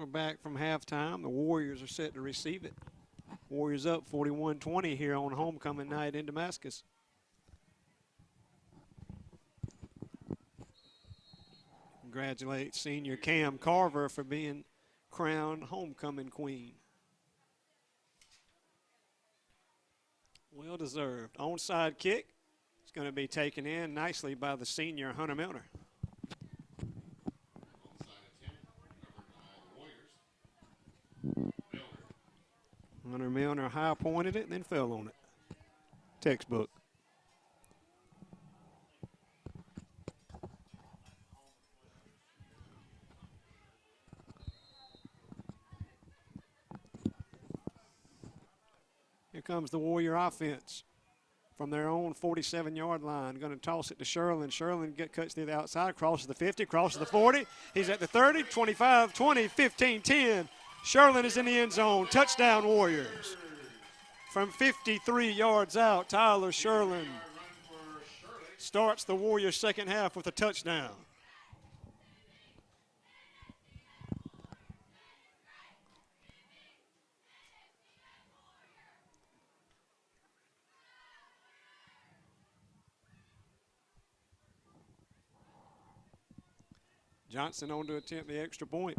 We're back from halftime. The Warriors are set to receive it. Warriors up 41-20 here on homecoming night in Damascus. Congratulate senior Cam Carver for being crowned homecoming queen. Well deserved. Onside kick. It's going to be taken in nicely by the senior Hunter Milner. Hunter Milner high pointed it and then fell on it. Textbook. Here comes the Warrior offense from their own 47-yard line. Going to toss it to Sherlin. Sherlin cuts to the outside, crosses the 50, crosses the 40. He's at the 30, 25, 20, 15, 10. Sherlin is in the end zone. Touchdown Warriors. From 53 yards out, Tyler Sherlin starts the Warriors' second half with a touchdown. Johnson on to attempt the extra point.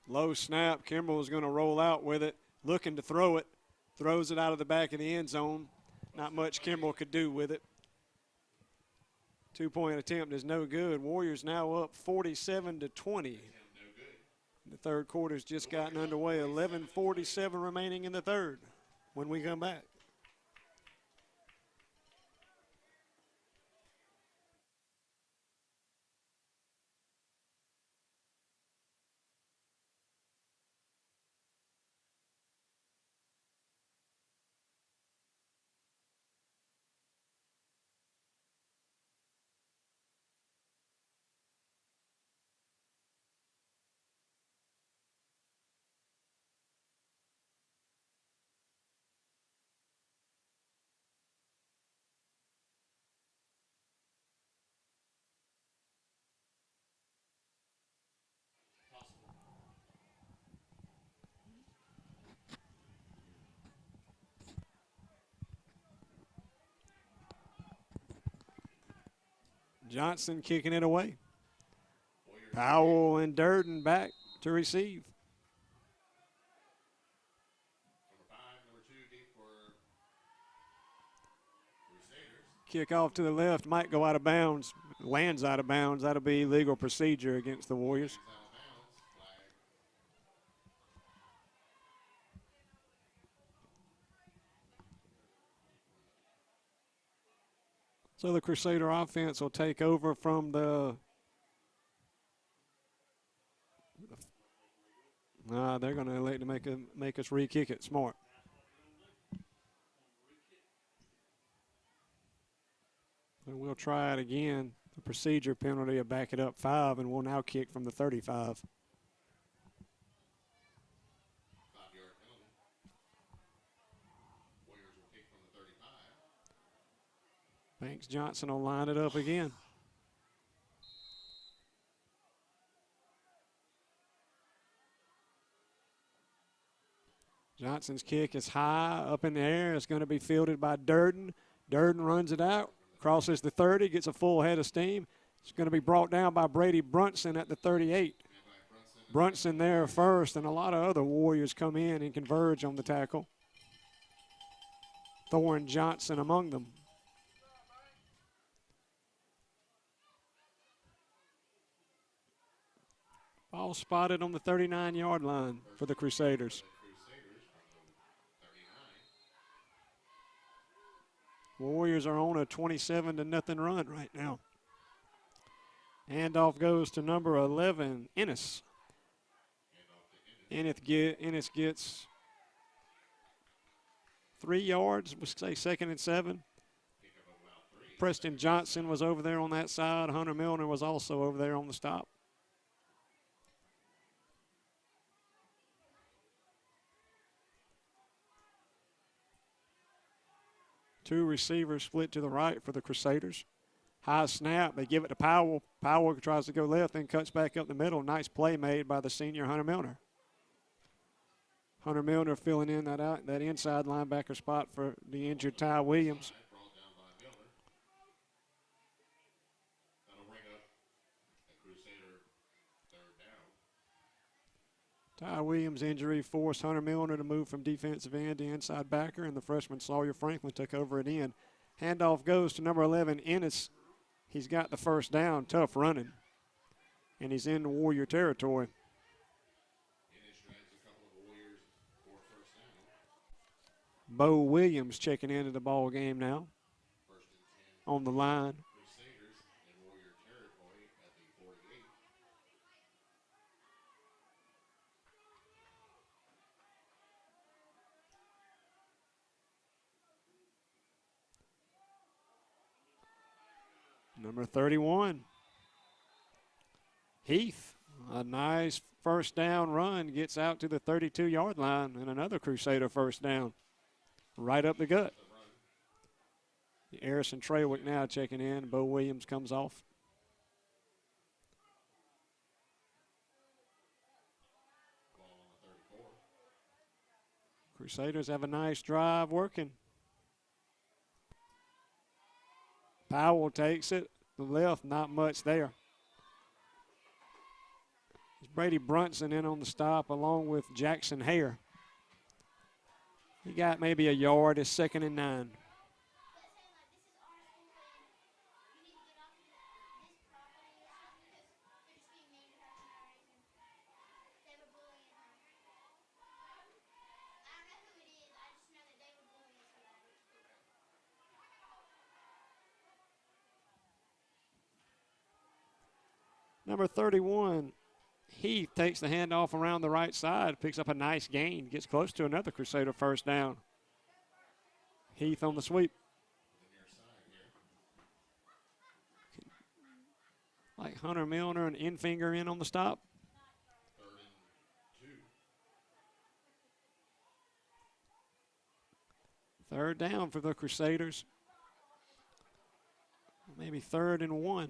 Low snap. Kimbrell is going to roll out with it, looking to throw it. Throws it out of the back of the end zone. Not much Kimbrell could do with it. 2-point attempt is no good. Warriors now up 47-20. The third quarter's just gotten underway. 11:47 remaining in the third when we come back. Johnson kicking it away. Powell and Durden back to receive. Kick off to the left, might go out of bounds. Lands out of bounds. That'll be legal procedure against the Warriors. So the Crusader offense will take over from the they're going to elect to make us re-kick it. Smart. And we'll try it again. The procedure penalty will back it up 5, and we'll now kick from the 35. Banks Johnson will line it up again. Johnson's kick is high, up in the air. It's going to be fielded by Durden. Durden runs it out, crosses the 30, gets a full head of steam. It's going to be brought down by Brady Brunson at the 38. Brunson there first, and a lot of other Warriors come in and converge on the tackle. Thorne Johnson among them. Ball spotted on the 39-yard line for the Crusaders. Warriors are on a 27-0 run right now. Handoff goes to number 11, Ennis. Ennis gets 3 yards, we'll say 2nd and 7. Preston Johnson was over there on that side. Hunter Milner was also over there on the stop. Two receivers split to the right for the Crusaders. High snap. They give it to Powell. Powell tries to go left, then cuts back up the middle. Nice play made by the senior Hunter Milner. Hunter Milner filling in that inside linebacker spot for the injured Ty Williams. Ty Williams' injury forced Hunter Milner to move from defensive end to inside backer, and the freshman Sawyer Franklin took over at end. Handoff goes to number 11, Ennis. He's got the first down, tough running, and he's in Warrior territory. Bo Williams checking into the ball game now on the line. Number 31, Heath. A nice first down run, gets out to the 32-yard line, and another Crusader first down. Right up the gut. Harrison Trawick now checking in. Bo Williams comes off. Crusaders have a nice drive working. Powell takes it. The left, not much there. It's Brady Brunson in on the stop along with Jackson Hare. He got maybe a yard. It's 2nd and 9. Number 31, Heath takes the handoff around the right side, picks up a nice gain, gets close to another Crusader first down. Heath on the sweep. Like Hunter Milner and Infinger in on the stop. Third down for the Crusaders. Maybe 3rd and 1.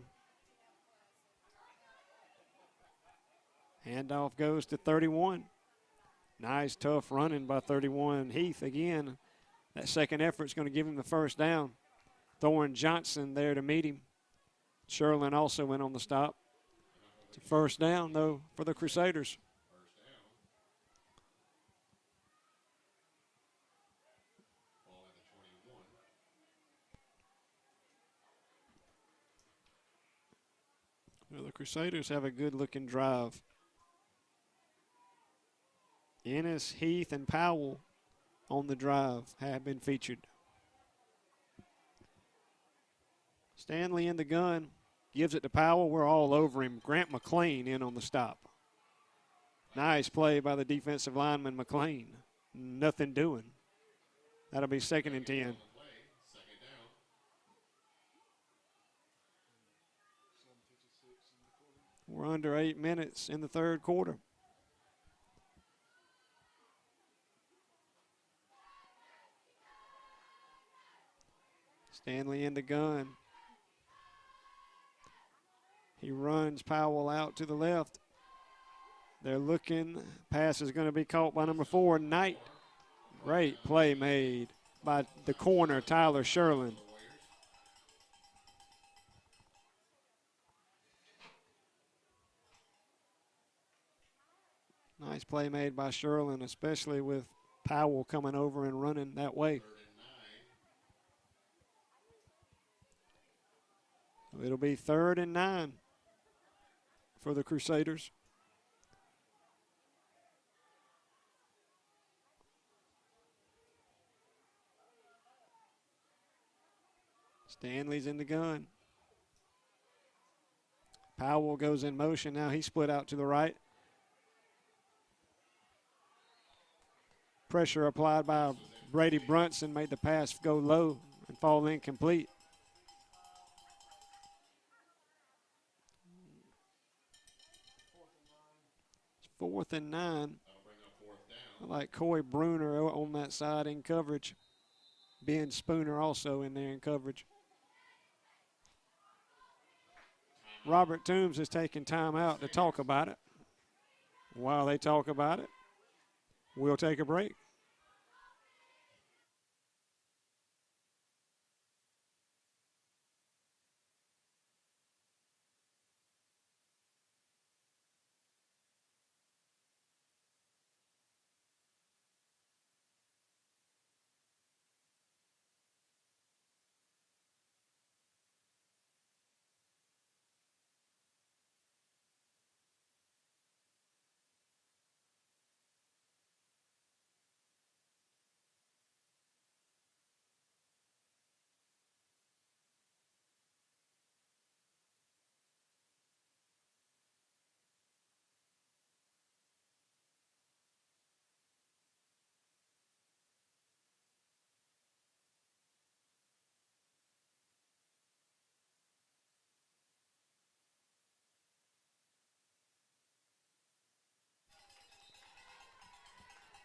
Handoff goes to 31. Nice, tough running by 31. Heath again. That second effort's going to give him the first down. Thorne Johnson there to meet him. Sherlin also went on the stop. It's a first down, though, for the Crusaders. Well, the Crusaders have a good-looking drive. Ennis, Heath, and Powell on the drive have been featured. Stanley in the gun, gives it to Powell. We're all over him. Grant McLean in on the stop. Nice play by the defensive lineman McLean. Nothing doing. That'll be 2nd and 10. We're under 8 minutes in the third quarter. Stanley in the gun. He runs Powell out to the left. They're looking. Pass is going to be caught by number 4, Knight. Great play made by the corner, Tyler Sherlin. Nice play made by Sherlin, especially with Powell coming over and running that way. It'll be 3rd and 9 for the Crusaders. Stanley's in the gun. Powell goes in motion now. He split out to the right. Pressure applied by Brady Brunson made the pass go low and fall incomplete. It's 4th and 9. I like Coy Bruner on that side in coverage. Ben Spooner also in there in coverage. Robert Toombs is taking time out to talk about it. While they talk about it, we'll take a break.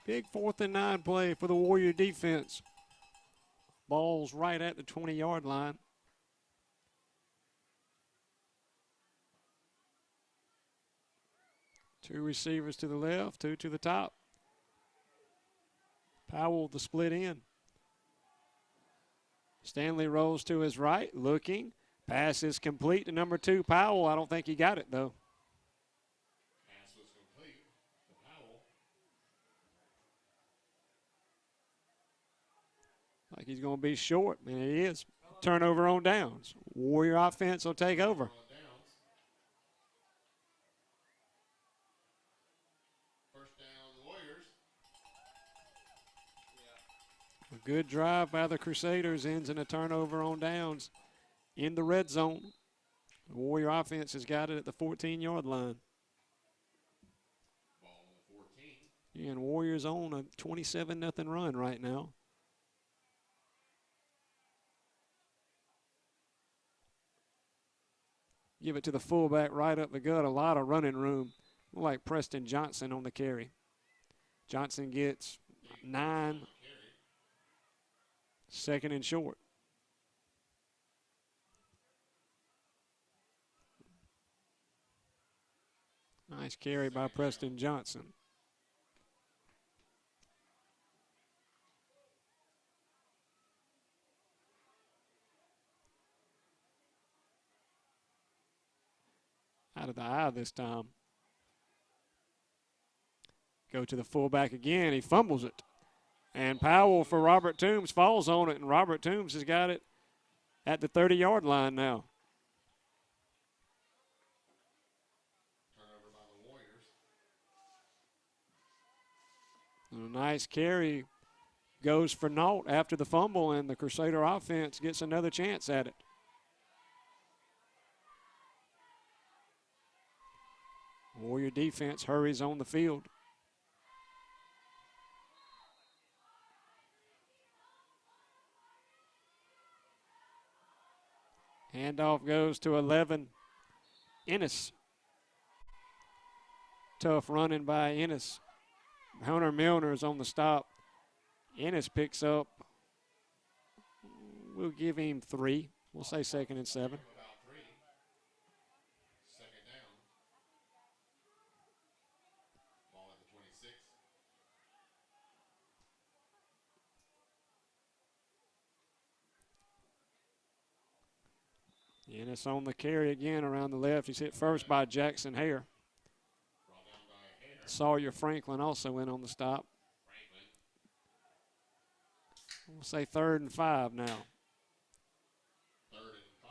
Big 4th and 9 play for the Warrior defense. Ball's right at the 20-yard line. Two receivers to the left, two to the top. Powell the split in. Stanley rolls to his right, looking. Pass is complete to number 2, Powell. I don't think he got it, though. Pass was complete to Powell. Like he's going to be short, and he is. Turnover on downs. Warrior offense will take over. On downs. First down, Warriors. A good drive by the Crusaders ends in a turnover on downs in the red zone. The Warrior offense has got it at the 14-yard line. Ball on the 14. And Warriors on a 27-0 run right now. Give it to the fullback right up the gut. A lot of running room. Like Preston Johnson on the carry. Johnson gets 9. Second and short. Nice carry by Preston Johnson. Out of the eye this time. Go to the fullback again. He fumbles it. And Powell for Robert Toombs falls on it, and Robert Toombs has got it at the 30-yard line now. Turnover by the Warriors. And a nice carry goes for naught after the fumble, and the Crusader offense gets another chance at it. Warrior defense hurries on the field. Handoff goes to 11. Ennis. Tough running by Ennis. Hunter Milner is on the stop. Ennis picks up. We'll give him 3. We'll say 2nd and 7. About 3. Second down. Ball at the 26. Ennis on the carry again around the left. He's hit first by Jackson Hare. Brought down by Hare. Sawyer Franklin also went on the stop. Franklin. We'll say 3rd and 5 now. 3rd and 5.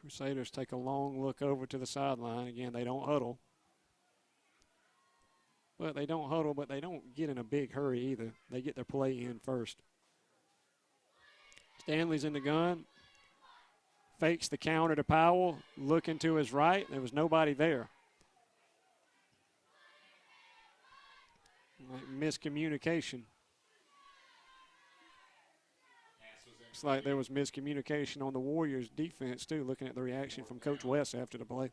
Crusaders take a long look over to the sideline. Again, they don't huddle. But they don't huddle, but they don't get in a big hurry either. They get their play in first. Stanley's in the gun. Fakes the counter to Powell. Looking to his right. There was nobody there. Miscommunication. Looks like there was miscommunication on the Warriors defense too, looking at the reaction from Coach West after the play.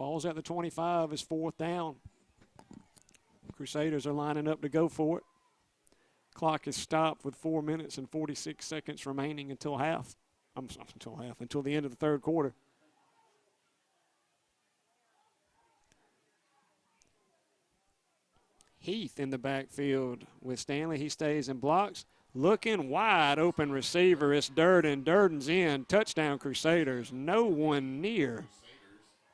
Ball's at the 25, is 4th down. Crusaders are lining up to go for it. Clock is stopped with 4 minutes and 46 seconds remaining until until the end of the third quarter. Heath in the backfield with Stanley. He stays and blocks. Looking wide open receiver. It's Durden. Durden's in. Touchdown Crusaders. No one near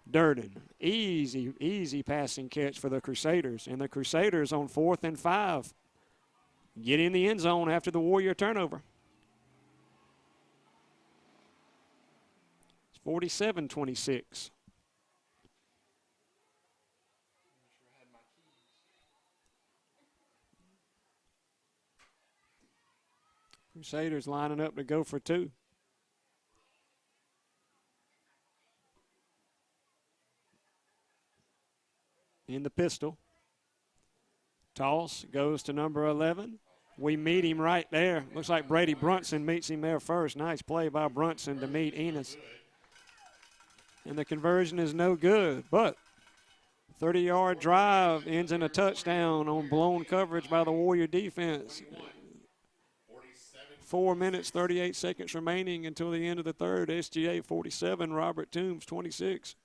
Durden. Easy passing catch for the Crusaders. And the Crusaders on 4th and 5. Get in the end zone after the Warrior turnover. It's 47-26. Crusaders lining up to go for 2. In the pistol. Toss goes to number 11. We meet him right there. Looks like Brady Brunson meets him there first. Nice play by Brunson to meet Enos. And the conversion is no good, but 30-yard drive ends in a touchdown on blown coverage by the Warrior defense. 4 minutes, 38 seconds remaining until the end of the third. SGA 47, Robert Toombs 26.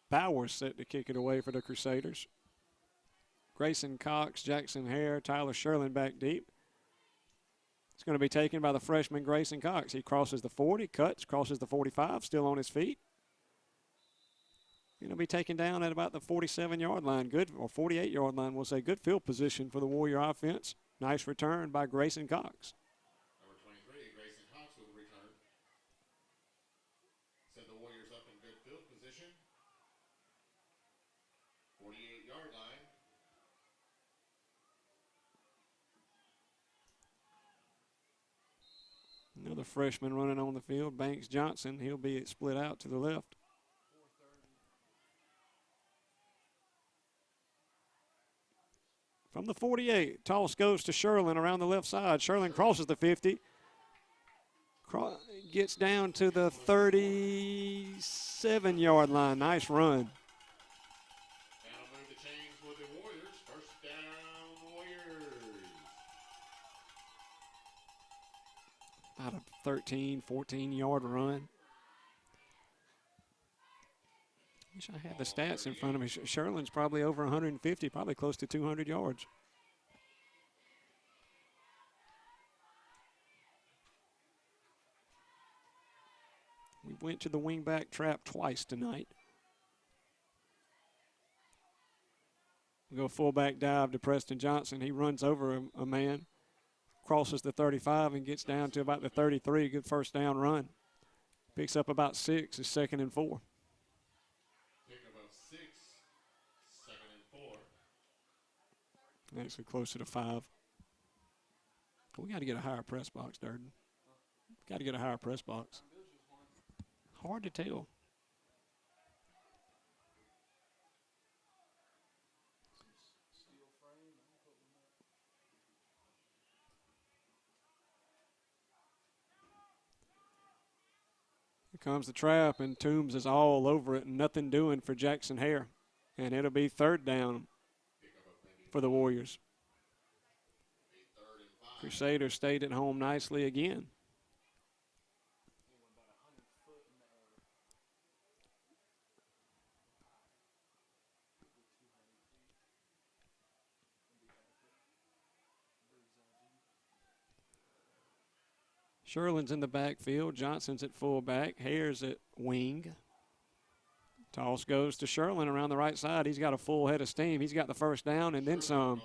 Bowers set to kick it away for the Crusaders. Grayson Cox, Jackson Hare, Tyler Sherlin back deep. It's going to be taken by the freshman Grayson Cox. He crosses the 40, cuts, crosses the 45, still on his feet. Going to be taken down at about the 47-yard line, good, or 48-yard line, we'll say. Good field position for the Warrior offense. Nice return by Grayson Cox. Number 23, Grayson Cox with a return. Set the Warriors up in good field position. 48-yard line. Another freshman running on the field, Banks Johnson. He'll be split out to the left. From the 48, toss goes to Sherlin around the left side. Sherlin crosses the 50. Gets down to the 37-yard line. Nice run. That'll move the chains with the Warriors. First down, Warriors. About a 13, 14-yard run. Wish I had the stats in front of me. Sherlin's probably over 150, probably close to 200 yards. We went to the wingback trap twice tonight. We go fullback dive to Preston Johnson. He runs over a man, crosses the 35 and gets down to about the 33. Good first down run. Picks up about 6, is 2nd and 4. Pickup of 6, 2nd and 4. Actually closer to 5. We got to get a higher press box, Durden. Got to get a higher press box. Hard to tell. Here comes the trap, and Toombs is all over it, and nothing doing for Jackson Hare. And it'll be 3rd down for the Warriors. Crusaders stayed at home nicely again. Sherlin's in the backfield. Johnson's at fullback. Hare's at wing. Toss goes to Sherlin around the right side. He's got a full head of steam. He's got the first down and then some.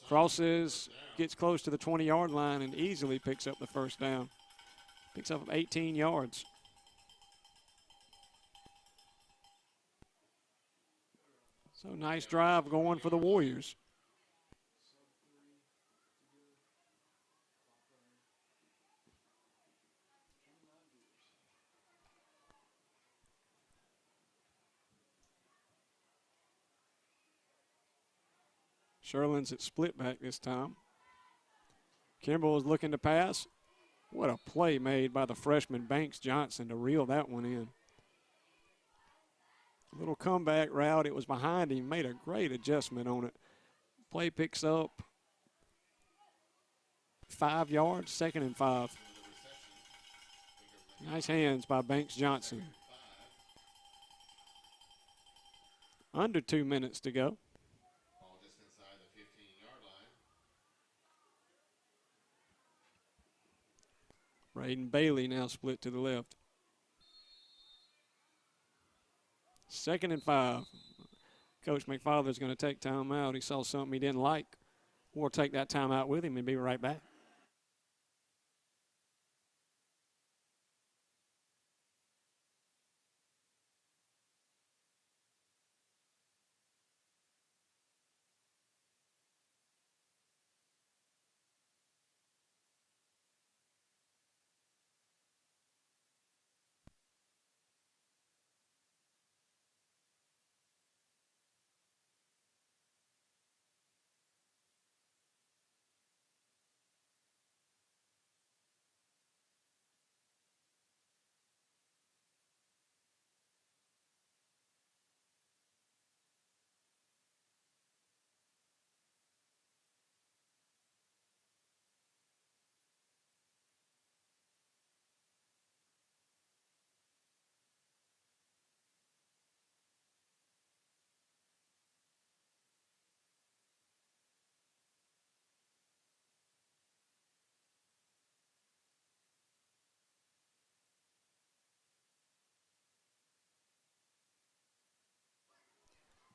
Crosses, gets close to the 20-yard line and easily picks up the first down. Picks up 18 yards. So nice drive going for the Warriors. Sherlin's at split back this time. Kimbrell is looking to pass. What a play made by the freshman Banks Johnson to reel that one in. Little comeback route. It was behind him. Made a great adjustment on it. Play picks up 5 yards, 2nd and 5. Nice hands by Banks Johnson. Under 2 minutes to go. Ball just inside the 15-yard line. Braden Bailey now split to the left. 2nd and 5. Coach McFarland's going to take time out. He saw something he didn't like. We'll take that time out with him and be right back.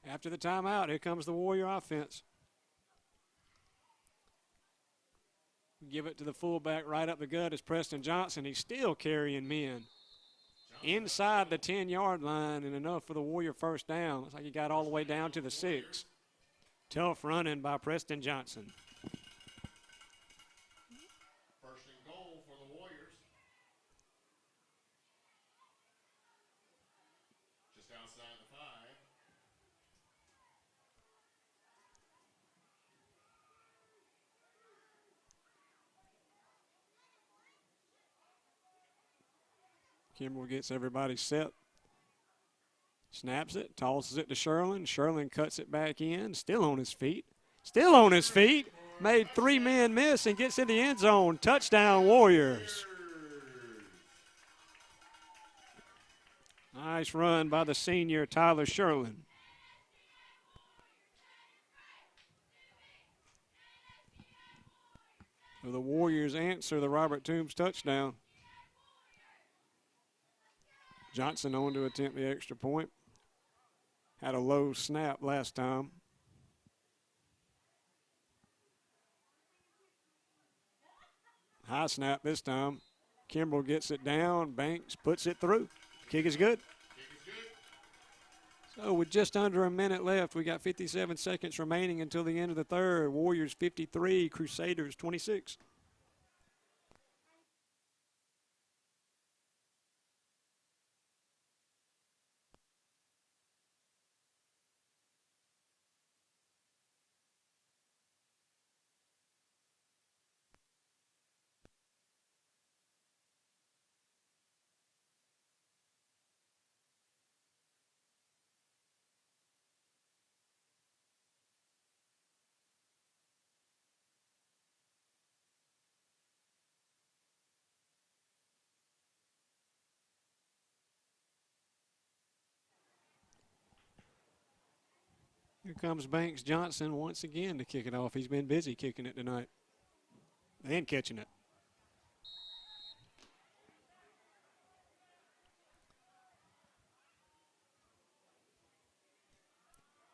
After the timeout, here comes the Warrior offense. Give it to the fullback right up the gut is Preston Johnson. He's still carrying men inside the 10-yard line and enough for the Warrior first down. Looks like he got all the way down to the 6. Tough running by Preston Johnson. First and goal for the Warriors. Just outside the 5. Kimbrell gets everybody set. Snaps it, tosses it to Sherlin. Sherlin cuts it back in, still on his feet. Still on his feet. Made 3 men miss and gets in the end zone. Touchdown, Warriors. Nice run by the senior, Tyler Sherlin. So the Warriors answer the Robert Toombs touchdown. Johnson on to attempt the extra point. Had a low snap last time. High snap this time. Kimbrell gets it down. Banks puts it through. Kick is good. So with just under a minute left, we got 57 seconds remaining until the end of the third. Warriors 53, Crusaders 26. Here comes Banks Johnson once again to kick it off. He's been busy kicking it tonight and catching it.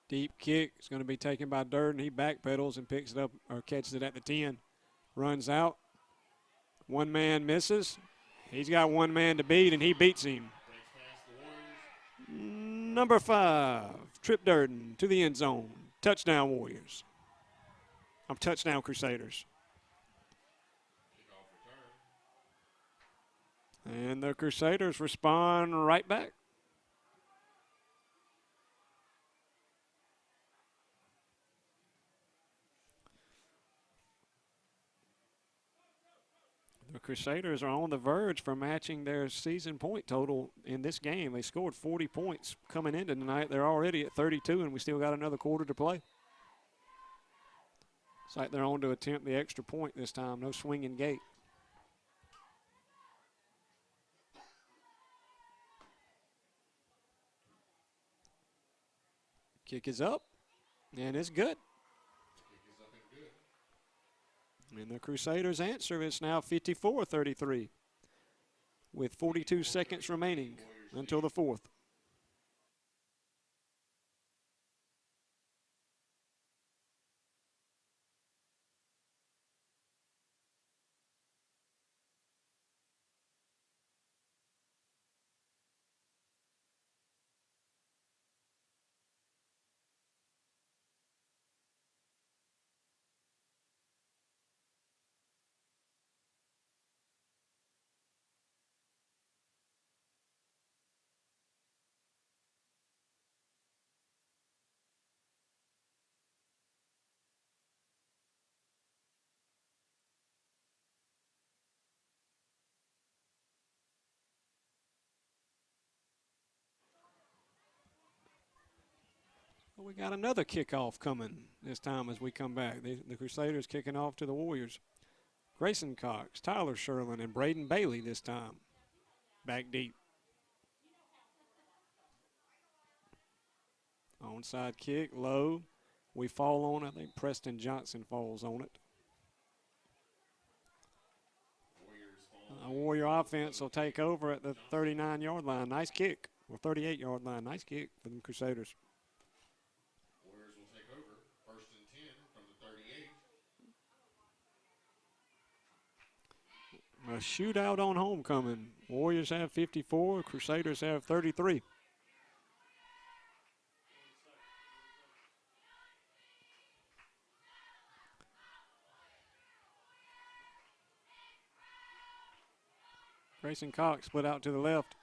Deep kick is going to be taken by Durden. He backpedals and picks it up or catches it at the 10. Runs out. One man misses. He's got one man to beat, and he beats him. Number 5, Trip Durden to the end zone. Touchdown Warriors. Touchdown Crusaders. And the Crusaders respond right back. The Crusaders are on the verge for matching their season point total in this game. They scored 40 points coming into tonight. They're already at 32, and we still got another quarter to play. It's like they're on to attempt the extra point this time. No swinging gate. Kick is up, and it's good. And the Crusaders answer. It's now 54-33 with 42 seconds remaining until the 4th. Well, we got another kickoff coming this time as we come back. The Crusaders kicking off to the Warriors. Grayson Cox, Tyler Sherlin, and Braden Bailey this time. Back deep. Onside kick, low. We fall on it. I think Preston Johnson falls on it. Warrior offense will take over at the 39-yard line. Nice kick. Or 38-yard line. Nice kick for the Crusaders. Warriors will take over. 1st and 10 from the 38. A shootout on homecoming. Warriors have 54. Crusaders have 33. Grayson Cox split out to the left.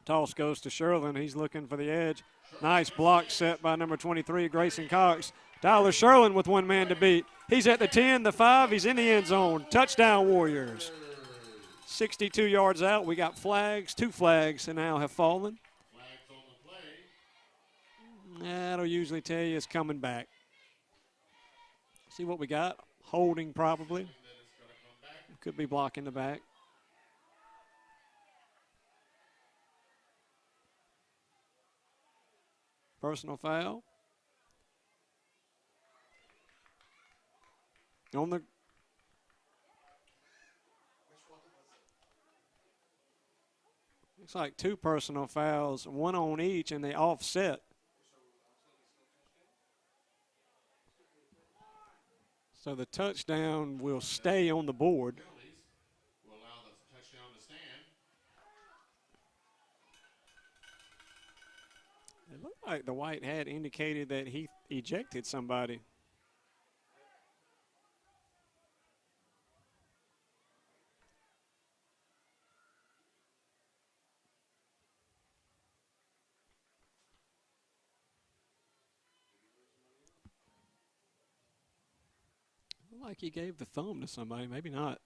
Toss goes to Sherlin. He's looking for the edge. Nice block set by number 23, Grayson Cox. Tyler Sherlin with one man to beat. He's at the 10, the 5. He's in the end zone. Touchdown Warriors. 62 yards out. We got flags. 2 flags and now have fallen. Flags on the play. That'll usually tell you it's coming back. See what we got. Holding probably. Could be blocking the back. Personal foul. On the looks like 2 personal fouls, 1 on each, and they offset. So the touchdown will stay on the board. Will allow the touchdown to stand. It looked like the white hat indicated that he ejected somebody. Looked like he gave the thumb to somebody, maybe not.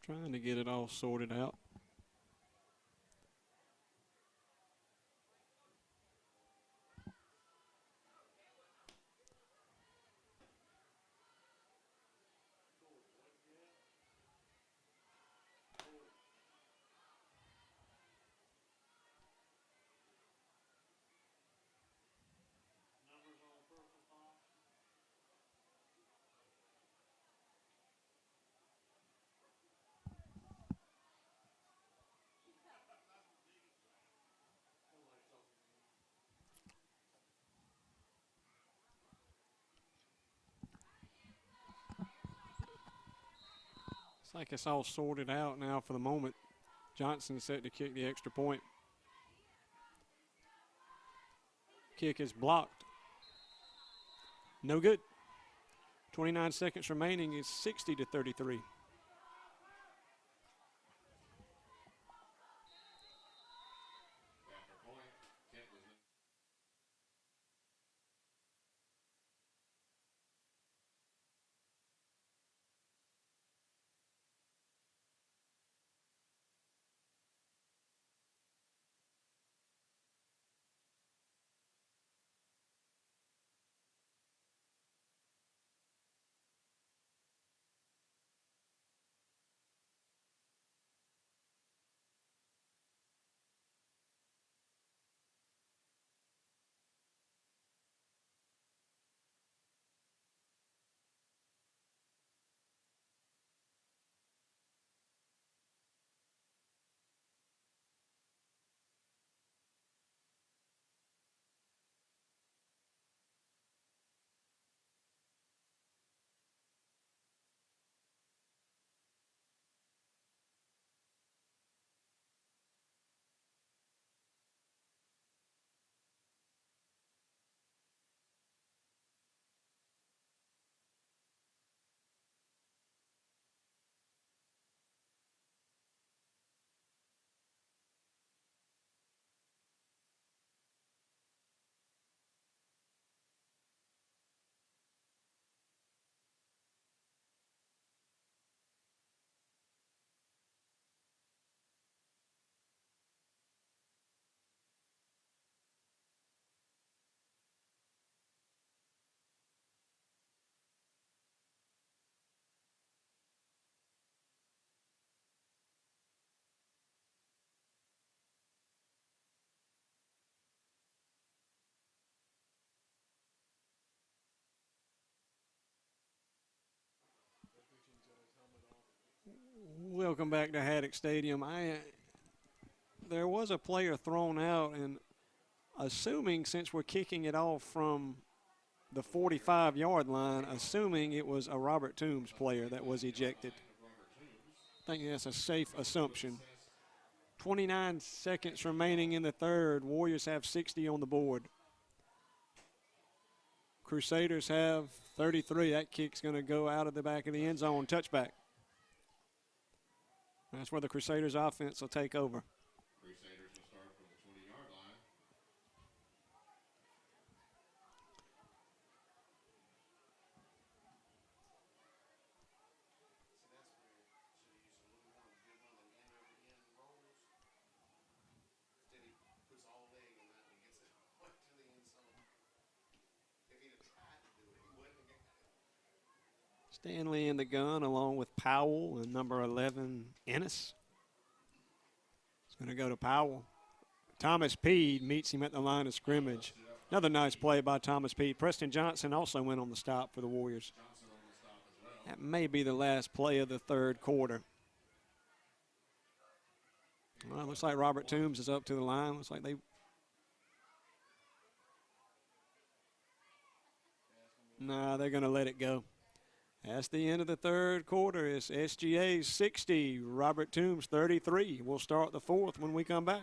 Trying to get it all sorted out. like it's all sorted out now for the moment. Johnson set to kick the extra point. Kick is blocked. No good. 29 seconds remaining is 60-33. Welcome back to Haddock Stadium. There was a player thrown out, and assuming since we're kicking it off from the 45-yard line, assuming it was a Robert Toombs player that was ejected. I think that's a safe assumption. 29 seconds remaining in the third. Warriors have 60 on the board. Crusaders have 33. That kick's going to go out of the back of the end zone. Touchback. That's where the Crusaders offense will take over. Crusaders will start from the 20-yard line. Stanley in the gun along with Powell and number 11, Ennis. It's going to go to Powell. Thomas Peed meets him at the line of scrimmage. Another nice play by Thomas Peed. Preston Johnson also went on the stop for the Warriors. That may be the last play of the third quarter. Well, it looks like Robert Toombs is up to the line. Looks like they. Nah, they're going to let it go. That's the end of the third quarter. It's SGA 60, Robert Toombs 33. We'll start the fourth when we come back.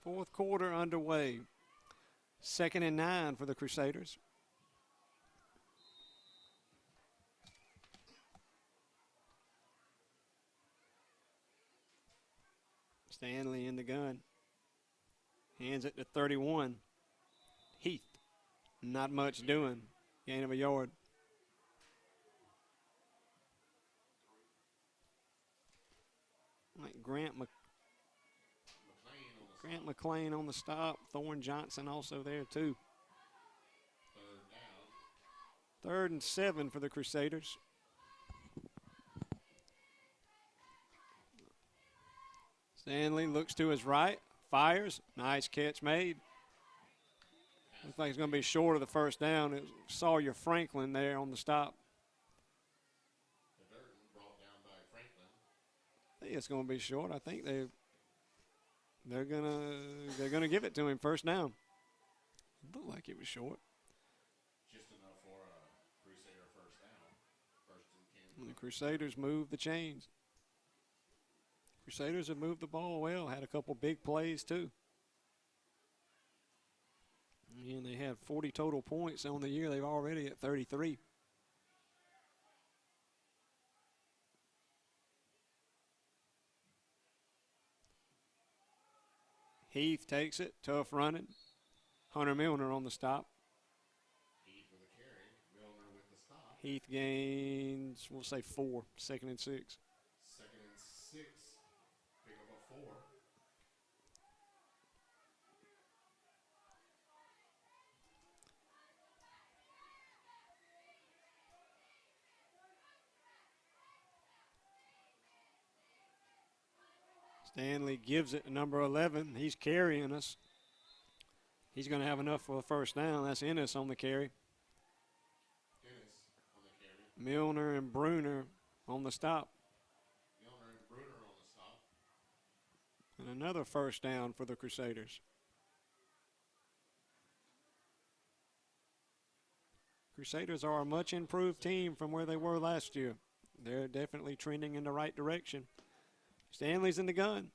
Fourth quarter underway. 2nd and 9 for the Crusaders. Stanley in the gun. Hands it to 31. Heath. Not much doing. Gain of a yard. Like Grant McLean on the stop. Thorne Johnson also there too. 3rd and 7 for the Crusaders. Stanley looks to his right, fires. Nice catch made. Looks like he's going to be short of the first down. It was Sawyer Franklin there on the stop. I think it's going to be short. I think they're gonna give it to him first down. It looked like it was short. Just enough for a Crusader first down. 1st and 10. And the Crusaders move the chains. Crusaders have moved the ball well. Had a couple big plays too. And they have 40 total points on the year. They're already at 33. Heath takes it. Tough running. Hunter Milner on the stop. Heath with a carry. Milner with the stop. Heath gains, we'll say 4. 2nd and 6. 2nd and 6. Pick up a 4. Stanley gives it to number 11. He's carrying us. He's going to have enough for a first down. That's Ennis on the carry. Dennis on the carry. Milner and Bruner on the stop. Milner and Bruner on the stop. And another first down for the Crusaders. Crusaders are a much improved team from where they were last year. They're definitely trending in the right direction. Stanley's in the gun.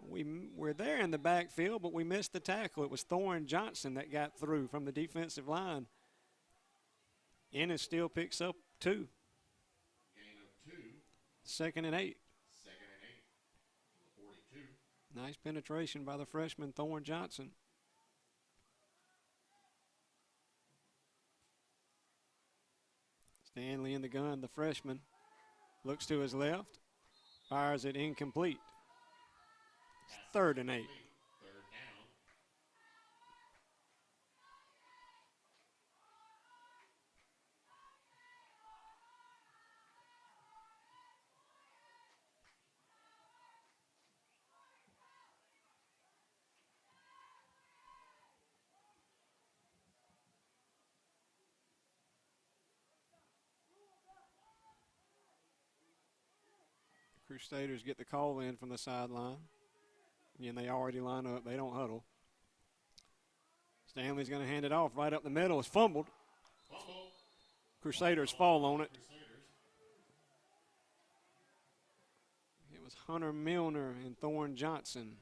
We're there in the backfield, but we missed the tackle. It was Thorne Johnson that got through from the defensive line. Ennis still picks up 2. Gain of 2. 2nd and 8. 2nd and 8. 42. Nice penetration by the freshman Thorne Johnson. Stanley in the gun, the freshman. Looks to his left. Fires it incomplete. 3rd and 8. 3rd down. Crusaders get the call in from the sideline. And they already line up. They don't huddle. Stanley's going to hand it off right up the middle. It's fumbled. Fumble. Crusaders fall on it. Crusaders. It was Hunter Milner and Thorne Johnson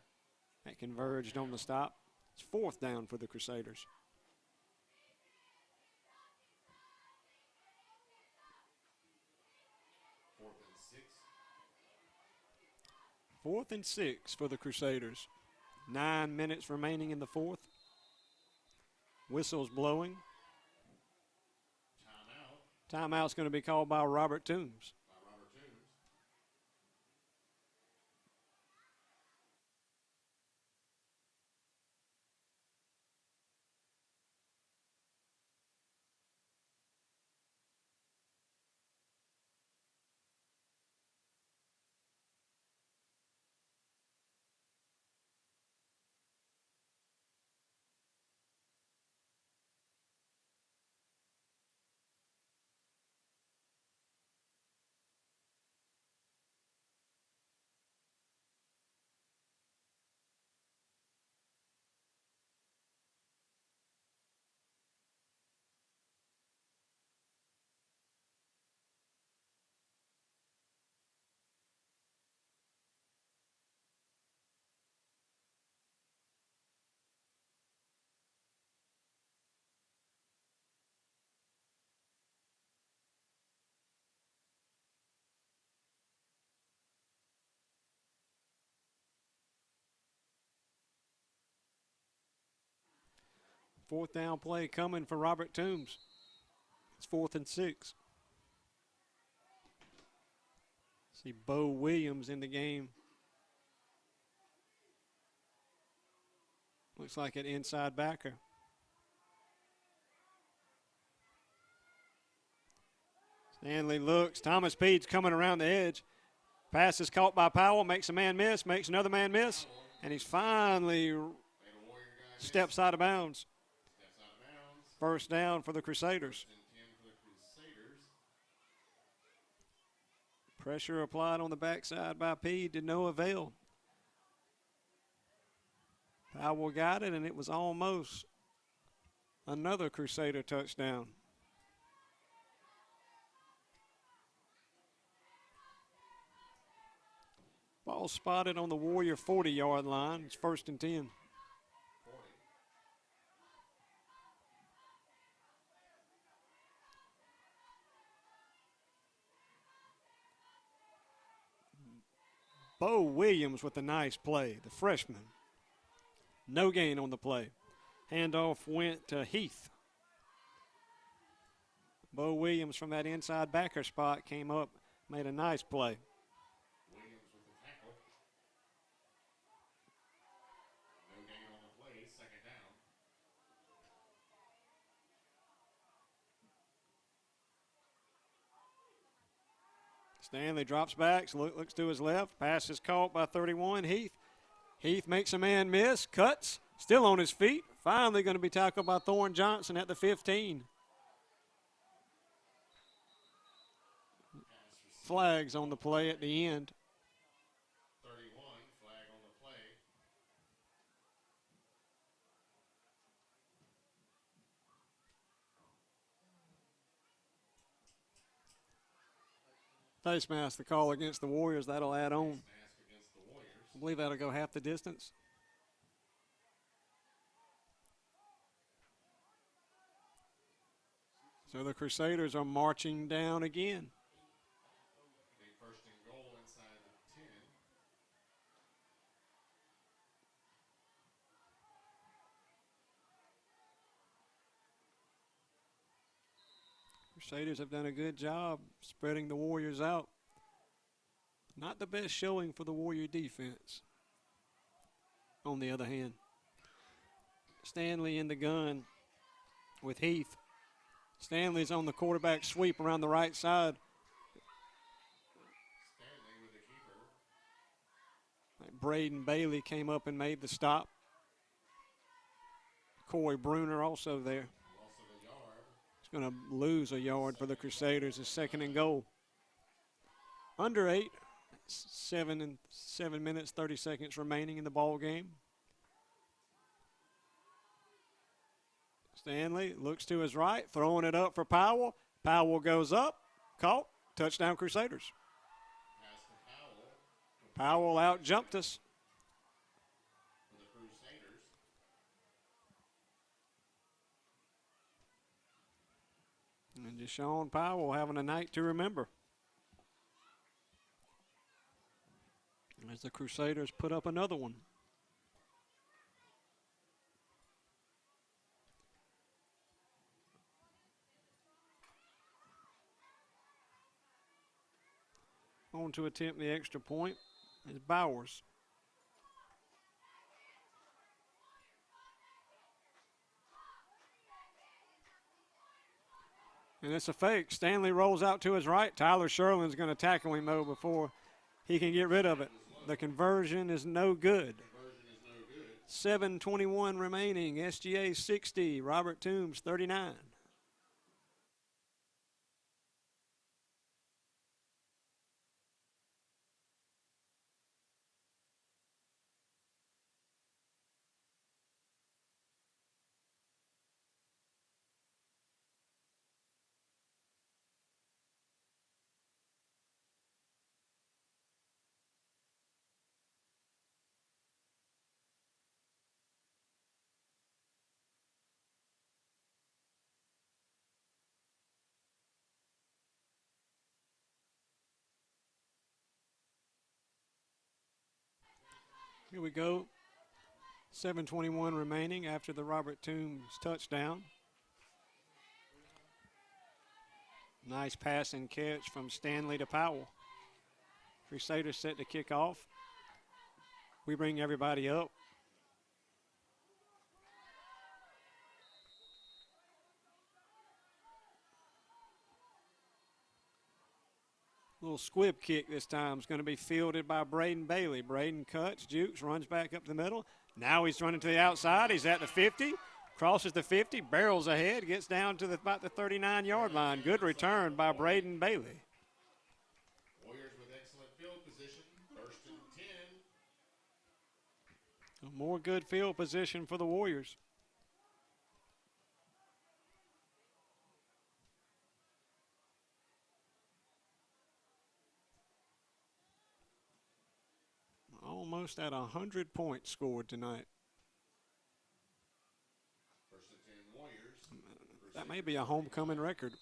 that converged on the stop. It's 4th down for the Crusaders. Fourth and 6 for the Crusaders. 9 minutes remaining in the 4th. Whistles blowing. Timeout. Timeout's going to be called by Robert Toombs. Fourth down play coming for Robert Toombs. It's 4th and 6. See Bo Williams in the game. Looks like an inside backer. Stanley looks. Thomas Pede's coming around the edge. Pass is caught by Powell. Makes a man miss. Makes another man miss. And he's finally steps out of bounds. First down for the Crusaders. Pressure applied on the backside by Pede to no avail. Powell got it, and it was almost another Crusader touchdown. Ball spotted on the Warrior 40-yard line. It's 1st and 10. Bo Williams with a nice play, the freshman. No gain on the play. Handoff went to Heath. Bo Williams from that inside backer spot came up, made a nice play. Williams with the tackle. No gain on the play, 2nd down. Stanley drops back, looks to his left. Pass is caught by 31, Heath. Heath makes a man miss, cuts, still on his feet. Finally going to be tackled by Thorne Johnson at the 15. Flags on the play at the end. 31, flag on the play. Face mask, the call against the Warriors. That'll add on. Mask against the Warriors. I believe that'll go half the distance. So the Crusaders are marching down again. Big 1st and goal inside the 10. Crusaders have done a good job spreading the Warriors out. Not the best showing for the Warrior defense. On the other hand, Stanley in the gun with Heath. Stanley's on the quarterback sweep around the right side. Stanley with the keeper. Braden Bailey came up and made the stop. Corey Bruner also there. Loss of a yard. He's going to lose a yard for the Crusaders. It's 2nd and goal. Under 8. 7 minutes, 30 seconds remaining in the ball game. Stanley looks to his right, throwing it up for Powell. Powell goes up, caught, touchdown Crusaders. Pass to Powell. Powell out jumped us. For the Crusaders. And Deshaun Powell having a night to remember. As the Crusaders put up another one. On to attempt the extra point is Bowers. And it's a fake. Stanley rolls out to his right. Tyler Sherlin's going to tackle him, though, before he can get rid of it. The conversion is no good. 7:21 remaining. SGA 60. Robert Toombs 39. Here we go. 7:21 remaining after the Robert Toombs touchdown. Nice pass and catch from Stanley to Powell. Crusaders set to kick off. We bring everybody up. Little squib kick this time is going to be fielded by Braden Bailey. Braden cuts, jukes, runs back up the middle. Now he's running to the outside. He's at the 50, crosses the 50, barrels ahead, gets down to about the 39-yard line. Good return by Braden Bailey. Warriors with excellent field position, 1st and 10. More good field position for the Warriors. Almost at 100 points scored tonight. 1st and 10 Warriors. That may be a homecoming record.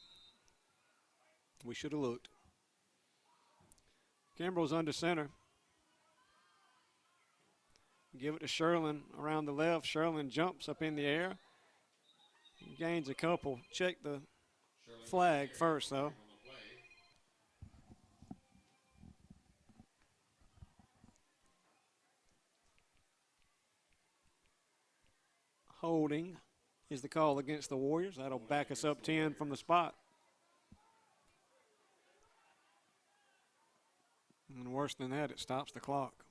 We should have looked. Kimbrell's under center. Give it to Sherlin around the left. Sherlin jumps up in the air. Gains a couple. Check the flag first, though. Holding is the call against the Warriors. That'll back us up 10 from the spot. And worse than that, it stops the clock.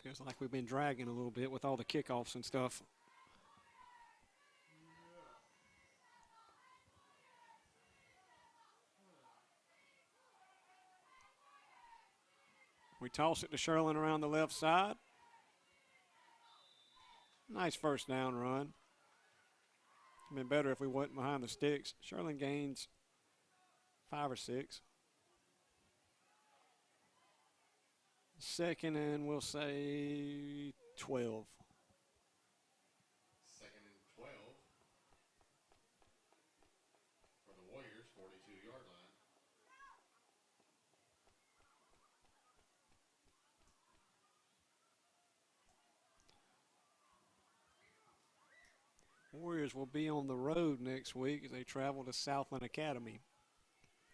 Feels like we've been dragging a little bit with all the kickoffs and stuff. We toss it to Sherlin around the left side. Nice first down run. It'd been better if we went behind the sticks. Sherlin gains 5 or 6. 2nd and we'll say 12. 2nd and 12 for the Warriors, 42-yard line. Warriors will be on the road next week as they travel to Southland Academy.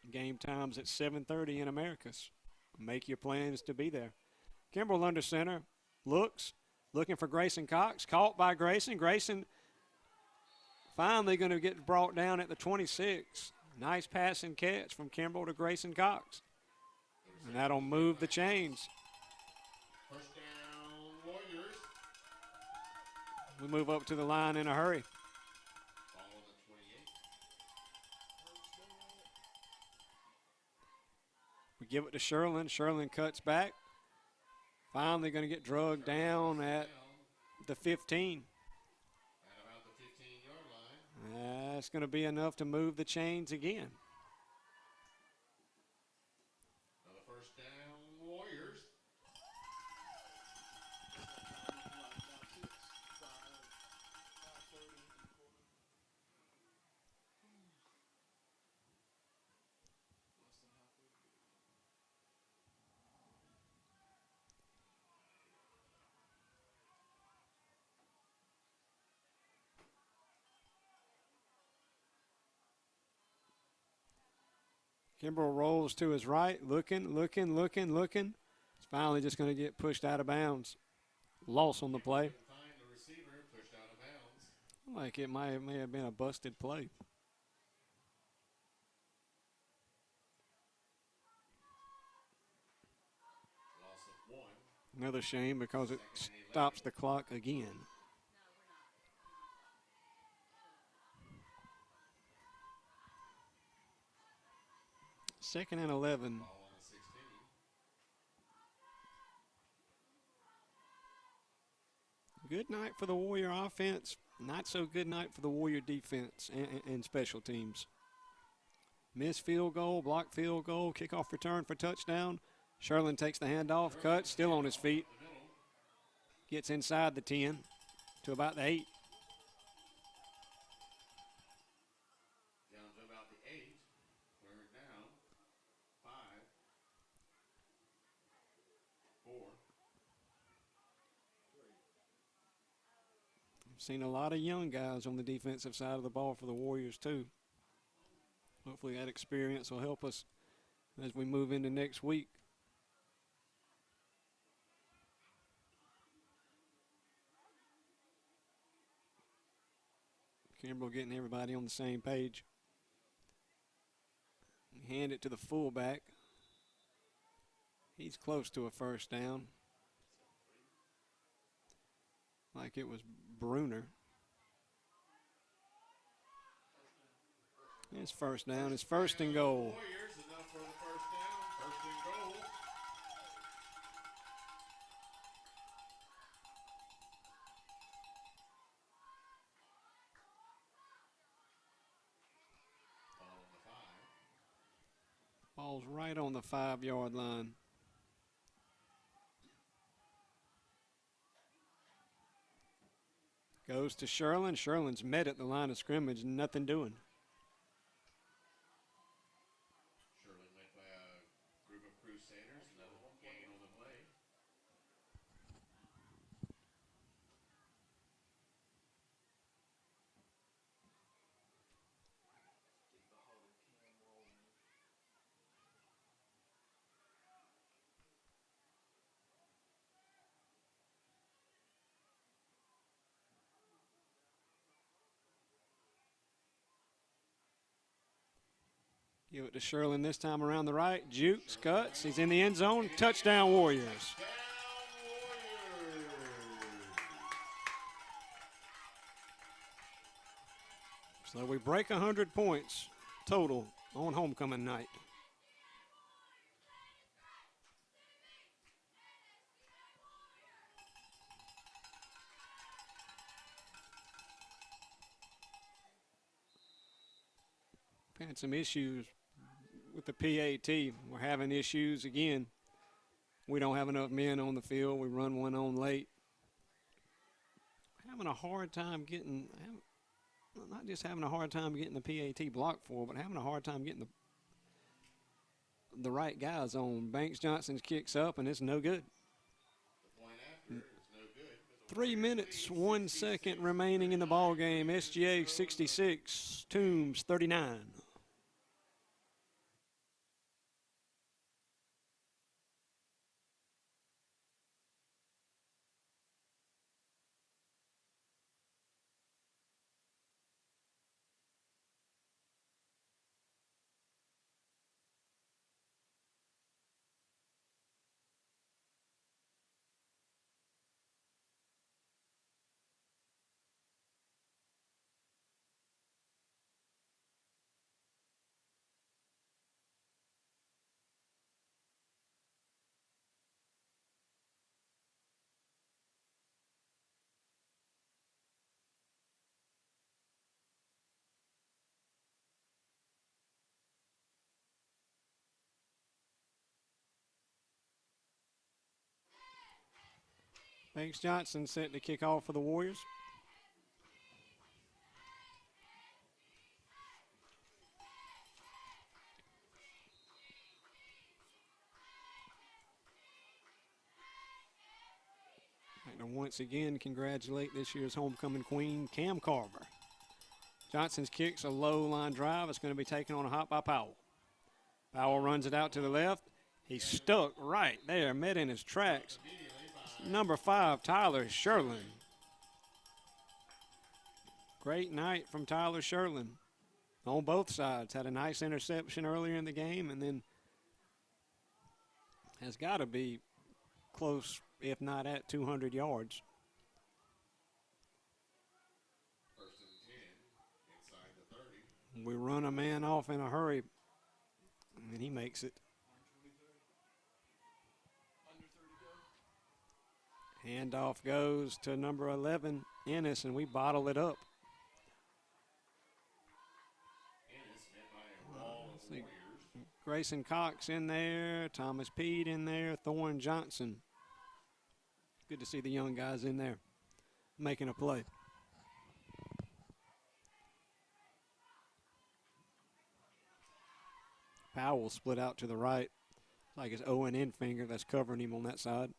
Game time's at 7:30 in Americus. Make your plans to be there. Kimbrell under center, looking for Grayson Cox, caught by Grayson. Grayson finally going to get brought down at the 26. Nice pass and catch from Kimbrell to Grayson Cox. And that'll move the chains. First down, Warriors. We move up to the line in a hurry. Ball on the 28. We give it to Sherlin. Sherlin cuts back. Finally going to get drugged down at the 15. At about the 15-yard line. That's going to be enough to move the chains again. Another first down, Warriors. Kimbrell rolls to his right, looking. It's finally just going to get pushed out of bounds. Loss on the play. Find the receiver, pushed out of bounds. Like it may have been a busted play. Loss of 1. Another shame because it stops the clock again. Second and 11. Ball on the 16. Good night for the Warrior offense. Not so good night for the Warrior defense and special teams. Missed field goal, blocked field goal, kickoff return for touchdown. Sherlin takes the handoff, cuts, still on his feet. Gets inside the 10 to about the 8. Down Seen a lot of young guys on the defensive side of the ball for the Warriors, too. Hopefully that experience will help us as we move into next week. Kimbrell getting everybody on the same page. Hand it to the fullback. He's close to a first down. Like it was Bruner. It's first down. It's first and goal. Warriors, enough for the first down. First and goal. Ball on the 5. Ball's right on the 5-yard line. Goes to Sherlin. Sherlin's met at the line of scrimmage, nothing doing. Sherlin met by a group of Crusaders. Another gain on the play. Give it to Sherlin this time around the right. Jukes, cuts. He's in the end zone. Touchdown, Warriors. Down Warriors. So we break 100 points total on homecoming night. Had some issues with the PAT. We're having issues again. We don't have enough men on the field. We run one on late. Having a hard time getting, not just having a hard time getting the PAT blocked for, but having a hard time getting the right guys on. Banks Johnson's kicks up, and it's no good. The point after is no good. 3 minutes, 1 second remaining in the ball game. SGA 66, Toombs 39. Banks Johnson set to kick off for the Warriors. I'd like to once again congratulate this year's homecoming queen, Cam Carver. Johnson's kick's a low line drive. It's going to be taken on a hop by Powell. Powell runs it out to the left. He's stuck right there, met in his tracks. Number 5, Tyler Sherlin. Great night from Tyler Sherlin on both sides. Had a nice interception earlier in the game and then has got to be close, if not at 200 yards. First and 10, inside the 30. We run a man off in a hurry, and he makes it. Handoff goes to number 11, Ennis, and we bottle it up. Ennis met by a wall of Warriors. Grayson Cox in there, Thomas Pede in there, Thorne Johnson. Good to see the young guys in there making a play. Powell split out to the right. Like it's Owen Enfinger that's covering him on that side.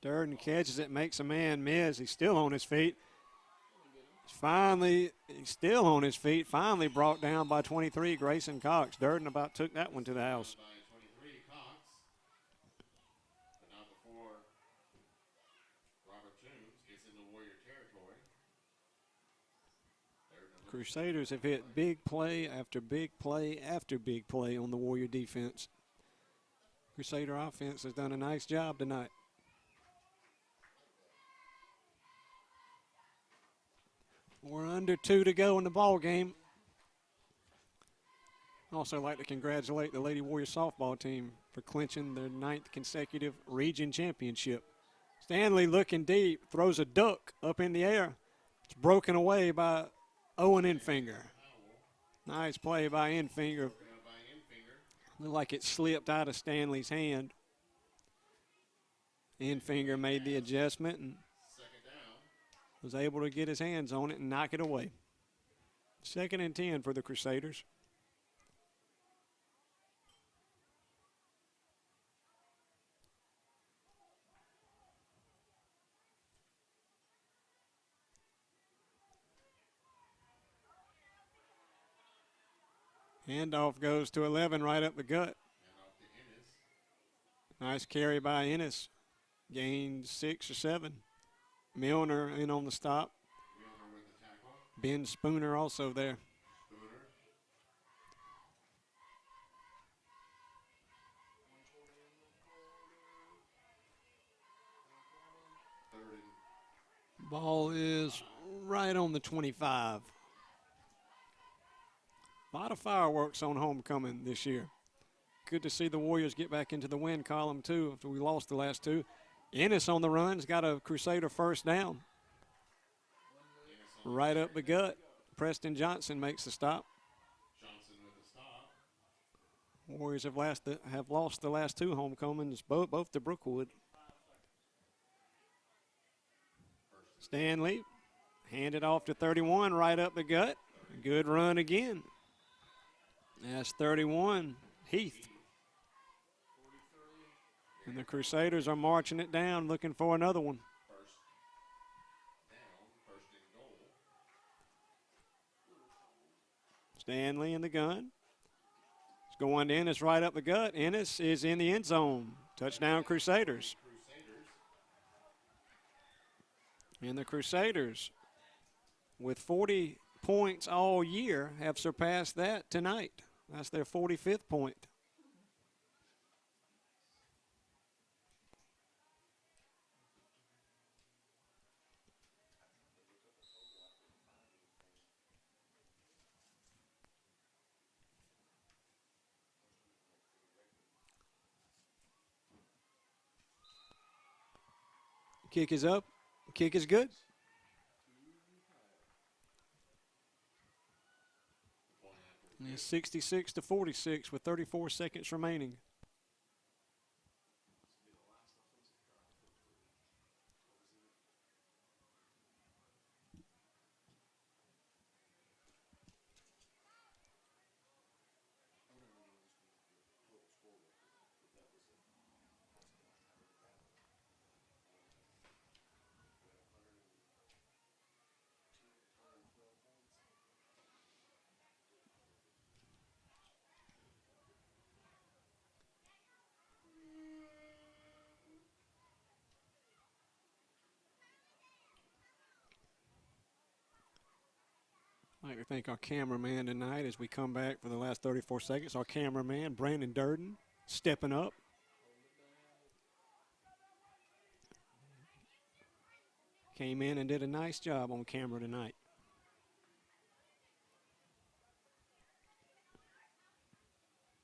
Durden catches it, makes a man miss. He's still on his feet. He's still on his feet. Finally brought down by 23, Grayson Cox. Durden about took that one to the house. By 23, Cox. But not before Robert Toombs gets into Warrior territory. Crusaders have hit big play after big play after big play on the Warrior defense. Crusader offense has done a nice job tonight. We're under 2 to go in the ball game. Also like to congratulate the Lady Warrior softball team for clinching their 9th consecutive region championship. Stanley looking deep, throws a duck up in the air. It's broken away by Owen Infinger. Nice play by Infinger. Looked like it slipped out of Stanley's hand. Infinger made the adjustment and was able to get his hands on it and knock it away. 2nd and 10 for the Crusaders. Handoff goes to 11 right up the gut. Nice carry by Ennis. Gained 6 or 7. Milner in on the stop. Ben Spooner also there. Ball is right on the 25. A lot of fireworks on homecoming this year. Good to see the Warriors get back into the win column, too, after we lost the last 2. Ennis on the run has got a Crusader first down. Right up the gut. Preston Johnson makes the stop. Warriors have lost the last 2 homecomings, both to Brookwood. Stanley handed off to 31 right up the gut. Good run again. That's 31, Heath. And the Crusaders are marching it down, looking for another one. Stanley in the gun. It's going to Ennis right up the gut. Ennis is in the end zone. Touchdown Crusaders. And the Crusaders, with 40 points all year, have surpassed that tonight. That's their 45th point. Kick is up. Kick is good. And it's 66 to 46 with 34 seconds remaining. I'd like to thank our cameraman tonight as we come back for the last 34 seconds. Our cameraman, Brandon Durden, stepping up. Came in and did a nice job on camera tonight.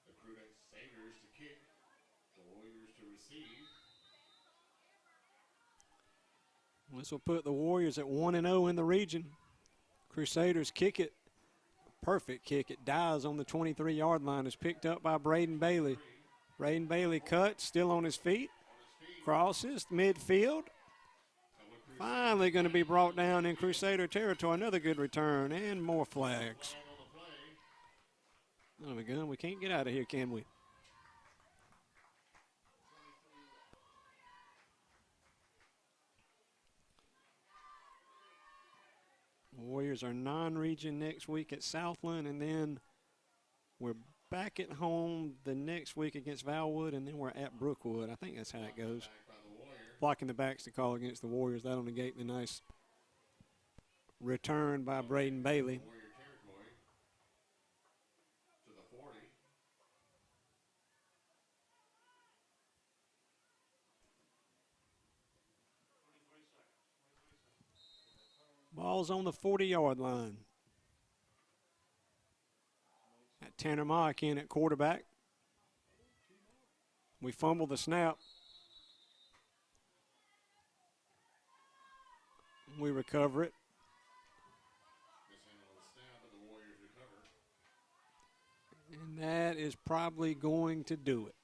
The Crusaders to kick, the Warriors to receive. This will put the Warriors at 1-0 in the region. Crusaders kick it. Perfect kick. It dies on the 23-yard line. Is picked up by Braden Bailey. Braden Bailey cuts, still on his feet. Crosses midfield. Finally going to be brought down in Crusader territory. Another good return and more flags. Oh, my God, we can't get out of here, can we? Warriors are non-region next week at Southland, and then we're back at home the next week against Valwood, and then we're at Brookwood. I think that's how it goes. Blocking the back's the call against the Warriors. That'll negate the nice return by Braden Bailey. Ball's on the 40-yard line. At Tanner Mock in at quarterback. We fumble the snap. We recover it. And that is probably going to do it.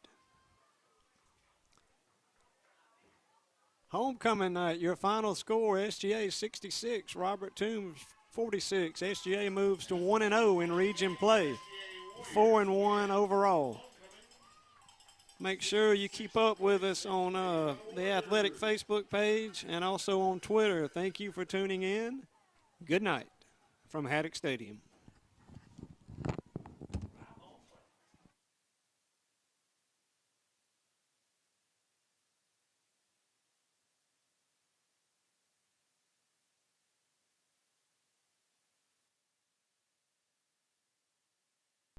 Homecoming night, your final score, SGA 66, Robert Toombs 46. SGA moves to 1-0 in region play, 4-1 overall. Make sure you keep up with us on the Athletic Facebook page and also on Twitter. Thank you for tuning in. Good night from Haddock Stadium.